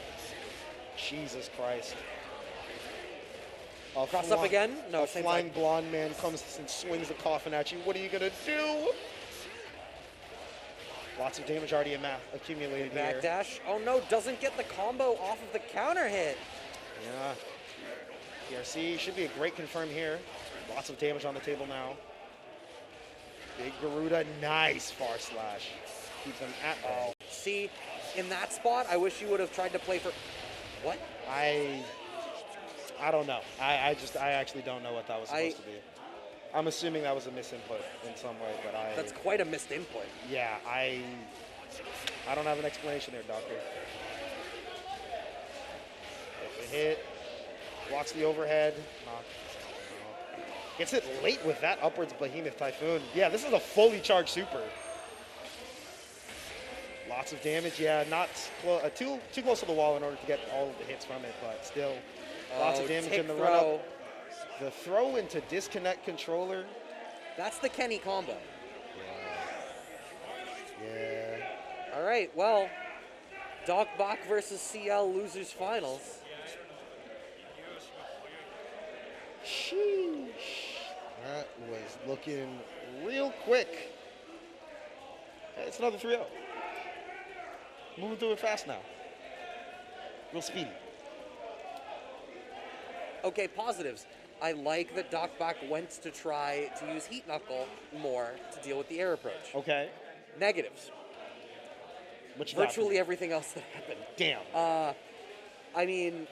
Jesus Christ. Cross up again? No, a same flying side. blonde man comes and swings the coffin at you. What are you going to do? Lots of damage already accumulated here. Backdash. Oh no, doesn't get the combo off of the counter hit. Yeah. PRC should be a great confirm here. Lots of damage on the table now. Big Garuda, nice far slash. Keeps him at bay. See, in that spot, I wish you would have tried to play for... What? I don't know. I actually don't know what that was supposed to be. I'm assuming that was a misinput in some way, but That's quite a missed input. Yeah, I don't have an explanation there, Doctor. Gets a hit. Blocks the overhead. Gets it late with that upwards behemoth typhoon. Yeah, this is a fully charged super. Lots of damage. Yeah, not too close to the wall in order to get all of the hits from it, but still lots of damage in the run up. The throw into disconnect controller. That's the Kenny combo. Yeah. All right, well, docbach versus Ciel losers finals. Sheesh. That was looking real quick. It's another 3-0. Moving through it fast now. Real speedy. Okay, positives. I like that docbach went to try to use heat knuckle more to deal with the air approach. Okay. Negatives. Which virtually everything else that happened. Damn. I mean,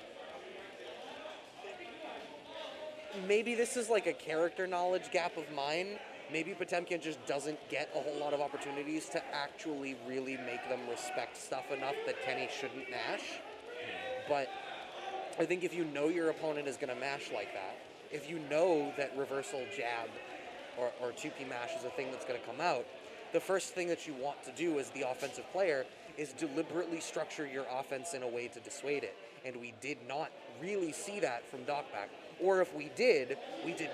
maybe this is like a character knowledge gap of mine. Maybe Potemkin just doesn't get a whole lot of opportunities to actually really make them respect stuff enough that Kenny shouldn't mash. But I think if you know your opponent is going to mash like that, if you know that reversal jab or 2P mash is a thing that's going to come out, the first thing that you want to do as the offensive player is deliberately structure your offense in a way to dissuade it. And we did not really see that from docbach. Or if we did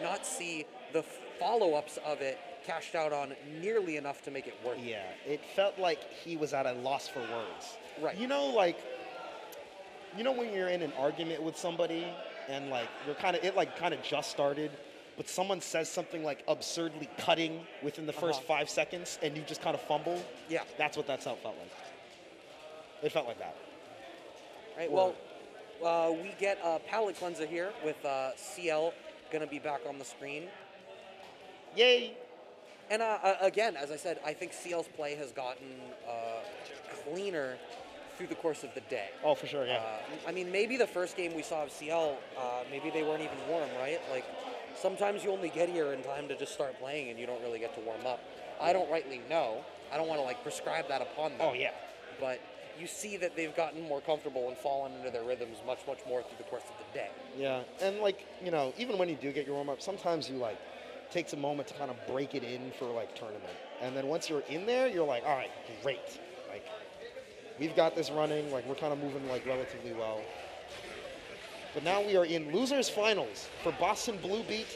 not see the follow-ups of it cashed out on nearly enough to make it work. Yeah, it felt like he was at a loss for words. Right. You know, when you're in an argument with somebody and like you're kind of just started, but someone says something like absurdly cutting within the first 5 seconds and you just kind of fumble. Yeah. That's what that felt like. It felt like that. Right. Well, we get a palette cleanser here with Ciel going to be back on the screen. Yay. And again, as I said, I think Ciel's play has gotten cleaner through the course of the day. Oh, for sure, yeah. I mean, maybe the first game we saw of Ciel, maybe they weren't even warm, right? Like, sometimes you only get here in time to just start playing and you don't really get to warm up. I don't rightly know. I don't want to, prescribe that upon them. Oh, yeah. But you see that they've gotten more comfortable and fallen into their rhythms much, much more through the course of the day. Yeah, and, even when you do get your warm-up, sometimes you, takes a moment to kind of break it in for, tournament. And then once you're in there, you're like, all right, great. We've got this running, we're kind of moving, relatively well. But now we are in losers finals for BostonBlueBeat,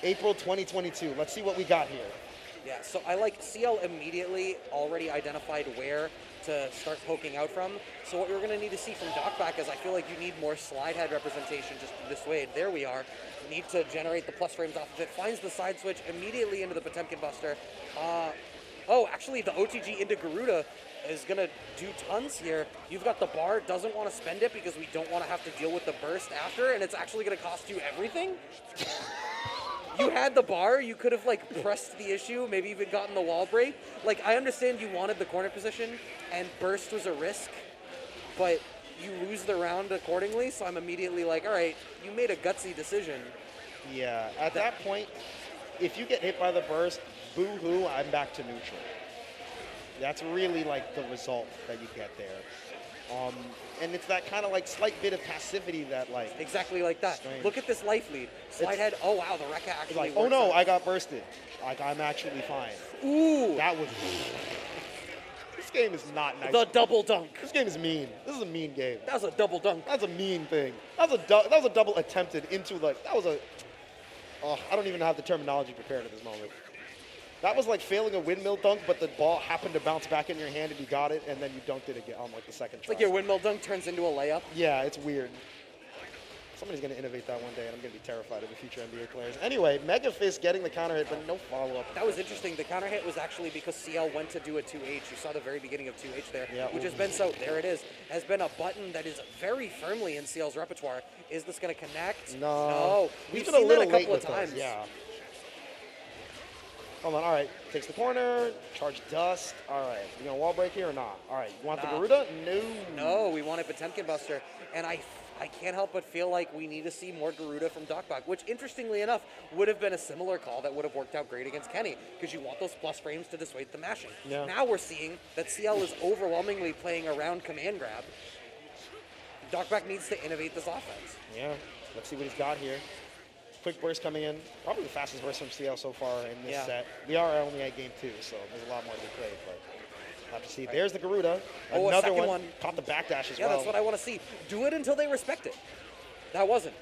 April 2022. Let's see what we got here. Yeah, so I like Ciel immediately already identified where to start poking out from. So what we're going to need to see from docbach is I feel like you need more slide head representation just this way. There we are. You need to generate the plus frames off of it. Finds the side switch immediately into the Potemkin Buster. Actually, the OTG into Garuda is going to do tons here. You've got the bar, doesn't want to spend it because we don't want to have to deal with the burst after, and it's actually going to cost you everything. You had the bar, you could have pressed the issue, maybe even gotten the wall break. I understand you wanted the corner position and burst was a risk, but you lose the round accordingly, so I'm immediately all right, you made a gutsy decision. Yeah, at that point, if you get hit by the burst, boo-hoo, I'm back to neutral. That's really the result that you get there. And it's that kind of slight bit of passivity that Exactly like that. Strange. Look at this life lead. Slide head, oh wow, the Rekka actually oh works no, out. I got bursted. I'm actually fine. Ooh! That was... This game is not nice. The double dunk. This game is mean. This is a mean game. That was a double dunk. That's a mean thing. That was a double attempted into that was a... Oh, I don't even have the terminology prepared at this moment. That was like failing a windmill dunk, but the ball happened to bounce back in your hand and you got it, and then you dunked it again on the second try. It's like your windmill dunk turns into a layup. Yeah, it's weird. Somebody's going to innovate that one day, and I'm going to be terrified of the future NBA players. Anyway, Mega Fist getting the counter hit, but no follow-up. That was interesting. The counter hit was actually because Ciel went to do a 2H. You saw the very beginning of 2H there, which has been there it is, has been a button that is very firmly in Ciel's repertoire. Is this going to connect? No. We've He's seen been a that little a couple late of with times. those, yeah. Hold on, all right. Takes the corner, charge dust. All right, you gonna wall break here or not? All right, you want the Garuda? No. No, we want a Potemkin Buster. And I can't help but feel like we need to see more Garuda from docbach, which interestingly enough would have been a similar call that would have worked out great against Kenny, because you want those plus frames to dissuade the mashing. Yeah. Now we're seeing that Ciel is overwhelmingly playing around command grab. docbach needs to innovate this offense. Yeah, let's see what he's got here. Quick burst coming in. Probably the fastest burst from Ciel so far in this set. We are only at game 2, so there's a lot more to be played, but we'll have to see. There's the Garuda. Oh, another a second one. Caught the backdash as well. Yeah, that's what I want to see. Do it until they respect it. That wasn't.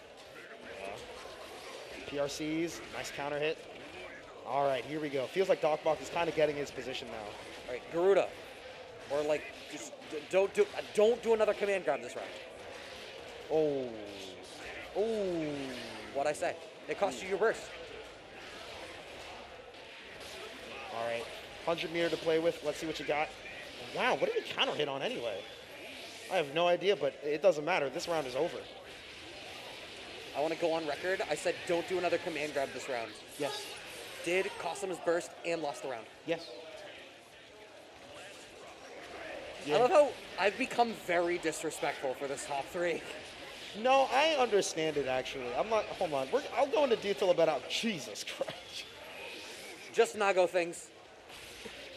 PRCs, nice counter hit. All right, here we go. Feels like docbach is kind of getting his position now. All right, Garuda. Or just don't do another command grab this round. Oh. What'd I say? It cost you your burst. All right, 100 meter to play with. Let's see what you got. Wow, what did he counter hit on anyway? I have no idea, but it doesn't matter. This round is over. I want to go on record. I said don't do another command grab this round. Yes. Did, cost him his burst, and lost the round. Yes. I love how I've become very disrespectful for this top 3. No, I understand it, actually. I'm not, hold on. I'll go into detail about how, Jesus Christ. Just Nago things.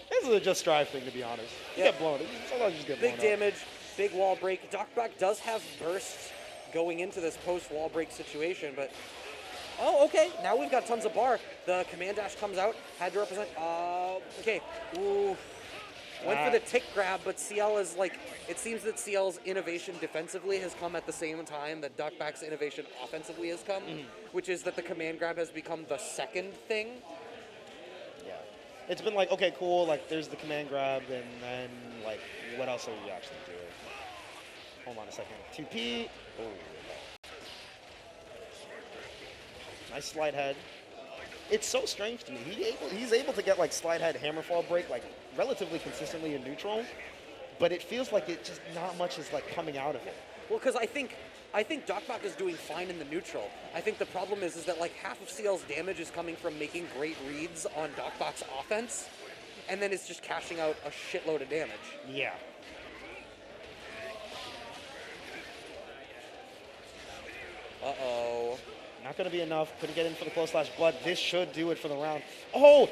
This is a just strive thing, to be honest. You get blown. Sometimes you just get blown Big damage, big wall break. docbach does have bursts going into this post-wall break situation, but... Oh, okay. Now we've got tons of bar. The command dash comes out. Had to represent... Okay. Ooh. Went for the tick grab, but Ciel is like, it seems that Ciel's innovation defensively has come at the same time that docbach's innovation offensively has come, which is that the command grab has become the second thing. Yeah. It's been like, okay, cool, like there's the command grab, and then like, what else are we actually doing? Hold on a second. 2P. Oh. Nice slide head. It's so strange to me. He's able to get like slide head hammerfall break like relatively consistently in neutral, but it feels like it just not much is like coming out of it. Well, because I think docbach is doing fine in the neutral. I think the problem is that like half of Ciel's damage is coming from making great reads on docbach's offense, and then it's just cashing out a shitload of damage. Yeah. Uh-oh. Not going to be enough. Couldn't get in for the close slash blood. This should do it for the round. Oh,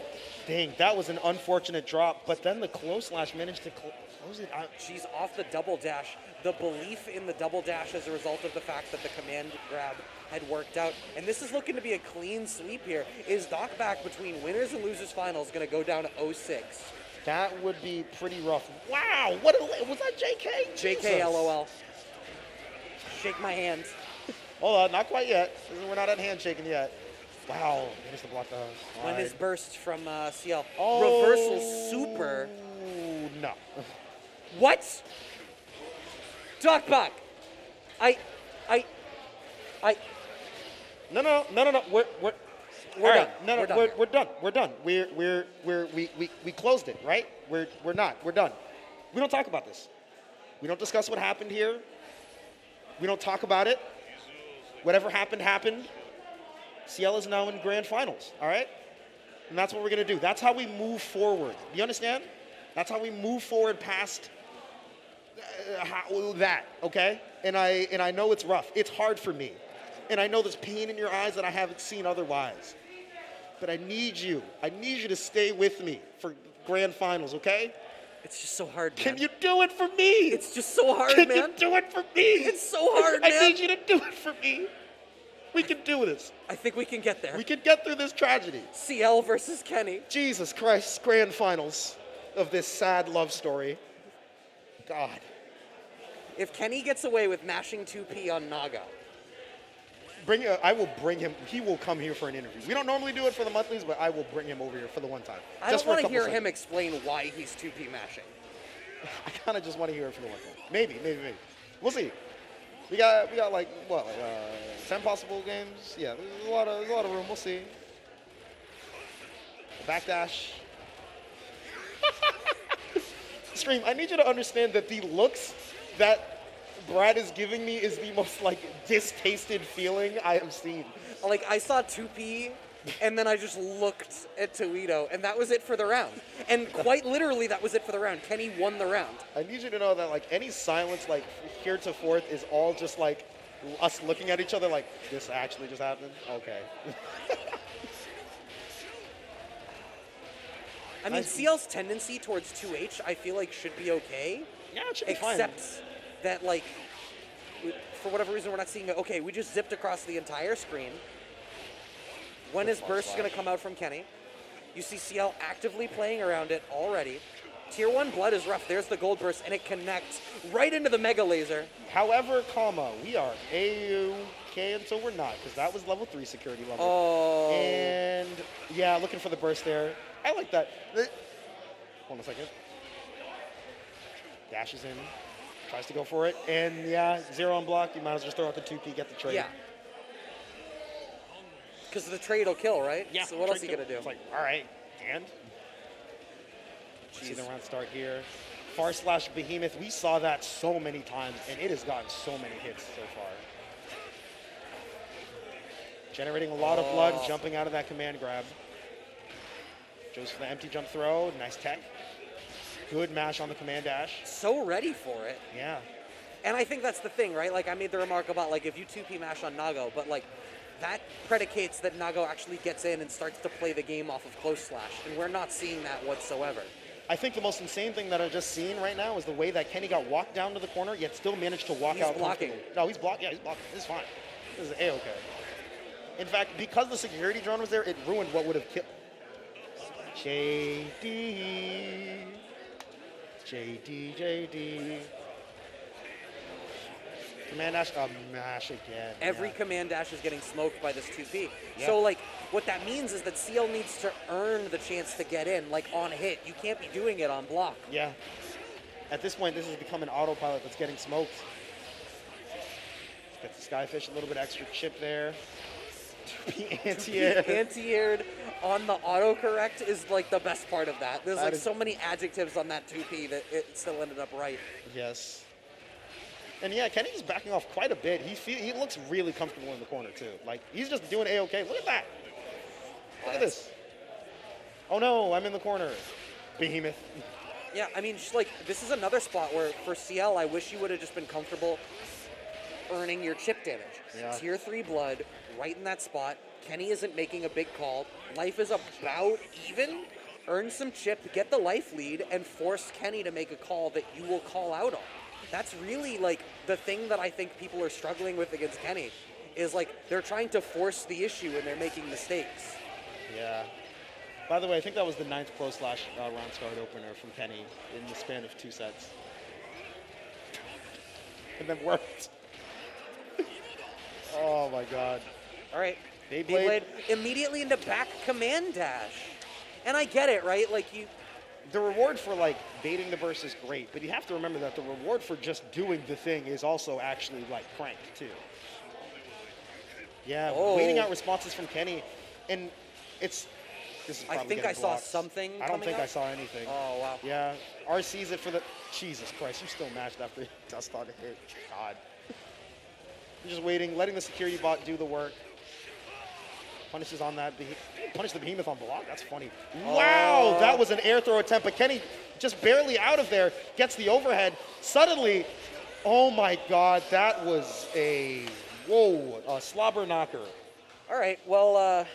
dang. That was an unfortunate drop. But then the close slash managed to close it out. She's off the double dash. The belief in the double dash as a result of the fact that the command grab had worked out. And this is looking to be a clean sweep here. Is docbach between winners and losers finals going to go down to 0-6? That would be pretty rough. Wow. What was that JK? JK, Jesus. LOL. Shake my hand. Hold on, not quite yet. We're not at handshaking yet. Wow, managed to block the slide. When is burst from Ciel? Oh, Reversal super. No. What? Docbach. No. We're done. No. We're done. We closed it, right? We're done. We don't talk about this. We don't discuss what happened here. We don't talk about it. Whatever happened, happened. Ciel is now in grand finals, all right? And that's what we're going to do. That's how we move forward. You understand? That's how we move forward past that, okay? And I know it's rough. It's hard for me. And I know there's pain in your eyes that I haven't seen otherwise. But I need you. I need you to stay with me for grand finals, okay? It's just so hard, man. Can you do it for me? It's just so hard, man. man. Can you do it for me? It's so hard, man. I need you to do it for me. We can do this. I think we can get there. We can get through this tragedy. Ciel versus Kenny. Jesus Christ, grand finals of this sad love story. God. If Kenny gets away with mashing 2P on Naga. I will bring him. He will come here for an interview. We don't normally do it for the monthlies, but I will bring him over here for the one time. I don't want to hear him explain why he's 2P mashing. I kind of just want to hear it for the one time. Maybe. We'll see. We got like what, 10 possible games? Yeah, there's a lot of room. We'll see. Backdash. Stream, I need you to understand that the looks that Brad is giving me is the most like distasted feeling I have seen. Like I saw 2P and then I just looked at Toledo and that was it for the round. And quite literally that was it for the round. Kenny won the round. I need you to know that like any silence like heretofore is all just like us looking at each other like this actually just happened? Okay. I mean, Ciel's tendency towards 2H I feel like should be okay. Yeah, it should be fine. Except that, like, for whatever reason, we're not seeing it. Okay, we just zipped across the entire screen. When is burst going to come out from Kenny? You see Ciel actively playing around it already. Tier 1 blood is rough. There's the gold burst, and it connects right into the mega laser. However, we are A-OK until we're not, because that was level 3 security level. Oh. And, yeah, looking for the burst there. I like that. Hold on a second. Dashes in. Tries to go for it, and yeah, 0 on block. You might as well just throw out the 2P, get the trade. Yeah. Because the trade will kill, right? Yeah. So what else are you going to do? It's like, all right, and? See the round start here. Far slash behemoth, we saw that so many times, and it has gotten so many hits so far. Generating a lot of blood, jumping out of that command grab. Goes for the empty jump throw, nice tech. Good mash on the command dash. So ready for it. Yeah. And I think that's the thing, right? Like, I made the remark about, like, if you 2P mash on Nago, but, like, that predicates that Nago actually gets in and starts to play the game off of close slash, and we're not seeing that whatsoever. I think the most insane thing that I've just seen right now is the way that Kenny got walked down to the corner, yet still managed to walk out. He's blocking. No, he's blocking. Yeah, he's blocking. This is fine. This is A-OK. In fact, because the security drone was there, it ruined what would have killed. JD. JD. Command dash, mash again. Every yeah. command dash is getting smoked by this 2P. Yeah. So, like, what that means is that Ciel needs to earn the chance to get in, like, on hit. You can't be doing it on block. Yeah. At this point, this has become an autopilot that's getting smoked. Gets the Skyfish, a little bit extra chip there. Anti-air. Anti-aired on the autocorrect is, like, the best part of that. There's, That like, is- so many adjectives on that 2P that it still ended up right. Yes. And yeah, Kenny's backing off quite a bit. He looks really comfortable in the corner too. Like he's just doing A-okay. Look at that. Look at this. Oh no, I'm in the corner. Behemoth. Yeah, I mean, just like, this is another spot where for Ciel, I wish you would have just been comfortable earning your chip damage. Yeah. Tier 3 blood, right in that spot. Kenny isn't making a big call. Life is about even. Earn some chip, get the life lead, and force Kenny to make a call that you will call out on. That's really, like, the thing that I think people are struggling with against Kenny is, like, they're trying to force the issue and they're making mistakes. Yeah. By the way, I think that was the 9th pro slash round start opener from Kenny in the span of 2 sets. And then worked. Oh my god. All right. Beyblade. Beyblade immediately into back command dash. And I get it, right? Like, The reward for like baiting the burst is great, but you have to remember that the reward for just doing the thing is also actually like cranked too. Yeah, Oh. waiting out responses from Kenny, and this is I probably think I getting saw blocked. something I don't coming think up. I saw anything. Oh, wow. Yeah, RC's it for the. Jesus Christ, you still mashed after dust on a hit. God. You're just waiting, letting the security bot do the work. Punishes on that. Punish the behemoth on block. That's funny. Wow, that was an air throw attempt, but Kenny just barely out of there, gets the overhead. Suddenly, oh my God, that was a slobber knocker. All right, well,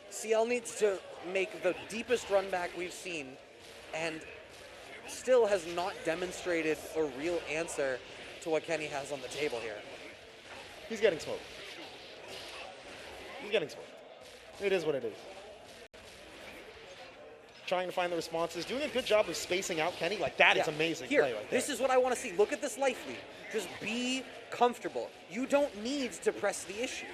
Ciel needs to make the deepest run back we've seen and still has not demonstrated a real answer to what Kenny has on the table here. He's getting smoked. He's getting smoked. It is what it is. Trying to find the responses, doing a good job of spacing out Kenny. Like, that is amazing Here, play right there. this is what I want to see. Look at this life lead. Just be comfortable. You don't need to press the issue.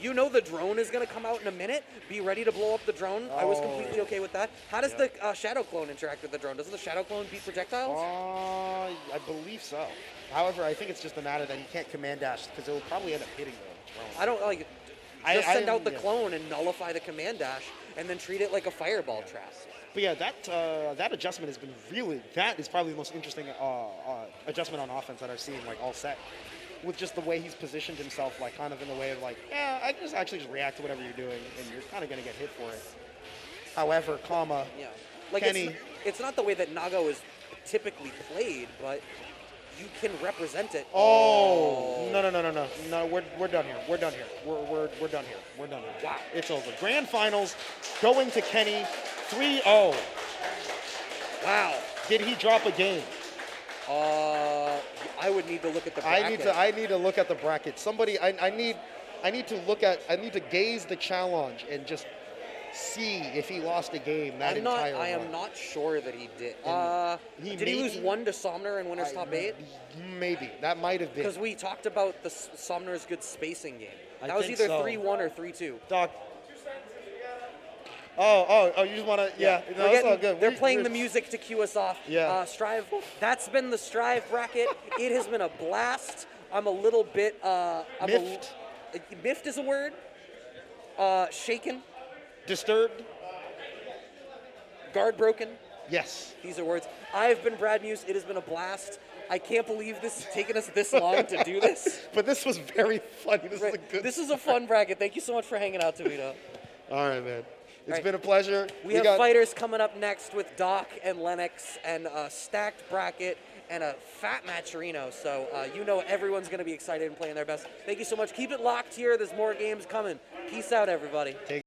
You know the drone is going to come out in a minute. Be ready to blow up the drone. I was completely okay with that. How does the Shadow Clone interact with the drone? Doesn't the Shadow Clone beat projectiles? I believe so. However, I think it's just a matter that he can't command dash because it will probably end up hitting the drone. I don't like. Just send out the clone and nullify the command dash, and then treat it like a fireball trap. But yeah, that adjustment has been that is probably the most interesting adjustment on offense that I've seen like all set. With just the way he's positioned himself, like kind of in the way of like, yeah, I just actually just react to whatever you're doing, and you're kind of gonna get hit for it. However, Yeah, like Kenny. it's not the way that Nago is typically played, but you can represent it. Oh, no, we're done here. We're done here. We're done here. We're done here. Wow, it's over. Grand finals going to Kenny, 3-0. Wow. Did he drop a game? I would need to look at the bracket. I need to look at the bracket. Somebody, I need to gaze the challenge and just see if he lost a game that entire I am run. not sure that he did. Did he lose 1 to Somner in Winner's Top 8? Maybe. That might have been. Because we talked about the Somner's good spacing game. I That was think either so. 3-1 or 3-2. Doc. Oh, you just want to, yeah. No, it's all good. They're playing the music to cue us off. Yeah. Strive, that's been the Strive bracket. It has been a blast. I'm a little bit, Miffed. Miffed is a word. Shaken. Disturbed? Guard broken. Yes. These are words. I've been Brad Muse. It has been a blast. I can't believe this has taken us this long to do this. But this was very funny. This is a good. This is a fun bracket. Thank you so much for hanging out, Tavito. All right, man. It's right. been a pleasure. We have fighters coming up next with Doc and Lennox and a stacked bracket and a fat matcherino. So you know everyone's going to be excited and playing their best. Thank you so much. Keep it locked here. There's more games coming. Peace out, everybody.